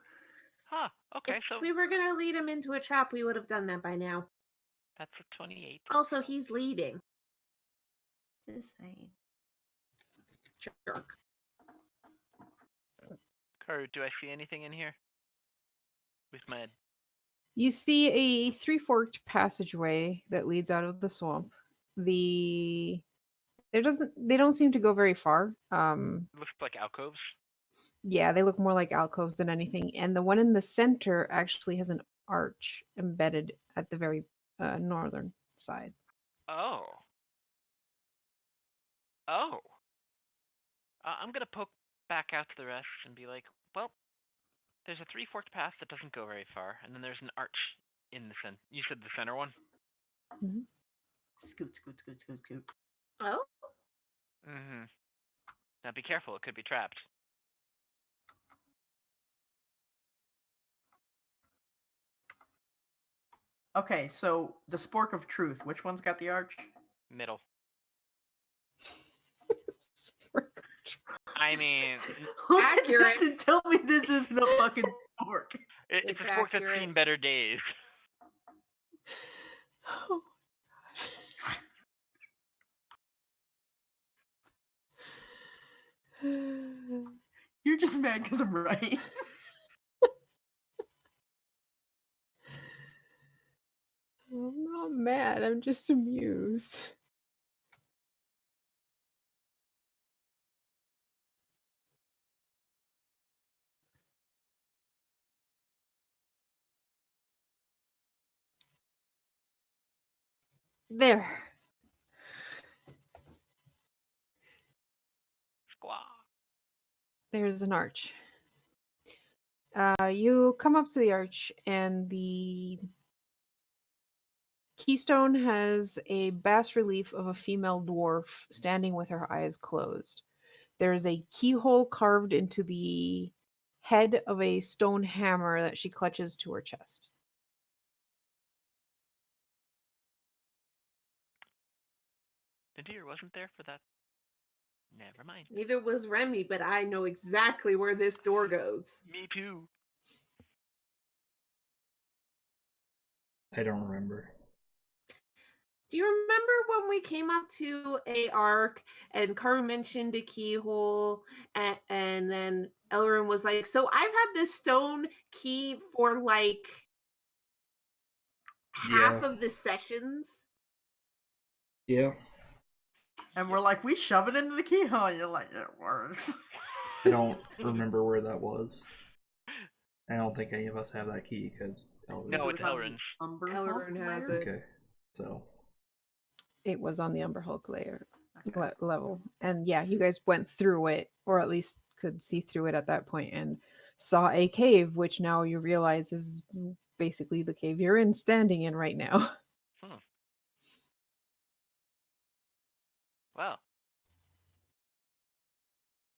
Huh. Okay, If so we were going to lead him into a trap, we would have done that by now. that's a 28. Also, he's leading. Just saying. Jerk. Karu, do I see anything in here? With my You see a three-forked passageway that leads out of the swamp. They don't seem to go very far. looks like alcoves. Yeah, they look more like alcoves than anything. And the one in the center actually has an arch embedded at the very northern side. Oh. Oh. I'm gonna poke back out to the rest and be like, well, There's a three-forked path that doesn't go very far, and then there's an arch in the center. You said the center one? Scoot, scoot, scoot, scoot, scoot. Oh, Mm-hmm. Now be careful, it could be trapped. Okay, so the Spork of Truth, which one's got the arch? Middle. I mean, Look at Accurate. this and tell me this isn't a fucking spork. it's It's a fork that's accurate. seen better days. Oh. You're just mad because I'm right. I'm not mad. I'm just amused. There. Squaw. There's an arch. You come up to the arch, and the keystone has a bas relief of a female dwarf standing with her eyes closed. There is a keyhole carved into the head of a stone hammer that she clutches to her chest. Nadir wasn't there for that. Never mind. Neither was Remy, but I know exactly where this door goes. Me too. I don't remember. Do you remember when we came up to a arc and Karu mentioned a keyhole and then Elrin was like, so I've had this stone key for like half Yeah. of the sessions. Yeah. And we're like, we shove it into the keyhole. And you're like, it works. I don't remember where that was. I don't think any of us have that key because No, it's Elrin's. Elrin has it. Okay, so It was on the Umber Hulk layer Okay. level, and yeah, you guys went through it, or at least could see through it at that point, and saw a cave, which now you realize is basically the cave you're in, standing in right now. Well,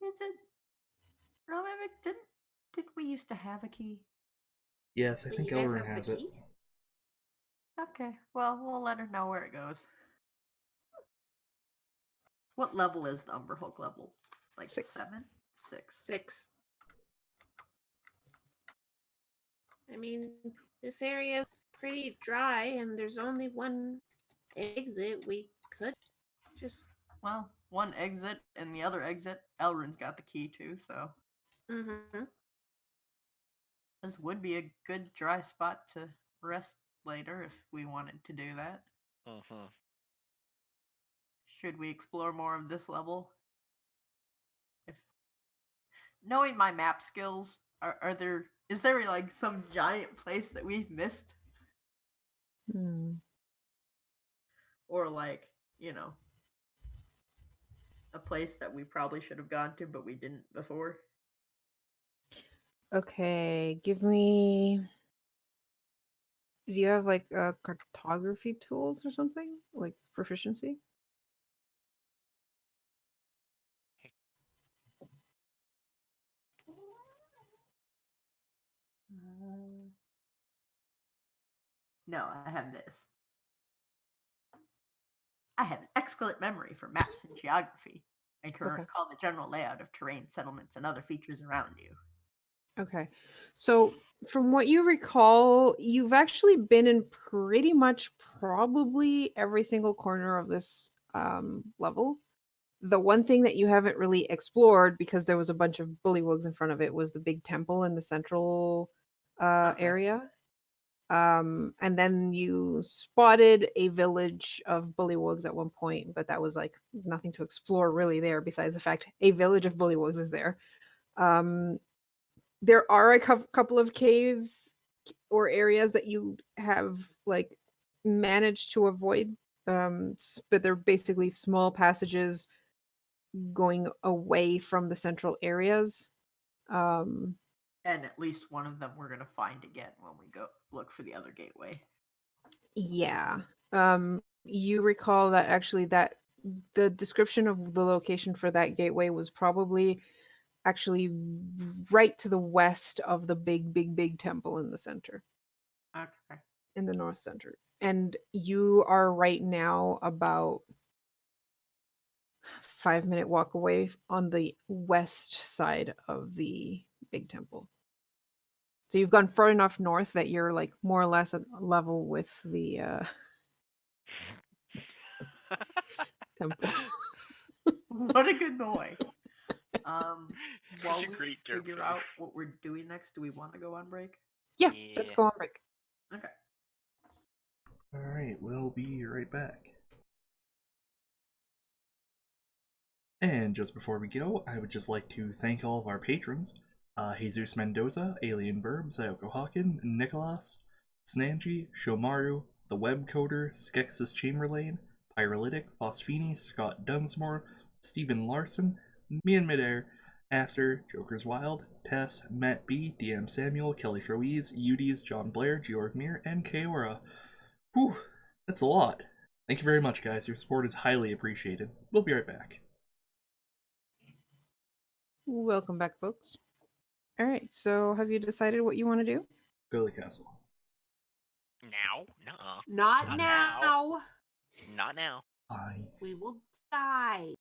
Is it? Remember, didn't we used to have a key? yes, I But think you guys Elrin have the has it. key? Okay, well, we'll let her know where it goes. What level is the Umber Hulk level? Like 6. 7? 6. 6. I mean, this area is pretty dry and there's only one exit. We could just... Well, one exit and the other exit, Elrin's got the key to, so Mm-hmm. this would be a good dry spot to rest later if we wanted to do that. Should we explore more of this level? If knowing my map skills, is there like some giant place that we've missed? Hmm. Or like, you know, a place that we probably should have gone to but we didn't before? Okay, give me. Do you have like cartography tools or something like proficiency? No, I have this. I have an excellent memory for maps and geography and can Okay. recall the general layout of terrain, settlements, and other features around you. Okay. So, from what you recall, you've actually been in pretty much probably every single corner of this level. The one thing that you haven't really explored because there was a bunch of bullywugs in front of it was the big temple in the central Okay. area. And then you spotted a village of bullywugs at one point, but that was like nothing to explore really there besides the fact a village of bullywugs is there. There are a couple of caves or areas that you have like managed to avoid, but they're basically small passages going away from the central areas. And at least one of them we're gonna find again when we go look for the other gateway. Yeah. You recall that actually that the description of the location for that gateway was probably actually right to the west of the big temple in the center, Okay. in the north center. And you are right now about 5-minute walk away on the west side of the big temple. So you've gone far enough north that you're like more or less at level with the temple. What a good boy. While Such a we great derp figure face. out what we're doing next, do we want to go on break? Yeah, let's Yeah. go on break. Okay. Alright, we'll be right back. And just before we go, I would just like to thank all of our patrons. Jesus Mendoza, Alien Burb, Sayoko Hawken, Nicholas, Snanji, Shomaru, The Web Coder, Skexus Chamberlain, Pyrolytic, Phosphini, Scott Dunsmore, Stephen Larson, Me in Midair, Aster, Joker's Wild, Tess, Matt B, DM Samuel, Kelly Froese, Udis, John Blair, Georg Mir, and Kaora. Whew, that's a lot. Thank you very much, guys. Your support is highly appreciated. We'll be right back. Welcome back, folks. All right, so have you decided what you want to do? Go to the castle. Now? Nuh-uh. Not Not now. now. Not now. I We will die.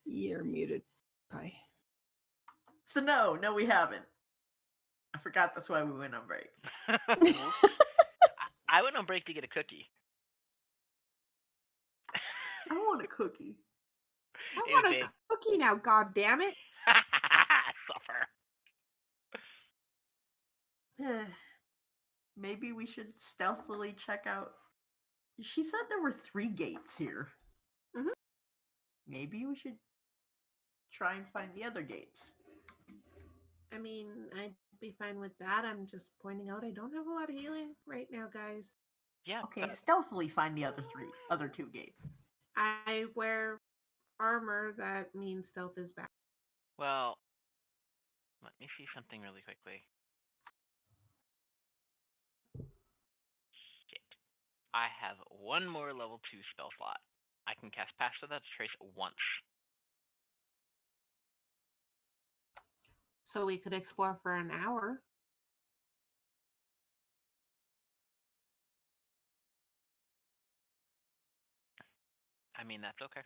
You're muted. Bye. So no, we haven't. I forgot that's why we went on break. I went on break to get a cookie. I want a cookie. I It want was a big. cookie now, god damn it. Suffer. Maybe we should stealthily check out. She said there were 3 gates here. Mhm. Maybe we should try and find the other gates. I mean, I'd be fine with that. I'm just pointing out I don't have a lot of healing right now, guys. Yeah. Okay, stealthily find the other 2 gates. I wear armor that means stealth is back. Well, let me see something really quickly. Shit. I have one more level 2 spell slot. I can cast Pass Without a Trace once. So we could explore for an hour. I mean, that's okay.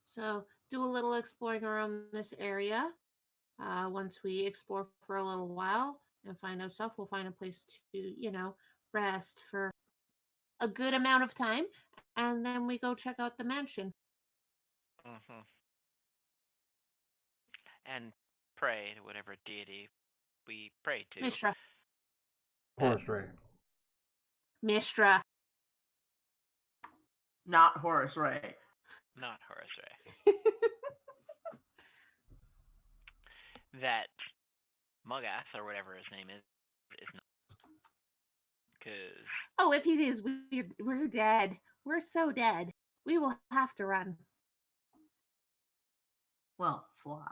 So do a little exploring around this area. Once we explore for a little while and find out stuff, we'll find a place to, rest for a good amount of time. And then we go check out the mansion. Mm-hmm. And pray to whatever deity we pray to. Mistra. Horse Ray. Mistra. Not Horace Ray. Not Horus Ray. That Mugath, or whatever his name is not. Because Oh, if he is, we're dead. We're so dead. We will have to run. Well, fly.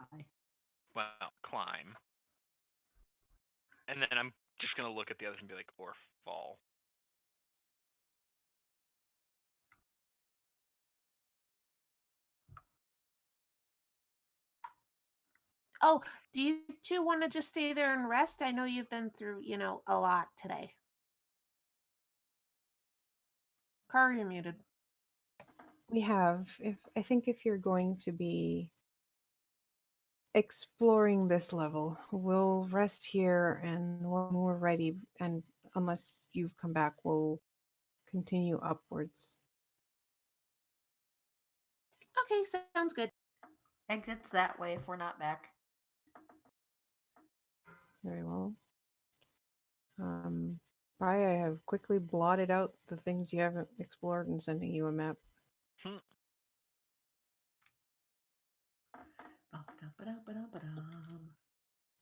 well, climb. And then I'm just gonna look at the others and be like, or fall. Oh, do you two want to just stay there and rest? I know you've been through, a lot today. Car, you're muted. We have. I think if you're going to be exploring this level, we'll rest here, and when we're ready, and unless you've come back, we'll continue upwards. Okay, sounds good. Exits that way if we're not back. Very well. I have quickly blotted out the things you haven't explored and sending you a map.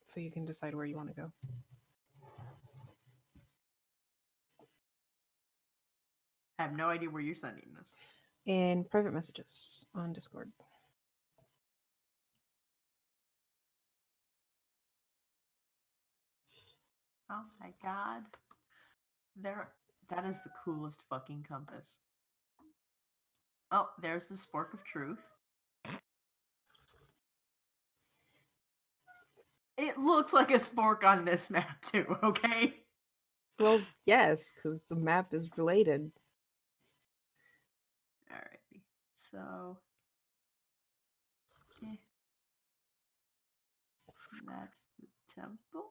So you can decide where you want to go. I have no idea where you're sending this. in private messages on Discord. Oh my god. That is the coolest fucking compass. Oh, there's the Spork of Truth. It looks like a spork on this map too, okay? Well, yes, because the map is related. Alrighty. So eh. That's the temple.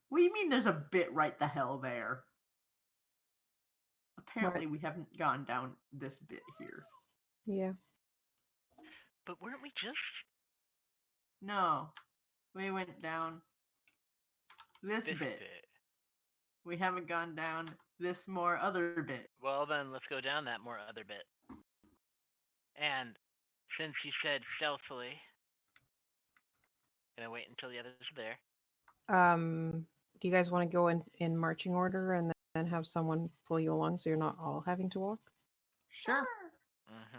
What do you mean there's a bit right the hell there? Apparently we haven't gone down this bit here. Yeah. But weren't we just? No. We went down this bit. We haven't gone down this more other bit. Well, then let's go down that more other bit. And since you said stealthily, gonna wait until the others are there. Do you guys want to go in marching order and then have someone pull you along so you're not all having to walk? Sure. Mm-hmm.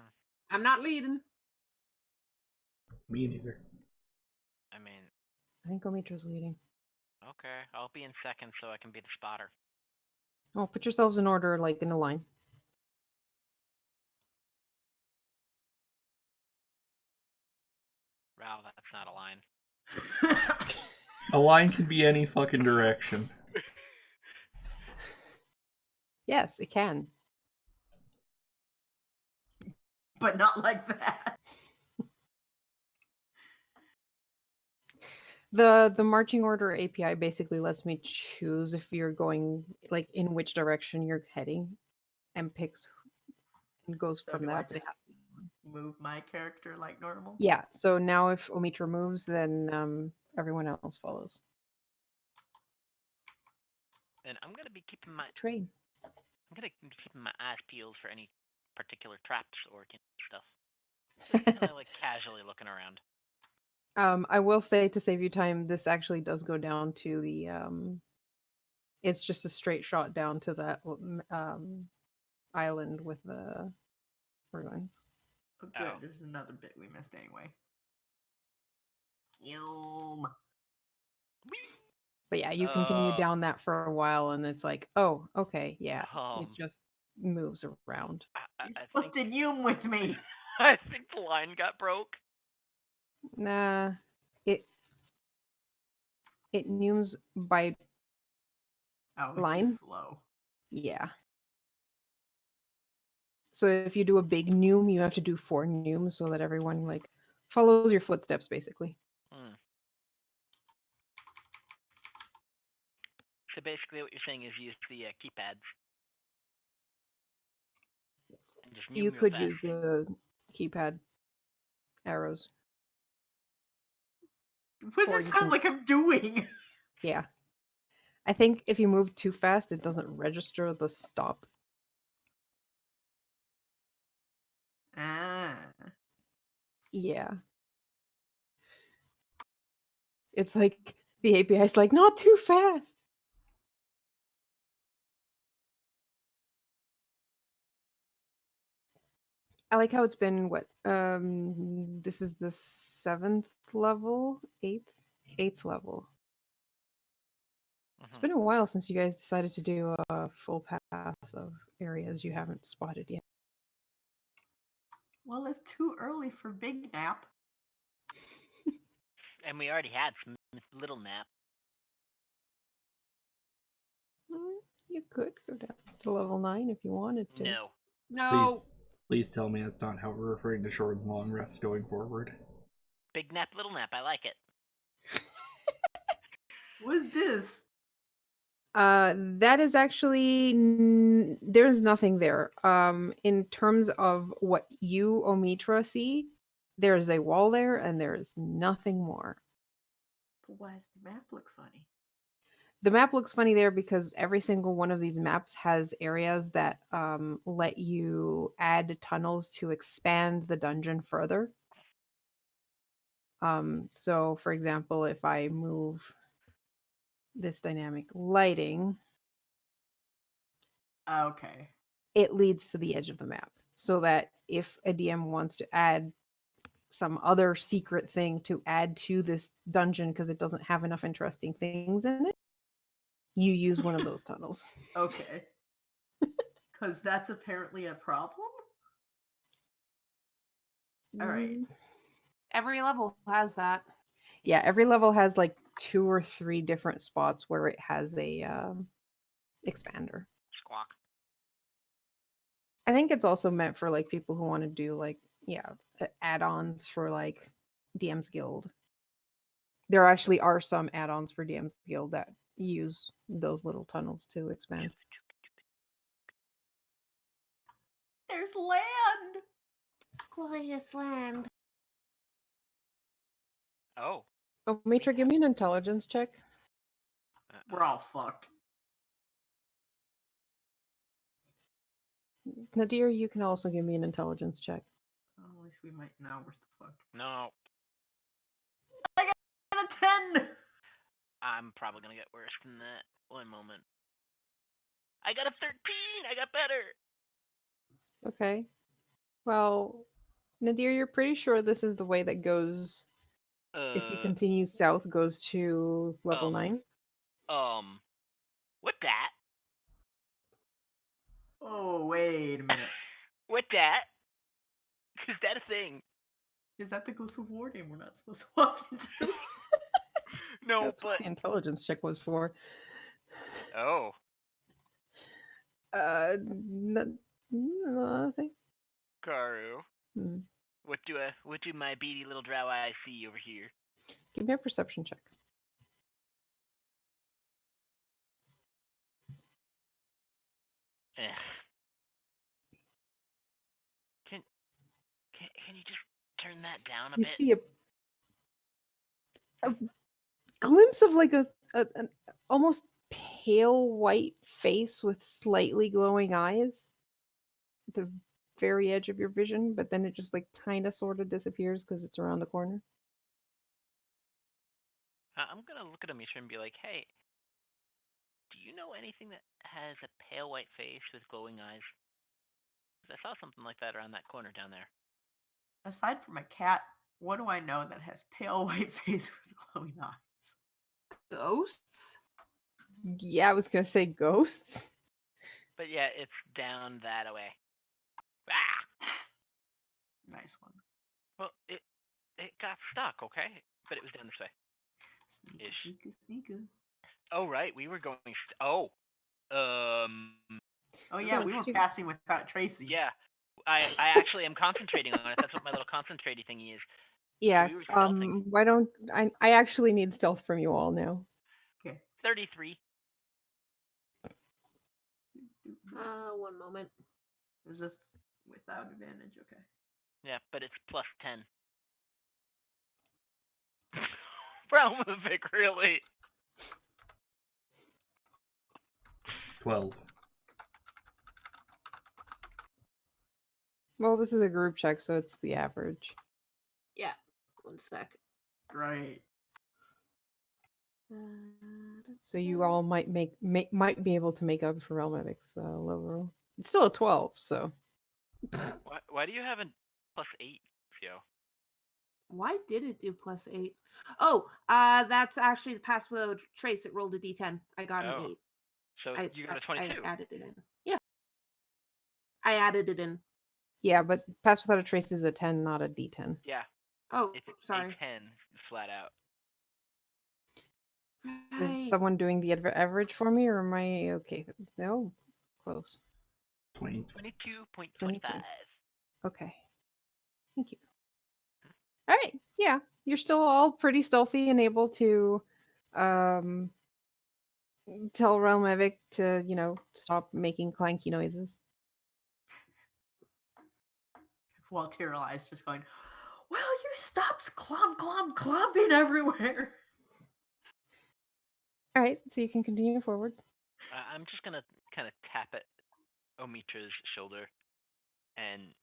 I'm not leading. Me neither. I mean, I think Omitra's leading. okay, I'll be in second so I can be the spotter. Oh, put yourselves in order, like in a line. Wow, that's not a line. A line can be any fucking direction. Yes, it can. But not like that. The marching order API basically lets me choose if you're going like in which direction you're heading, and picks and goes So from do I that. But it just has to- move my character like normal? Yeah. So now if Omitra moves, then everyone else follows. And I'm gonna be keeping my Train. my eyes peeled for any particular traps or stuff. Kind of like casually looking around. I will say, to save you time, this actually does go down to the it's just a straight shot down to that island with the ruins. Oh, good. Oh. There's another bit we missed anyway. Yum. But yeah, you continue Oh. down that for a while, and it's like, oh, okay, yeah, it Um, just moves around. You're I supposed think to yum with me. I think the line got broke. Nah, it neumes by Oh, it's line. just slow. Yeah. So if you do a big neume, you have to do 4 neumes so that everyone like follows your footsteps, basically. So basically, what you're saying is use the keypads. And just You real could fast. use the keypad arrows. What Or does it you sound can- like I'm doing? Yeah. I think if you move too fast, it doesn't register the stop. Ah. Yeah. It's like the API is like, not too fast. I like how it's been this is the 7th level, 8th level. It's been a while since you guys decided to do a full pass of areas you haven't spotted yet. Well, it's too early for big nap. And we already had some little nap. You could go down to level 9 if you wanted to. No. No. Please tell me that's not how we're referring to short and long rests going forward. Big nap, little nap. I like it. What's this? That is actually there's nothing there. In terms of what you, Omitra, see, there's a wall there and there's nothing more. But why does the map look funny? The map looks funny there because every single one of these maps has areas that let you add tunnels to expand the dungeon further. So for example, if I move this dynamic lighting, Okay. it leads to the edge of the map. So that if a DM wants to add some other secret thing to add to this dungeon because it doesn't have enough interesting things in it, you use one of those tunnels. Okay. Because that's apparently a problem? All right. Every level has that. Yeah, every level has like 2 or 3 different spots where it has a expander. Squawk. I think it's also meant for like people who want to do like add-ons for like DM's Guild. There actually are some add-ons for DM's Guild that use those little tunnels to expand. There's land! Glorious land. Oh. Oh, Mitra, give me an intelligence check. We're all fucked. Nadir, you can also give me an intelligence check. Oh, at least we might know we're still fucked. No. I got a 10! I'm probably gonna get worse than that. One moment. I got a 13! I got better! Okay. Well, Nadir, you're pretty sure this is the way that goes, if you continue south, goes to level 9? What that? Oh, wait a minute. What that? Is that a thing? Is that the glyph of war game we're not supposed to walk into? No, That's what but the intelligence check was for. oh, Nothing. Karu, Hmm. what do my beady little drow eyes see over here? Give me a perception check. Eh. Can you just turn that down a You bit? see a glimpse of like an almost pale white face with slightly glowing eyes at the very edge of your vision, but then it just like kind of sort of disappears because it's around the corner. I'm gonna look at Amisha and be like, hey, do you know anything that has a pale white face with glowing eyes? 'Cause I saw something like that around that corner down there. Aside from a cat, what do I know that has pale white face with glowing eyes? Ghosts? Yeah, I was gonna say ghosts. But yeah, it's down that way. Ah! Nice one. Well, it got stuck, okay? But it was down this way. Sneaker, Ish. sneaker, sneaker. Oh right, we were going. Oh yeah, So we were you- passing without Tracy. yeah. I actually am concentrating on it. That's what my little concentrating thingy is. Yeah. we were stealthing. Why don't I actually need stealth from you all now. Okay. 33. 1 moment. Is this without advantage? Okay. Yeah, but it's plus 10. Realm of Vic, really? 12. Well, this is a group check, so it's the average. Yeah. 1 sec. Great. So you all might might be able to make up for Relmevic's low roll. It's still a 12, so Why do you have a plus 8, Theo? Why did it do plus 8? Oh, that's actually the pass without trace. It rolled a d10. I got an Oh. 8. So you got a 22. I added it in. Yeah. I added it in. yeah. But pass without a trace is a 10, not a D10. Yeah, Oh, it's sorry. a 10 flat out. Is Right. someone doing the average for me, or am I okay? No, close. 20. 22.25. Okay, thank you. All right, yeah, you're still all pretty stealthy and able to tell Relmevic to stop making clanky noises. While Tyrrell just going, well, you stops clomping everywhere. All right, so you can continue forward. I'm just gonna kind of tap at Omitra's shoulder and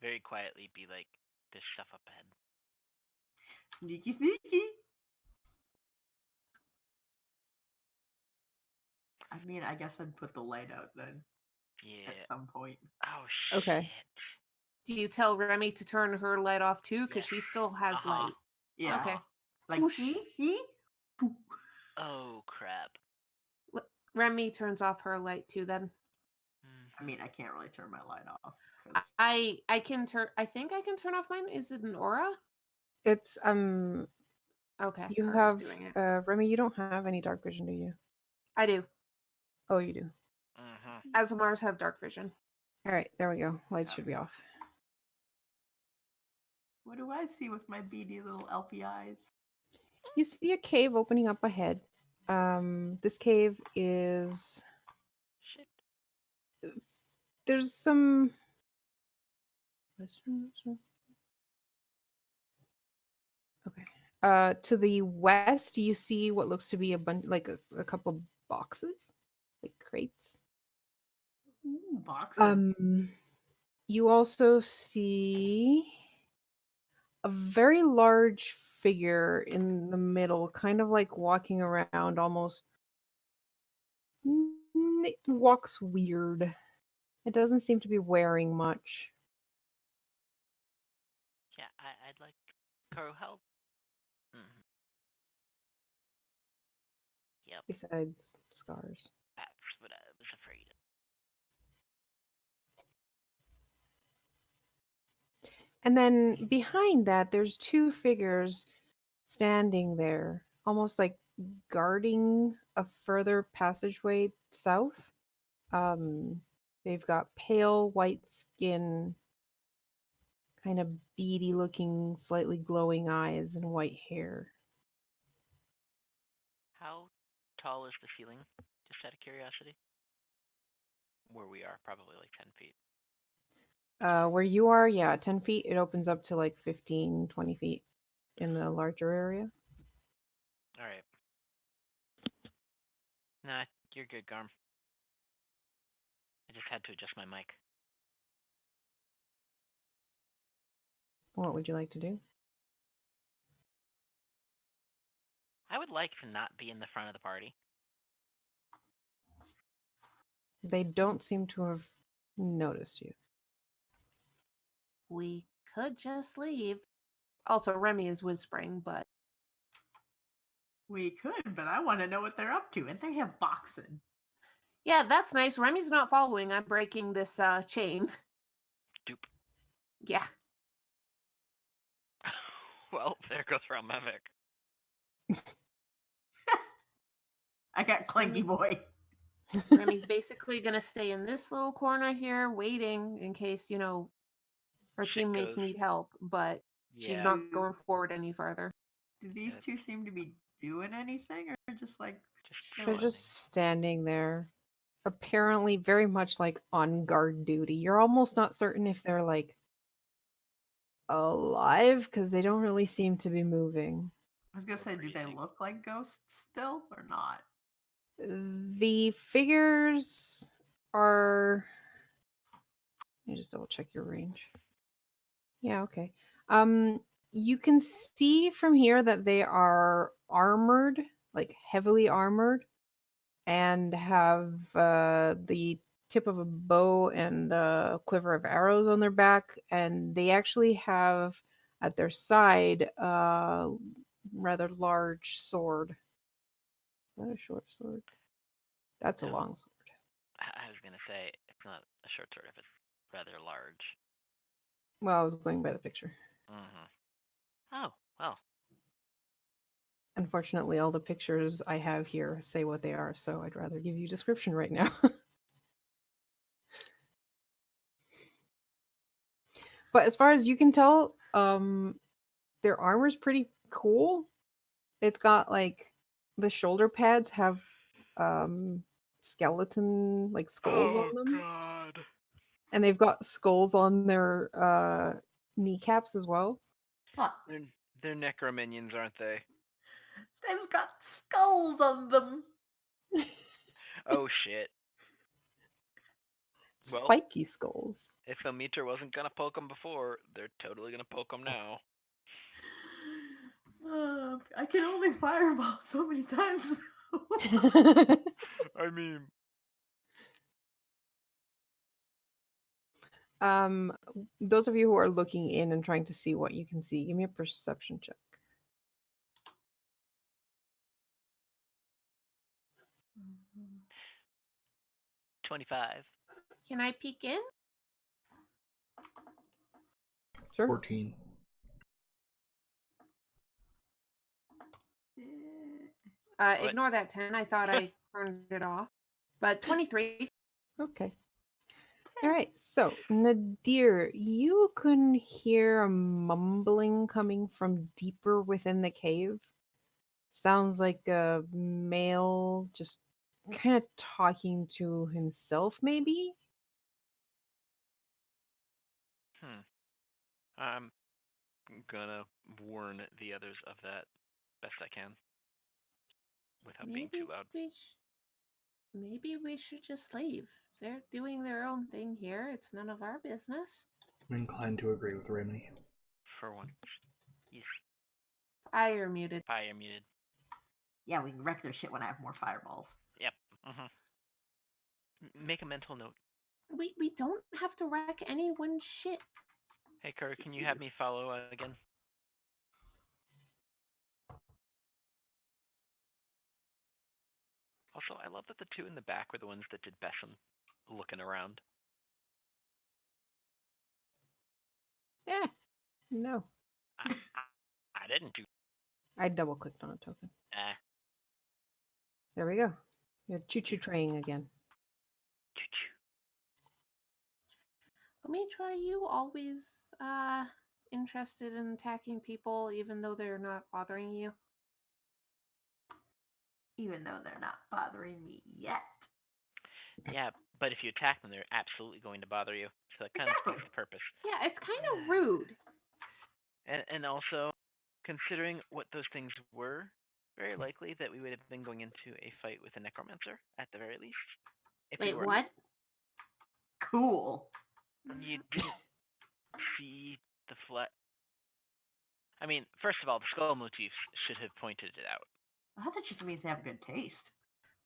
very quietly be like, "There's stuff up ahead." Sneaky, sneaky. mean, I guess I'd put the light out then Yeah. at some point. Oh shit. Okay. Do you tell Remy to turn her light off too? Because Yes. she still has Uh-huh. light. Yeah. Okay. Like, Whoosh. Poof. Oh crap. Remy turns off her light too then. I mean, I can't really turn my light off. 'cause- I can turn. I think I can turn off mine. Is it an aura? It's Okay. you Carter's have doing it. Remy, you don't have any dark vision, do you? I do. Oh, you do. Asimars have dark vision. All right, there we go. Lights Yeah. should be off. What do I see with my beady little elfy eyes? You see a cave opening up ahead. This cave is Shit. there's some okay. To the west, you see what looks to be a bunch, like a couple boxes, like crates. Ooh, boxing. You also see a very large figure in the middle, kind of like walking around almost. It walks weird. It doesn't seem to be wearing much. Yeah, I'd like Kuro help. Yep. Besides scars. That's what I was afraid of. And then behind that, there's two figures standing there, almost like guarding a further passageway south. They've got pale white skin, kind of beady looking, slightly glowing eyes, and white hair. How tall is the ceiling? Just out of curiosity. Where we are, probably like 10 feet. Where you are, yeah, 10 feet. It opens up to like 15, 20 feet in the larger area. Alright. Nah, you're good, Garm. I just had to adjust my mic. What would you like to do? I would like to not be in the front of the party. They don't seem to have noticed you. We could just leave. Also, Remy is whispering, but We could, but I want to know what they're up to. And they have boxing. yeah, that's nice. Remy's not following. I'm breaking this chain. Doop. Yeah. Well, there goes Mavic. I got Clanky Boy. Remy's basically gonna stay in this little corner here, waiting in case, her Shit teammates goes. need help, but she's Yeah. not going forward any further. Do these Yeah. two seem to be doing anything, or just like They're chilling? just standing there, apparently very much like on guard duty. You're almost not certain if they're like alive because they don't really seem to be moving. I was gonna say, do they Breathing. look like ghosts still or not? The figures are. Let me just double check your range. Yeah, okay. You can see from here that they are armored, like heavily armored, and have the tip of a bow and a quiver of arrows on their back, and they actually have at their side a rather large sword. Is that a short sword? That's a No. long sword. I was gonna say, it's not a short sword if it's rather large. Well, I was going by the picture. Oh, well. Unfortunately, all the pictures I have here say what they are, so I'd rather give you description right now. But as far as you can tell, their armor's pretty cool. It's got like the shoulder pads have skeleton like skulls on them, God. and they've got skulls on their kneecaps as well. Huh. They're necro minions, aren't they? They've got skulls on them. Oh shit. Well- Spiky skulls. If a meter wasn't gonna poke them before, they're totally gonna poke them now. I can only fireball so many times. I mean, Those of you who are looking in and trying to see what you can see, give me a perception check. Mhm. 25. Can I peek in? Sure. 14. What? Ignore that 10. I thought I turned it off. But 23. Okay. All right. So, Nadir, you can hear a mumbling coming from deeper within the cave. Sounds like a male just kind of talking to himself, maybe? I'm gonna warn the others of that best I can without being too loud. Maybe we should just leave. They're doing their own thing here. It's none of our business. I'm inclined to agree with Remy. For once. Yes. I are muted. Fire muted. Yeah, we can wreck their shit when I have more fireballs. Yep. Make a mental note. We don't have to wreck anyone's shit. Hey, Kerr, can you have me follow again? Also, I love that the two in the back were the ones that did best on looking around. Yeah. No. I didn't do. I double clicked on a token. There we go. You're choo-choo train again. Omitra, are you always interested in attacking people even though they're not bothering you? Even though they're not bothering me yet. Yeah, but if you attack them, they're absolutely going to bother you. So that kind of defeats the purpose. Yeah, it's kind of rude. And also, considering what those things were, very likely that we would have been going into a fight with a necromancer at the very least. If we Wait, were, what? Cool. You didn't see the flat. I mean, first of all, the skull motifs should have pointed it out. Well, that just means they have good taste.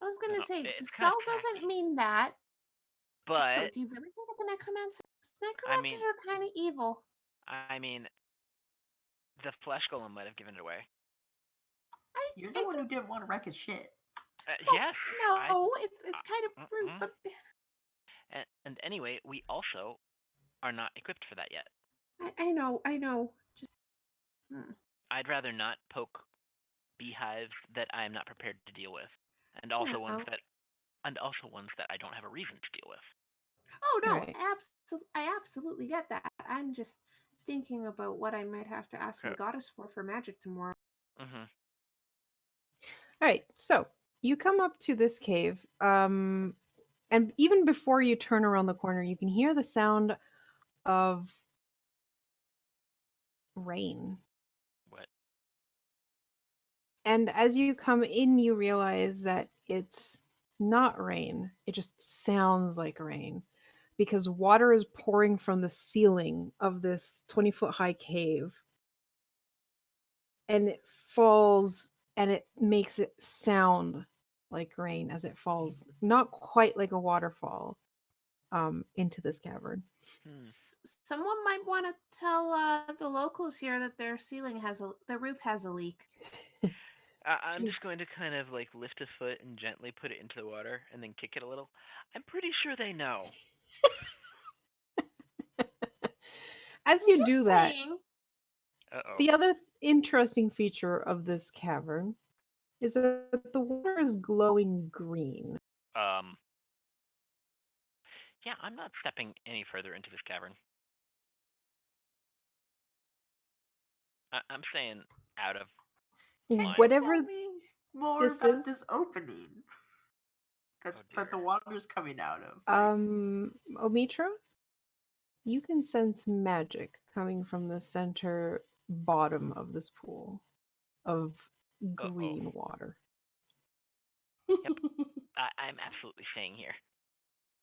I was gonna No, say, the it's skull kinda doesn't tacky. mean that. So, But do you really think it's a necromancer? I mean- Necromancers are kind of evil. I mean, the flesh golem might have given it away. You're the one who didn't want to wreck his shit. Yes. No, it's kind of rude, but And anyway, we also are not equipped for that yet. I know. Just I'd rather not poke beehives that I am not prepared to deal with, and also Yeah, ones that I don't have a reason to deal with. Oh no, Right. I absolutely get that. I'm just thinking about what I might have to ask my Okay. goddess for magic tomorrow. Mm-hmm. All right, so you come up to this cave, and even before you turn around the corner, you can hear the sound of rain. What? And as you come in, you realize that it's not rain. It just sounds like rain because water is pouring from the ceiling of this 20-foot high cave. And it falls and it makes it sound like rain as it falls, not quite like a waterfall, into this cavern. Someone might want to tell the locals here that their roof has a leak. I'm just going to kind of like lift a foot and gently put it into the water and then kick it a little. I'm pretty sure they know. As I'm you just do that, saying. Uh-oh. the other interesting feature of this cavern is that the water is glowing green. Yeah, I'm not stepping any further into this cavern. I'm staying out of line. Whatever Tell me more this about is- this opening that Oh, the dear. water's coming out of. Omitra, you can sense magic coming from the center bottom of this pool of green water. I'm absolutely staying here.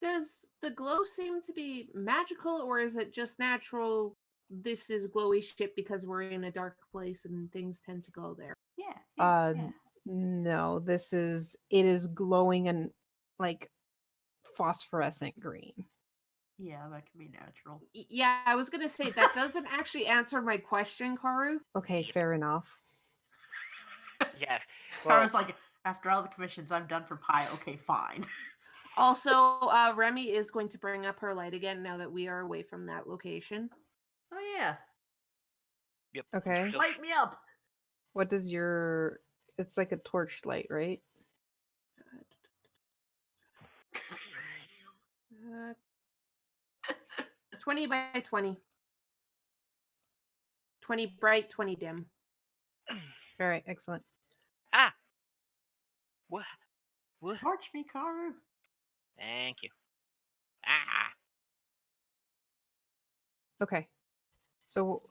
Does the glow seem to be magical, or is it just natural? This is glowy shit because we're in a dark place and things tend to glow there. Yeah. No, it is glowing and like phosphorescent green. Yeah, that can be natural. Yeah, I was gonna say that doesn't actually answer my question, Karu. Okay, fair enough. Yes. Well, Kara's like, after all the commissions I've done for Pi, okay, fine. Also, Remy is going to bring up her light again now that we are away from that location. Oh yeah, yep. Okay. Still- light me up. What does your... It's like a torchlight, right? 20 by 20. 20 bright, 20 dim. All right, excellent. Ah. What? What? Torch me, Karu. Thank you. Ah. Okay. So,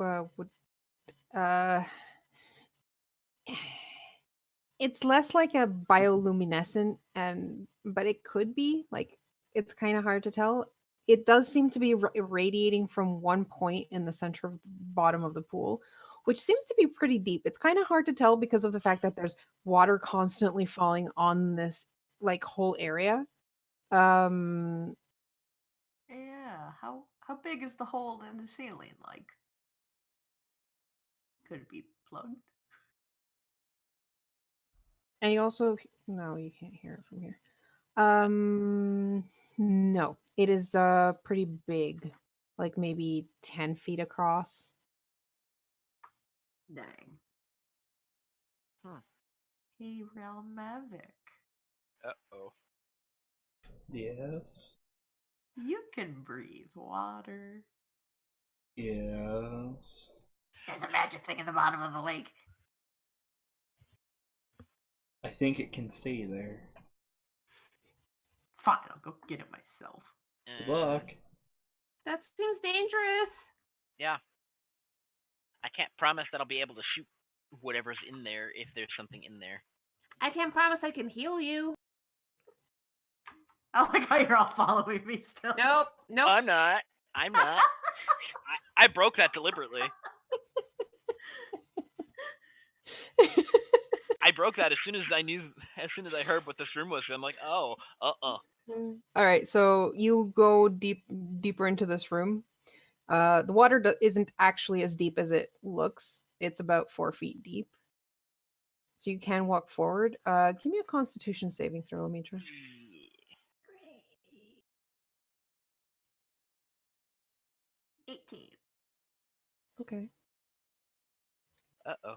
it's less like a bioluminescent, but it could be like, it's kind of hard to tell. It does seem to be radiating from one point in the center of the bottom of the pool, which seems to be pretty deep. It's kind of hard to tell because of the fact that there's water constantly falling on this like whole area. Yeah, how big is the hole in the ceiling? Like, could it be plugged? And you also, no, you can't hear it from here. No, it is pretty big, like maybe 10 feet across. Dang. Hmm. Hey, Realm Mavic. Uh-oh. Yes. You can breathe water. Yes. There's a magic thing in the bottom of the lake. I think it can stay there. Fine, I'll go get it myself. Good luck. That seems dangerous. Yeah. I can't promise that I'll be able to shoot whatever's in there if there's something in there. I can't promise I can heal you. I like how you're all following me still. Nope. Nope. I'm not. I broke that deliberately. I broke that as soon as I heard what this room was. I'm like, oh, All right, so you go deeper into this room. The water isn't actually as deep as it looks. It's about 4 feet deep. So you can walk forward. Give me a Constitution saving throw, Mitra. 18. Okay. Uh-oh.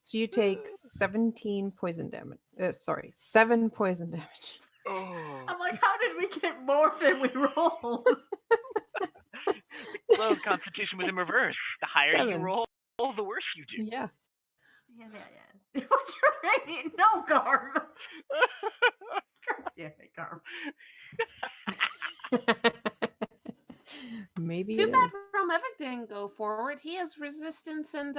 So you take 17 poison damage. 7 poison damage. Oh. I'm like, how did we get more than we rolled? Well, Constitution was in reverse. The higher 7. you roll, the worse you do. Yeah. Yeah. What's your rating? No, Garb. God damn it, Garb. Maybe Too it bad is. Romevic didn't go forward. He has resistance and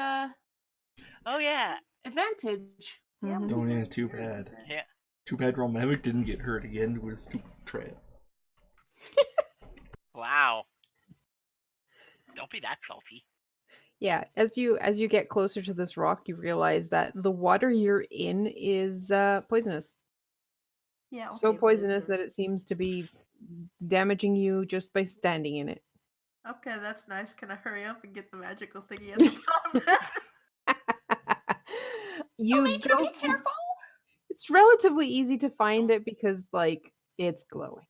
Oh yeah. advantage. Yeah, Mhm. we Don't did even too very bad. good. Yeah. Too bad Romevic didn't get hurt again with his stupid trap. Wow. Don't be that salty. Yeah, as you get closer to this rock, you realize that the water you're in is poisonous. Yeah, okay, So but is poisonous there- that it seems to be damaging you just by standing in it. Okay, that's nice. Can I hurry up and get the magical thingy at the bottom? You Mitra, be don't. careful. It's relatively easy to find it because like it's glowing.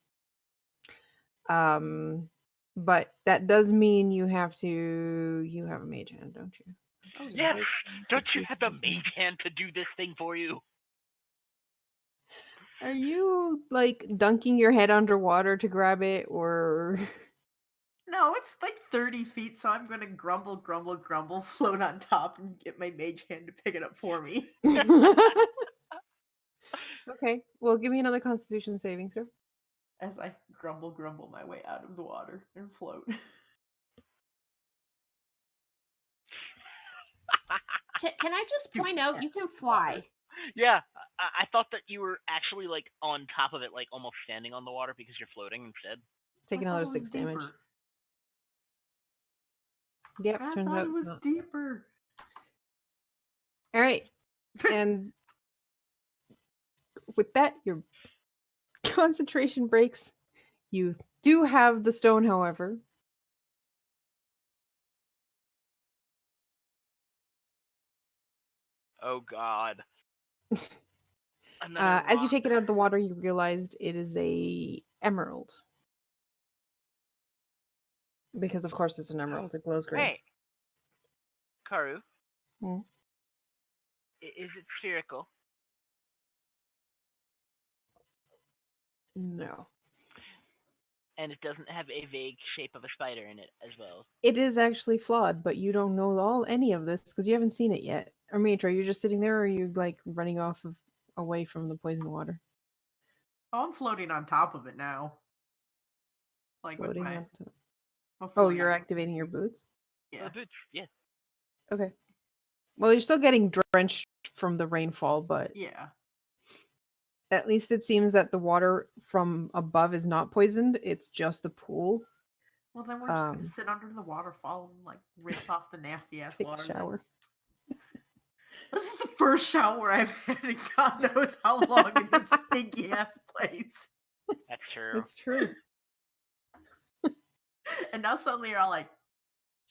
But that does mean you have a mage hand, don't you? Oh, Yes. yeah. Don't you have the mage hand to do this thing for you? Are you like dunking your head underwater to grab it, or No, it's like 30 feet, so I'm gonna grumble, float on top, and get my mage hand to pick it up for me. Okay, well, give me another Constitution saving throw. As I grumble my way out of the water and float. Can I just You point out can't you can fly. fly? Yeah. I thought that you were actually like on top of it, like almost standing on the water because you're floating instead. Take I another thought it 6 was damage. deeper. Yep, I turns thought out it was not. deeper. All right, and with that, your concentration breaks You do have the stone, however. Oh God. Another As you rock. take it out of the water, you realized it is a emerald. Because of course it's an emerald. It glows green. Hey, Karu. Hmm? Is it spherical? No. And it doesn't have a vague shape of a spider in it as well. It is actually flawed, but you don't know any of this because you haven't seen it yet. Or Mage, are you just sitting there, or are you like running away from the poison water? Oh, I'm floating on top of it now. Like Floating with my. on top. I'm Oh, floating you're on activating your boots? Oh, Yeah. the boots, yeah. Okay. Well, you're still getting drenched from the rainfall, but Yeah. at least it seems that the water from above is not poisoned. It's just the pool. Well, then we're just gonna Um, sit under the waterfall and like rinse off the nasty ass Take a water. shower. This is the first shower I've had in God knows how long in this stinky ass place. That's true. That's true. And now suddenly you're all like,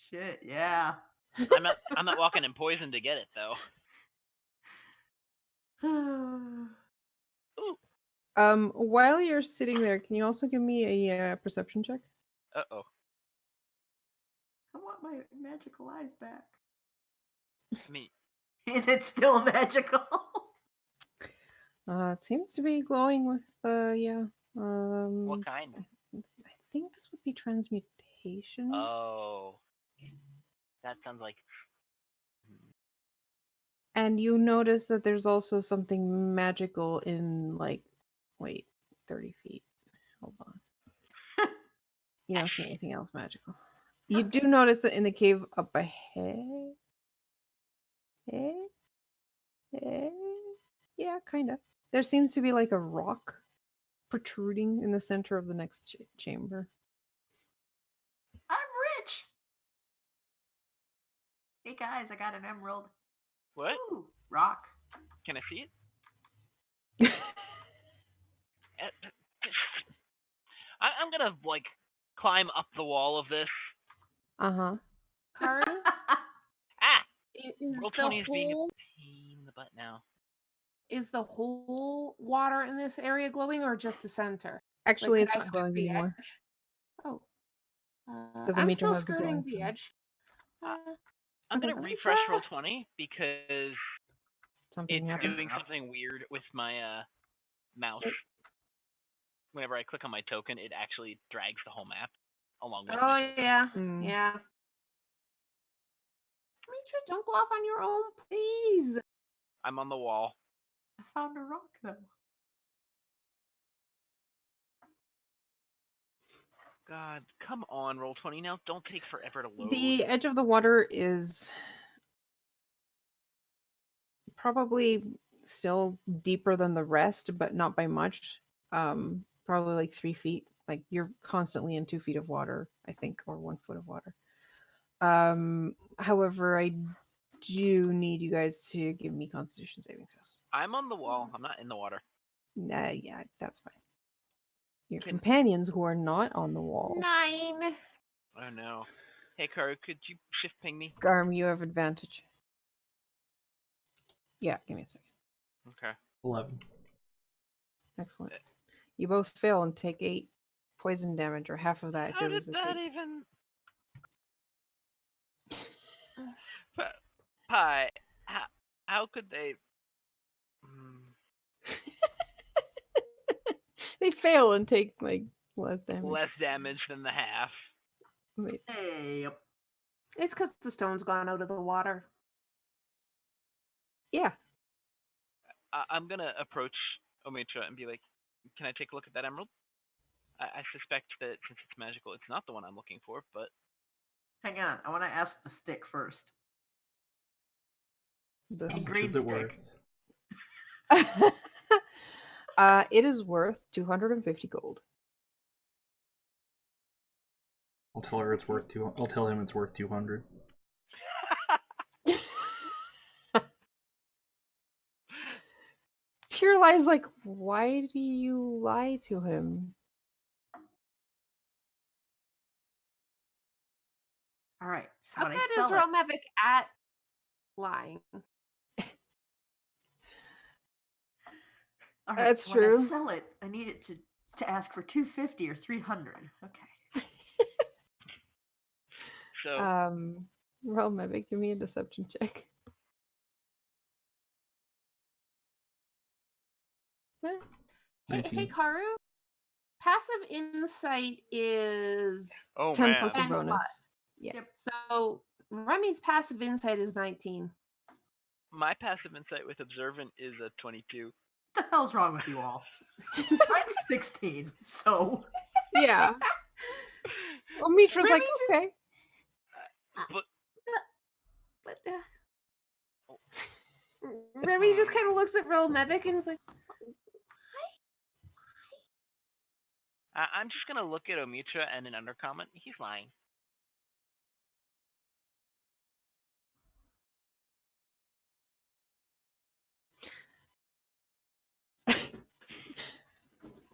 shit, yeah. I'm not walking in poison to get it though. Ooh. While you're sitting there, can you also give me a perception check? Uh-oh. I want my magical eyes back. I mean, Is it still magical? It seems to be glowing with yeah. what kind? I think this would be transmutation. Oh. That sounds like... And you notice that there's also something magical in like, wait, 30 feet. Hold on. You don't see anything else magical. You do notice that in the cave up ahead. Yeah, kind of. There seems to be like a rock protruding in the center of the next chamber. I'm rich. Hey guys, I got an emerald. What? Ooh, rock. Can I see it? I'm gonna, like, climb up the wall of this. Uh-huh. Karu, Ah! is Roll the 20 is being a whole pain in the butt now. is the whole water in this area glowing or just the center? Actually, Like, it's could I not skirt glowing the anymore. edge? Oh. Does I'm Amitra still have the skirting glowing the stone? edge. I'm gonna Okay. refresh roll 20 because Something it's happened. doing something weird with my mouse. Okay. Whenever I click on my token, it actually drags the whole map along with Oh my token. yeah, Mm. yeah. Mitra, don't go off on your own, please. I'm on the wall. I found a rock though. God, come on, roll 20 now. Don't take forever to load. The edge of the water is probably still deeper than the rest, but not by much. Probably like 3 feet. Like you're constantly in 2 feet of water, I think, or 1 foot of water. However, I do need you guys to give me Constitution saving throws. I'm on the wall. I'm not in the water. Yeah, that's fine. Your Can- companions who are not on the wall. 9. Oh no. Hey, Karu, could you shift ping me? Garm, you have advantage. Yeah, give me a second. Okay. 11. Excellent. You both fail and take 8 poison damage, or half of that if How you're did resistant. that even... Pie, how could they... They fail and take like less damage. less damage than the half? Amazing. Hey, It's because the stone's gone out of the water. Yeah. I'm gonna approach Omitra and be like, can I take a look at that emerald? I suspect that since it's magical, it's not the one I'm looking for, but... hang on. I want to ask the stick first. This Hey, How much green is it stick. worth? it is worth 250 gold. I'll tell her it's worth I'll tell him it's worth 200. Tyrli's like, why do you lie to him? All right. So How when I good is sell it, Realmevic at lying? all right. That's So when I true. sell it, I need it to ask for 250 or 300. Okay. So Roll Mavic, give me a deception check. Eh, Hey, 19. Karu. Passive insight is oh 10 man. plus your 10 bonus. plus. Yeah. Yep. So Remy's passive insight is 19. My passive insight with observant is a 22. What the hell's wrong with you all? Mine's 16. So Yeah. Well, Mitra's like, Remy just- okay. But But Remy just Hmm. kind of looks at Realmevic and is like, I'm just gonna look at Omitra and an undercomment. He's lying.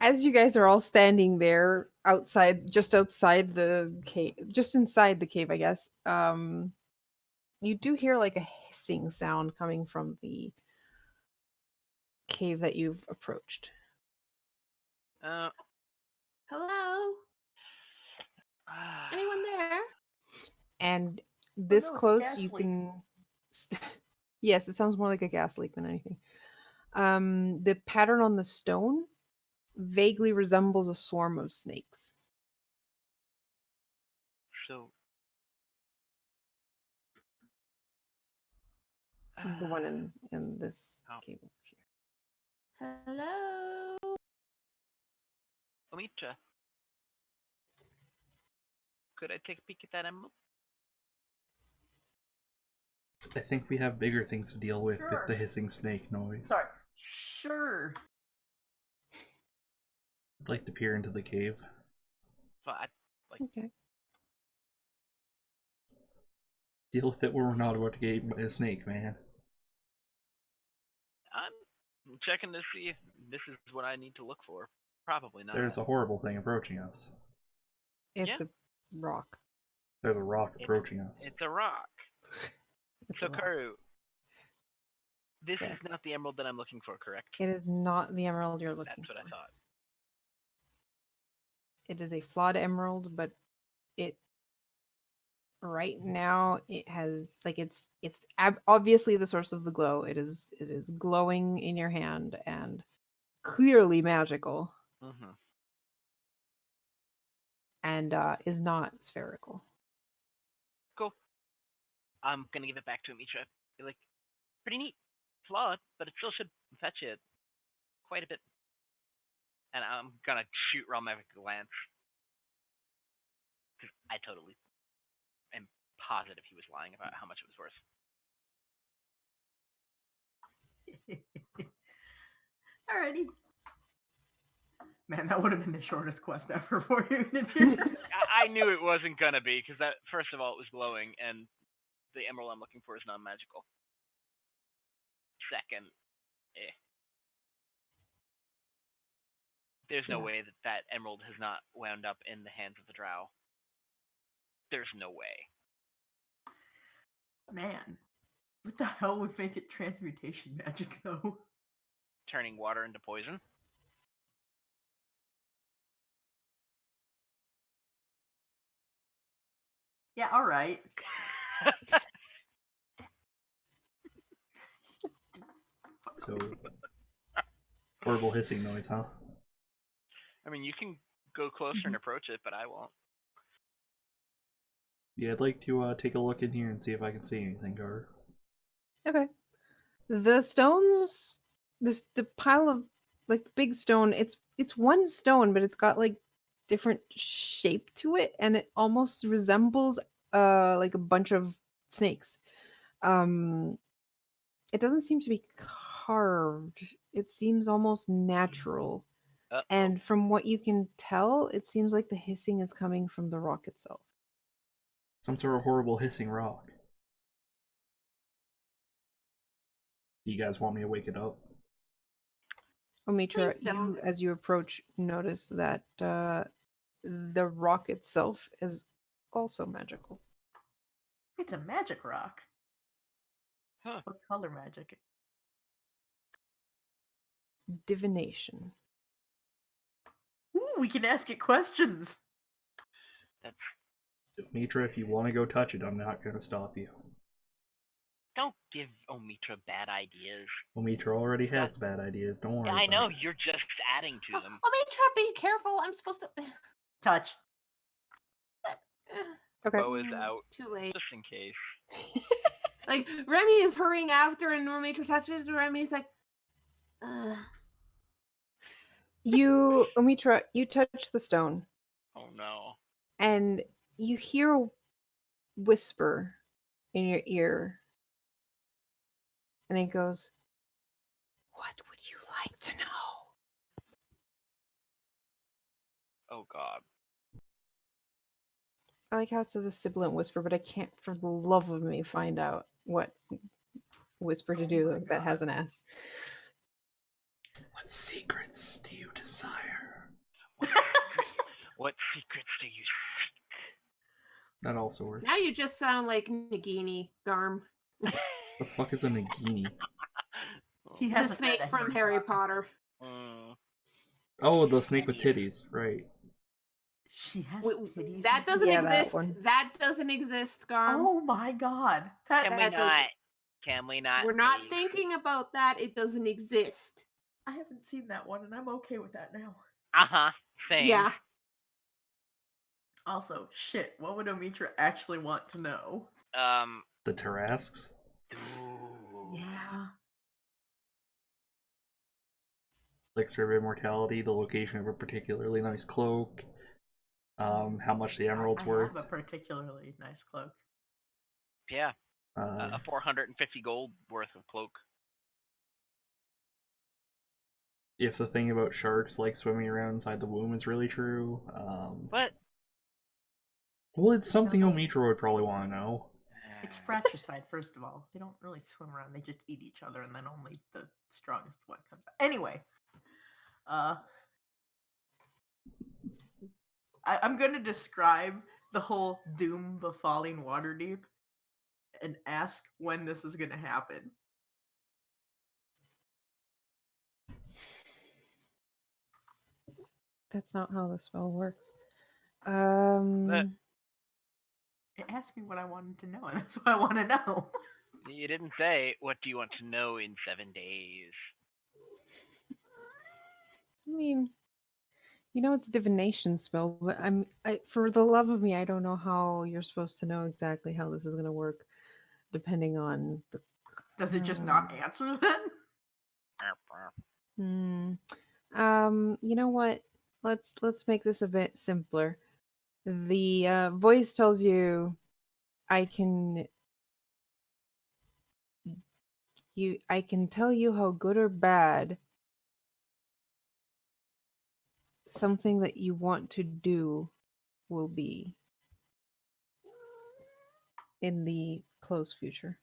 As you guys are all standing there outside, just outside the cave, just inside the cave, I guess, you do hear like a hissing sound coming from the cave that you've approached. hello? Anyone there? And this no, it's a close, gas you leak. can. Yes, it sounds more like a gas leak than anything. The pattern on the stone vaguely resembles a swarm of snakes. So The one in this Oh. cave over here. Hello? Omitra, could I take a peek at that emerald? I think we have bigger things to deal with Sure. the hissing snake noise. sorry. Sure. I'd like to peer into the cave. But Okay. Deal with it when we're not about to get eaten by a snake, man. I'm checking to see if this is what I need to look for. Probably not. There's a horrible thing approaching us. It's Yeah. a rock. There's a rock approaching us. It's a rock. It's So a rock. Karu, this Yes. is not the emerald that I'm looking for, correct? It is not the emerald you're looking That's what for. I thought. It is a flawed emerald, but it right now it has like it's obviously the source of the glow. It is glowing in your hand and clearly magical Mm-hmm. and is not spherical. Cool. I'm gonna give it back to Omitra. You're like, pretty neat. Flawed, but it still should fetch it quite a bit. And I'm gonna shoot Realmevic a glance. Because I totally am positive he was lying about how much it was worth. Alrighty. Man, that would have been the shortest quest ever for you. I knew it wasn't gonna be, because that, first of all, it was glowing, and the emerald I'm looking for is non-magical. Second, there's no Yeah. way that that emerald has not wound up in the hands of the drow. There's no way. Man, what the hell would make it transmutation magic though? Turning water into poison. Yeah, alright. So, horrible hissing noise, huh? I mean, you can go closer and approach it, but I won't. Yeah, I'd like to take a look in here and see if I can see anything, Gar. Okay. The stones, the pile of like the big stone, it's one stone, but it's got like different shape to it, and it almost resembles like a bunch of snakes. It doesn't seem to be carved. It seems almost natural. And from what you can tell, it seems like the hissing is coming from the rock itself. Some sort of horrible hissing rock. Do you guys want me to wake it up? Omitra, Please don't. you, as you approach, notice that the rock itself is also magical. It's a magic rock. Huh. What color magic? Divination. Ooh, we can ask it questions. That's Mitra, if you want to go touch it, I'm not going to stop you. don't give Omitra bad ideas. Well, Mitra already has bad ideas. Don't worry. Yeah, I about know it. you're just adding to them. Omitra, be careful. I'm supposed to. Touch. Okay. Bow is out, Too late. just in case. Like Remy is hurrying after, and Omitra touches Remy's like, You, Omitra, you touch the stone, Oh no. and you hear a whisper in your ear. And it goes, "What would you like to know?" Oh god. I like how it says a sibilant whisper, but I can't for the love of me find out what whisper to Oh do my that has God. an S. What secrets do you desire? What secrets do you That also works. now you just sound like Nagini, Garm. The fuck is a Nagini? He The hasn't read snake a from Harry Harry Potter. Oh, the snake with titties, right. She has W- titties. That and- doesn't Yeah, that exist. one. That doesn't exist, Garm. Oh my God. That, Can we That doesn't- not? Can we not? We're not please? thinking about that. It doesn't exist. I haven't seen that one, and I'm okay with that now. Uh-huh. Same. Yeah. Also, shit, what would Omitra actually want to know? The Tarasques? Ooh. Yeah. Elixir of Immortality, the location of a particularly nice cloak, how much the emerald's I worth. have a particularly nice cloak. Yeah. Uh, A 450 gold worth of cloak. if the thing about sharks like swimming around inside the womb is really true. What? Well, it's something No. Omitra would probably want to know. It's fratricide, first of all. They don't really swim around, they just eat each other, and then only the strongest one comes out. Anyway. I'm going to describe the whole doom befalling Waterdeep and ask when this is going to happen. That's not how the spell works. It asked me what I wanted to know, and that's what I want to know. You didn't say, what do you want to know in 7 days? I mean, you know it's a divination spell, but for the love of me, I don't know how you're supposed to know exactly how this is going to work, depending on the. Does it just not answer then? You know what? Let's make this a bit simpler. The voice tells you, I can tell you how good or bad something that you want to do will be in the close future.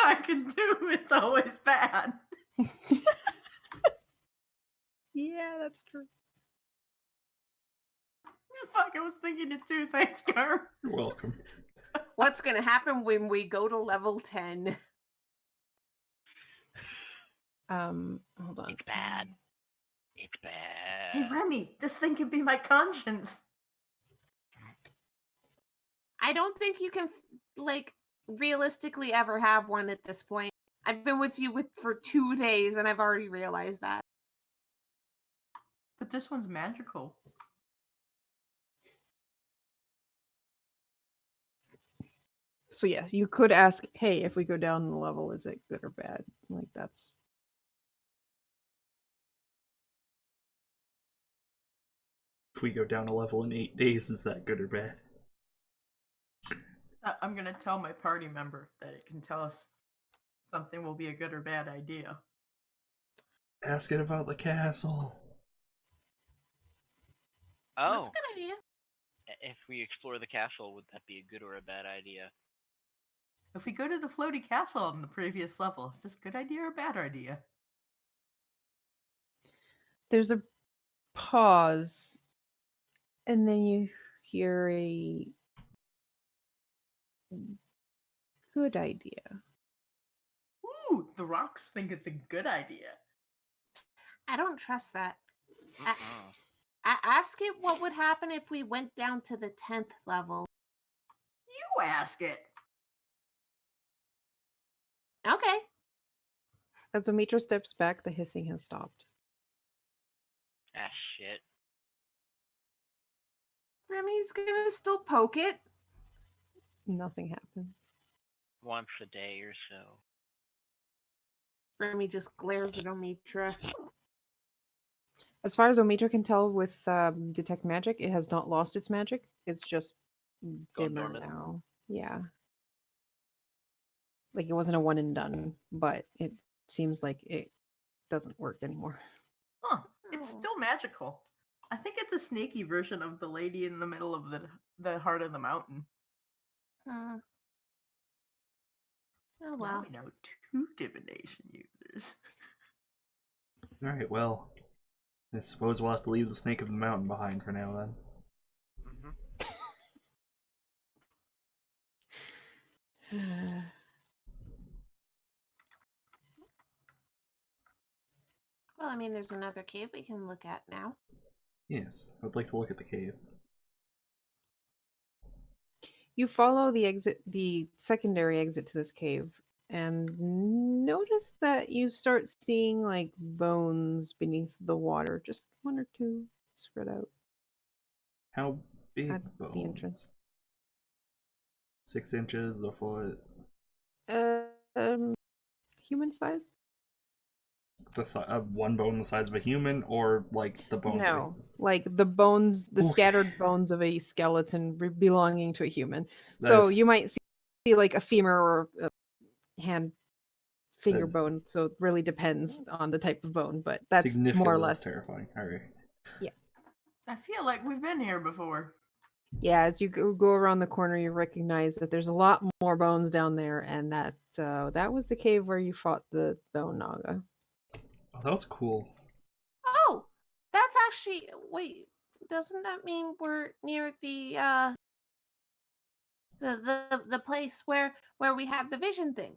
I can do it's always bad. Yeah, that's true. Fuck, I was thinking it too. Thanks, Garm. You're welcome. What's going to happen when we go to level 10? Hold on. It's bad. It's bad. Hey, Remy, this thing could be my conscience. I don't think you can, realistically ever have one at this point. I've been with you for 2 days, and I've already realized that. But this one's magical. So yes, you could ask, hey, if we go down the level, is it good or bad? Like that's. If we go down a level in 8 days, is that good or bad? I'm gonna tell my party member that it can tell us something will be a good or bad idea. Ask it about the castle. That's Oh, a good idea. if we explore the castle, would that be a good or a bad idea? If we go to the floaty castle on the previous level, is this a good idea or a bad idea? There's a pause, and then you hear a good idea. Ooh, the rocks think it's a good idea. I don't trust that. Uh-uh. Ask it what would happen if we went down to the 10th level. You ask it. Okay. As Omitra steps back, the hissing has stopped. Ah, shit. Remy's gonna still poke it. Nothing happens. Once a day or so. Remy just glares at Omitra. As far as Omitra can tell with Detect Magic, it has not lost its magic. It's just Gone dimmer dormant. now. Yeah. Like it wasn't a one and done, but it seems like it doesn't work anymore. Huh. It's Oh. still magical. I think it's a sneaky version of the lady in the middle of the heart of the mountain. Oh Now well. we know 2 divination users. Alright, well, I suppose we'll have to leave the snake of the mountain behind for now then. Mm-hmm. Well, I mean, there's another cave we can look at now. Yes, I'd like to look at the cave. You follow the secondary exit to this cave, and notice that you start seeing like bones beneath the water, just 1 or 2 spread out How big at bones? the entrance. 6 inches, a foot. Human size? One bone the size of a human, or like the bones? No, like the bones, the Okay. scattered bones of a skeleton belonging to a human. That So is- you might see like a femur or a hand finger That's bone. So it really depends on the type of bone, but that's significantly more or less less. terrifying. Alright. I feel like we've been here before. Yeah, as you go around the corner, you recognize that there's a lot more bones down there, and that was the cave where you fought the bone naga. Oh, that was cool. Oh, that's actually. Wait, doesn't that mean we're near the place where we had the vision thing?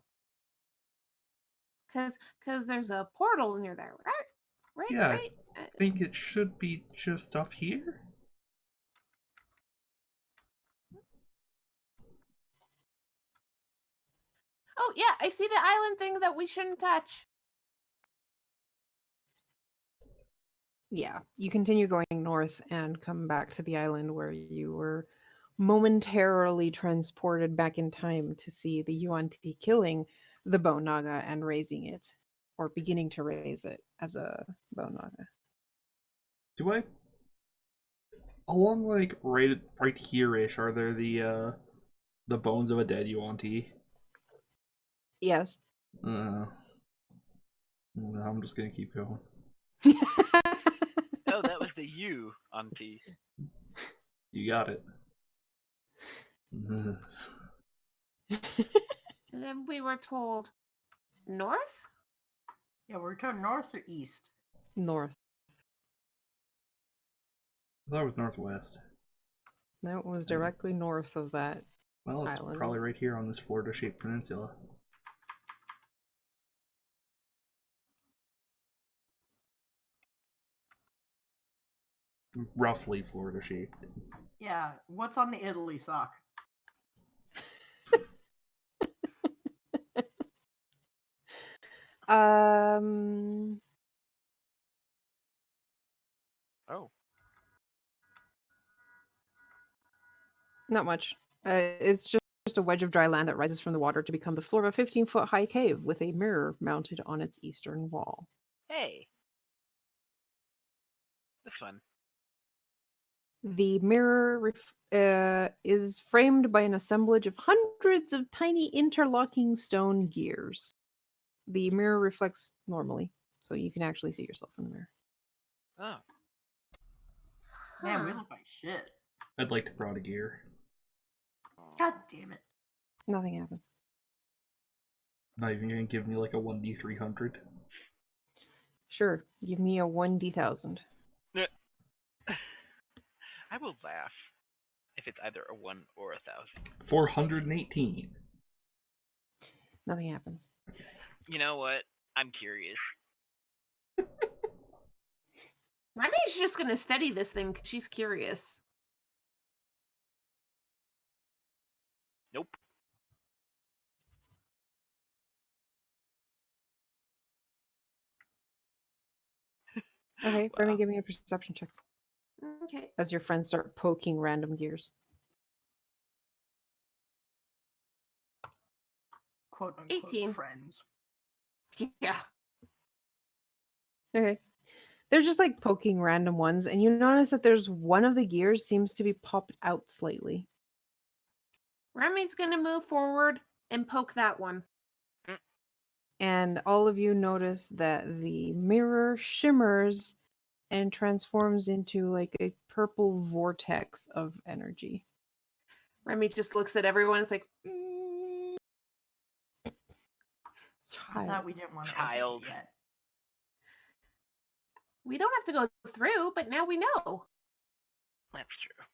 Cause there's a portal near there, right? Yeah, Right. I think it should be just up here. Oh yeah, I see the island thing that we shouldn't touch. Yeah, you continue going north and come back to the island where you were momentarily transported back in time to see the Yuan-Ti killing the bone naga and raising it, or beginning to raise it as a bone naga. Do I along like right here-ish are there the bones of a dead Yuan-Ti? Yes. No, I'm just gonna keep going. Oh, that was the U on T. You got it. And then we were told north. Yeah, we're turning north or east. North. I thought it was northwest. That was directly north of that. Well, it's Island. probably right here on this Florida-shaped peninsula. Roughly Florida-shaped. Yeah, what's on the Italy sock? Um, Oh. not much. It's just a wedge of dry land that rises from the water to become the floor of a 15-foot high cave with a mirror mounted on its eastern wall. Hey. This one. The mirror is framed by an assemblage of hundreds of tiny interlocking stone gears. The mirror reflects normally, so you can actually see yourself in the mirror. Oh. Man, we Huh. look like shit. I'd like to prod a gear. God damn it. Nothing happens. Not even gonna give me like a 1d300. Sure, give me a 1d1000. I will laugh. if it's either a 1 or a 1,000. 418. Nothing happens. You know what? I'm curious. Remy's just gonna study this thing because she's curious. Nope. Okay, Wow. Remy, give me a perception check Okay. as your friends start poking random gears. Quote unquote 18. friends. Yeah. Okay. They're just like poking random ones, and you notice that there's one of the gears seems to be popped out slightly. Remy's gonna move forward and poke that one. And all of you notice that the mirror shimmers and transforms into like a purple vortex of energy. Remy just looks at everyone. It's like, I thought we didn't want to Child. open it yet. we don't have to go through, but now we know. That's true.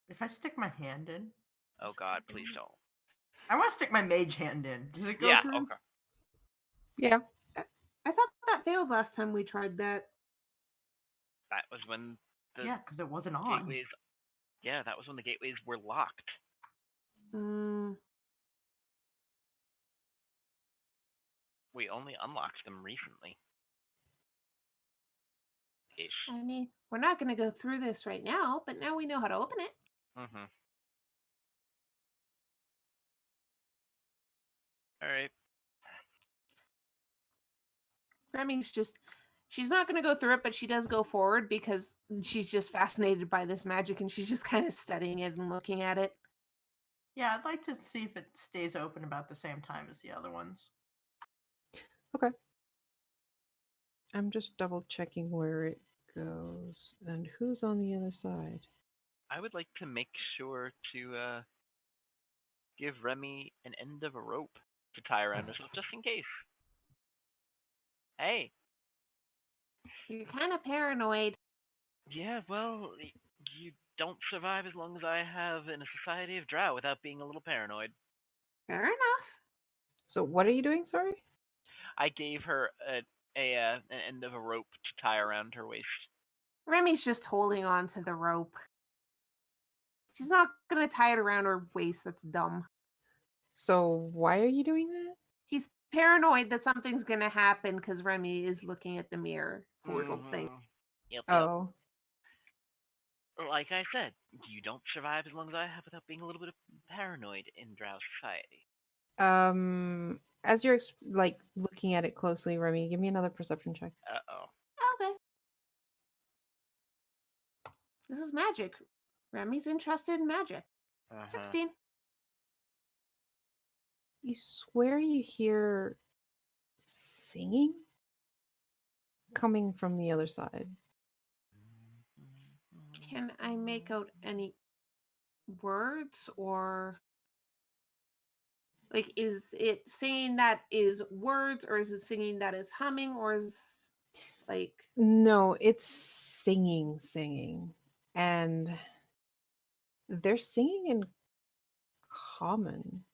If I stick my hand in, Oh god, please don't. I want to stick my mage hand in. Does it go Yeah, through? okay. Yeah. I thought that failed last time we tried that. That was when the Yeah, because it wasn't on. gateways... Yeah, that was when the gateways were locked. We only unlocked them recently. Ish. I mean, we're not going to go through this right now, but now we know how to open it. Mm-hmm. Alright. Remy's just, she's not going to go through it, but she does go forward because she's just fascinated by this magic and she's just kind of studying it and looking at it. Yeah, I'd like to see if it stays open about the same time as the other ones. Okay. I'm just double checking where it goes and who's on the other side. I would like to make sure to give Remy an end of a rope to tie around herself just in case. Hey. You're kind of paranoid. Yeah, well, you don't survive as long as I have in a society of drow without being a little paranoid. Fair enough. So what are you doing, sorry? I gave her an end of a rope to tie around her waist. Remy's just holding on to the rope. She's not going to tie it around her waist. That's dumb. So why are you doing that? He's paranoid that something's going to happen because Remy is looking at the mirror portal thing. Yep. Oh. Like I said, you don't survive as long as I have without being a little bit of paranoid in drow society. As you're like looking at it closely, Remy, give me another perception check. Uh-oh. Okay. This is magic. Remy's interested in magic. 16. You swear you hear singing coming from the other side. Can I make out any words or like is it singing that is words or is it singing that is humming or is like No, it's singing. And they're singing in common.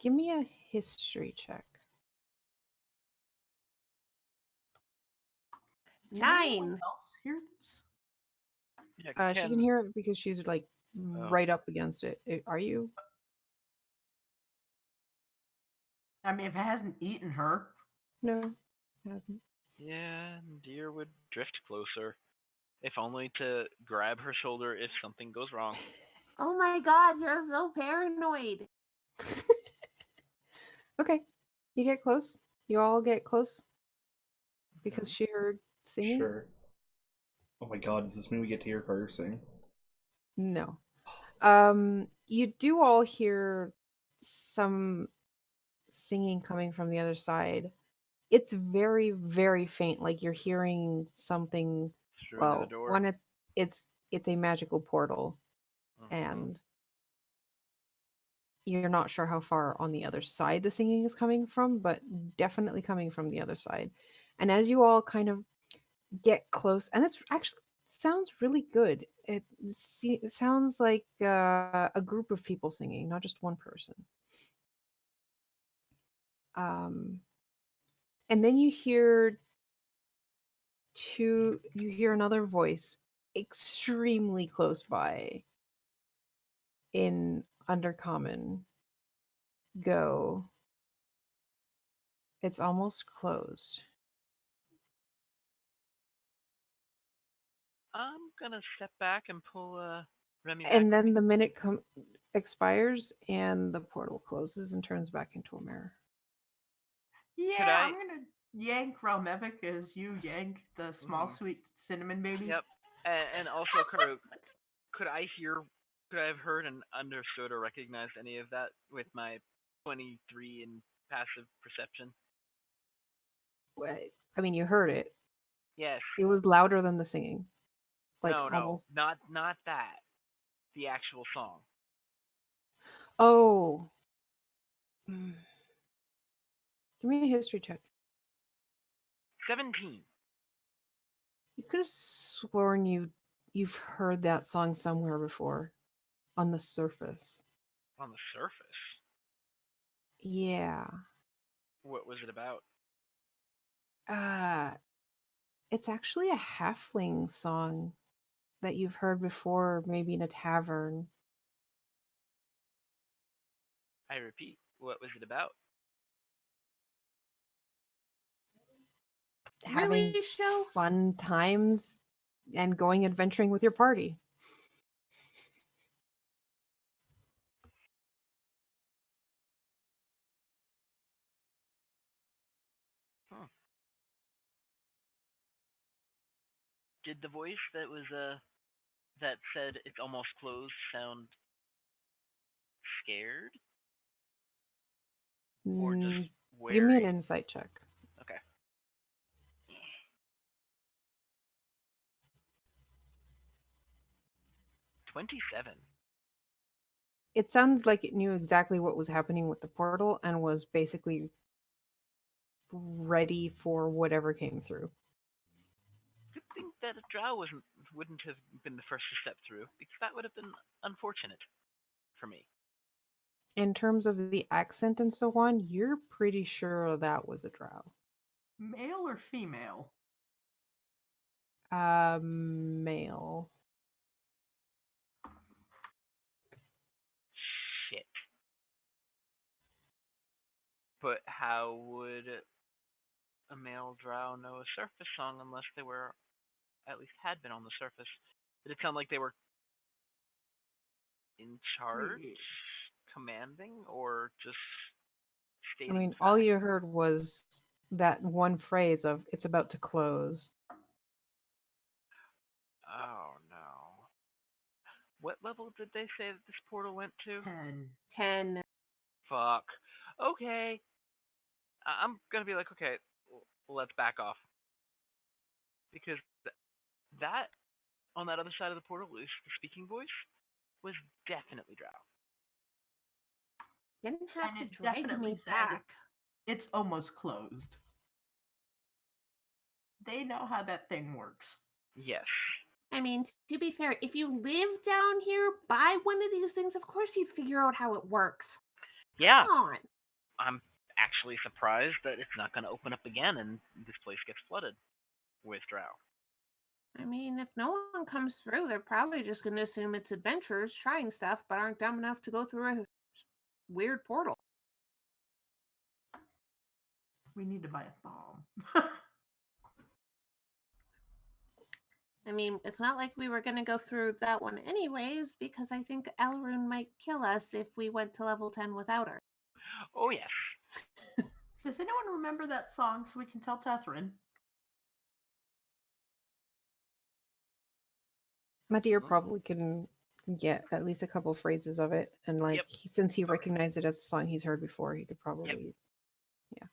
Give me a history check. Can 9? anyone else hear this? Yeah, She can hear it because she's like right up against it. Are you? I mean, if it hasn't eaten her. No, it hasn't. Yeah, deer would drift closer. If only to grab her shoulder if something goes wrong. Oh my god, you're so paranoid. Okay, you get close. You all get close because she heard singing. Sure. Oh my god, does this mean we get to hear Carter sing? No. You do all hear some singing coming from the other side. It's very, very faint, like you're hearing something. Through Well, the door. one, it's a magical portal, and you're not sure how far on the other side the singing is coming from, but definitely coming from the other side. And as you all kind of get close, and it's actually sounds really good. It sounds like a group of people singing, not just one person. And then you hear another voice extremely close by in Undercommon go. It's almost closed. I'm gonna step back and pull Remy back. And then the minute expires and the portal closes and turns back into a mirror. Yeah, I'm gonna yank Ralmevic as you yank the small sweet cinnamon baby. Yep. And also, Karuk, could I have heard and understood or recognized any of that with my 23 in passive perception? I mean, you heard it. Yes. It was louder than the singing. Like no, almost. not that. The actual song. Oh. Give me a history check. 17. You could have sworn you've heard that song somewhere before, on the surface. On the surface? Yeah. What was it about? It's actually a halfling song that you've heard before, maybe in a tavern. I repeat, what was it about? Having Really, show? fun times and going adventuring with your party. Did the voice that was that said it's almost closed sound scared? Or just wary? Give me an insight check. Okay. $27. It sounded like it knew exactly what was happening with the portal and was basically ready for whatever came through. Good thing that a drow wouldn't have been the first to step through, because that would have been unfortunate for me. In terms of the accent and so on, you're pretty sure that was a drow. Male or female? Male. Shit. But how would a male drow know a surface song unless they were, at least had been on the surface? Did it sound like they were in charge, commanding, or just stating I mean, facts? all you heard was that one phrase of "it's about to close." Oh no. What level did they say that this portal went to? 10. Fuck. Okay. I'm gonna be like, okay, let's back off. Because that, on that other side of the portal, is the speaking voice, was definitely drow. Didn't have And to it drag definitely me said back. it's almost closed. They know how that thing works. Yes. I mean, to be fair, if you live down here, buy one of these things, of course you'd figure out how it works. Yeah. Come on. I'm actually surprised that it's not going to open up again and this place gets flooded with drow. I mean, if no one comes through, they're probably just going to assume it's adventurers trying stuff, but aren't dumb enough to go through a weird portal. We need to buy a bomb. I mean, it's not like we were going to go through that one anyways, because I think Elrune might kill us if we went to level 10 without her. Oh, yes. Does anyone remember that song so we can tell Catherine? My dear probably can get at least a couple phrases of it, and like since he recognized it as a song he's heard before, he could probably, yeah.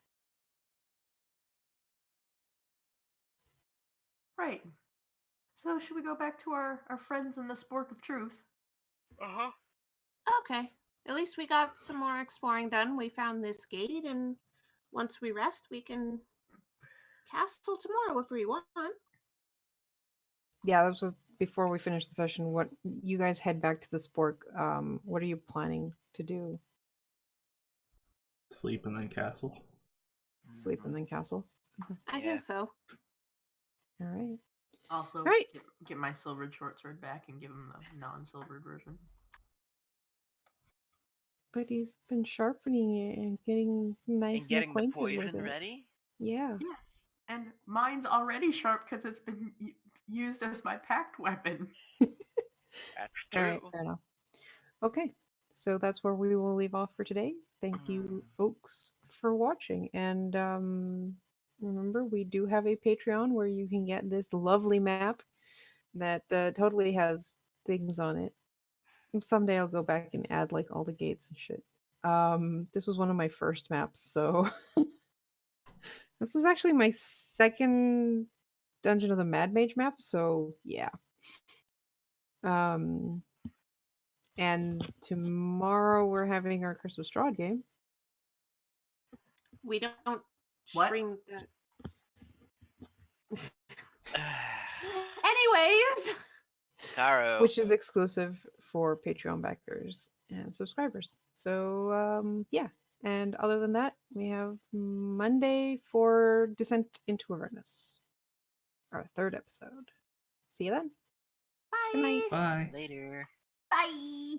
Right. So should we go back to our friends in the Spork of Truth? Uh-huh. Okay. At least we got some more exploring done. We found this gate, and once we rest, we can castle tomorrow if we want. yeah, this was before we finish the session. What you guys head back to the spork? What are you planning to do? Sleep and then castle. Sleep and then castle. I Yeah. think so. All right. Also, Right. get my silvered short sword back and give him a non-silvered version. But he's been sharpening it and getting nice And getting the acquainted with poison it. ready? Yeah. Yes, and mine's already sharp because it's been used as my packed weapon. That's All right, true. fair enough. Okay, so that's where we will leave off for today. Thank you, folks, for watching. And remember, we do have a Patreon where you can get this lovely map that totally has things on it. Someday I'll go back and add like all the gates and shit. This was one of my first maps, so this was actually my second Dungeon of the Mad Mage map, so yeah. And tomorrow we're having our Curse of Strahd game. We don't What? stream that. Anyways, Taro. Which is exclusive for Patreon backers and subscribers. So yeah. And other than that, we have Monday for Descent into Avernus, our third episode. See you then. Good night. bye. Bye. Later. Bye.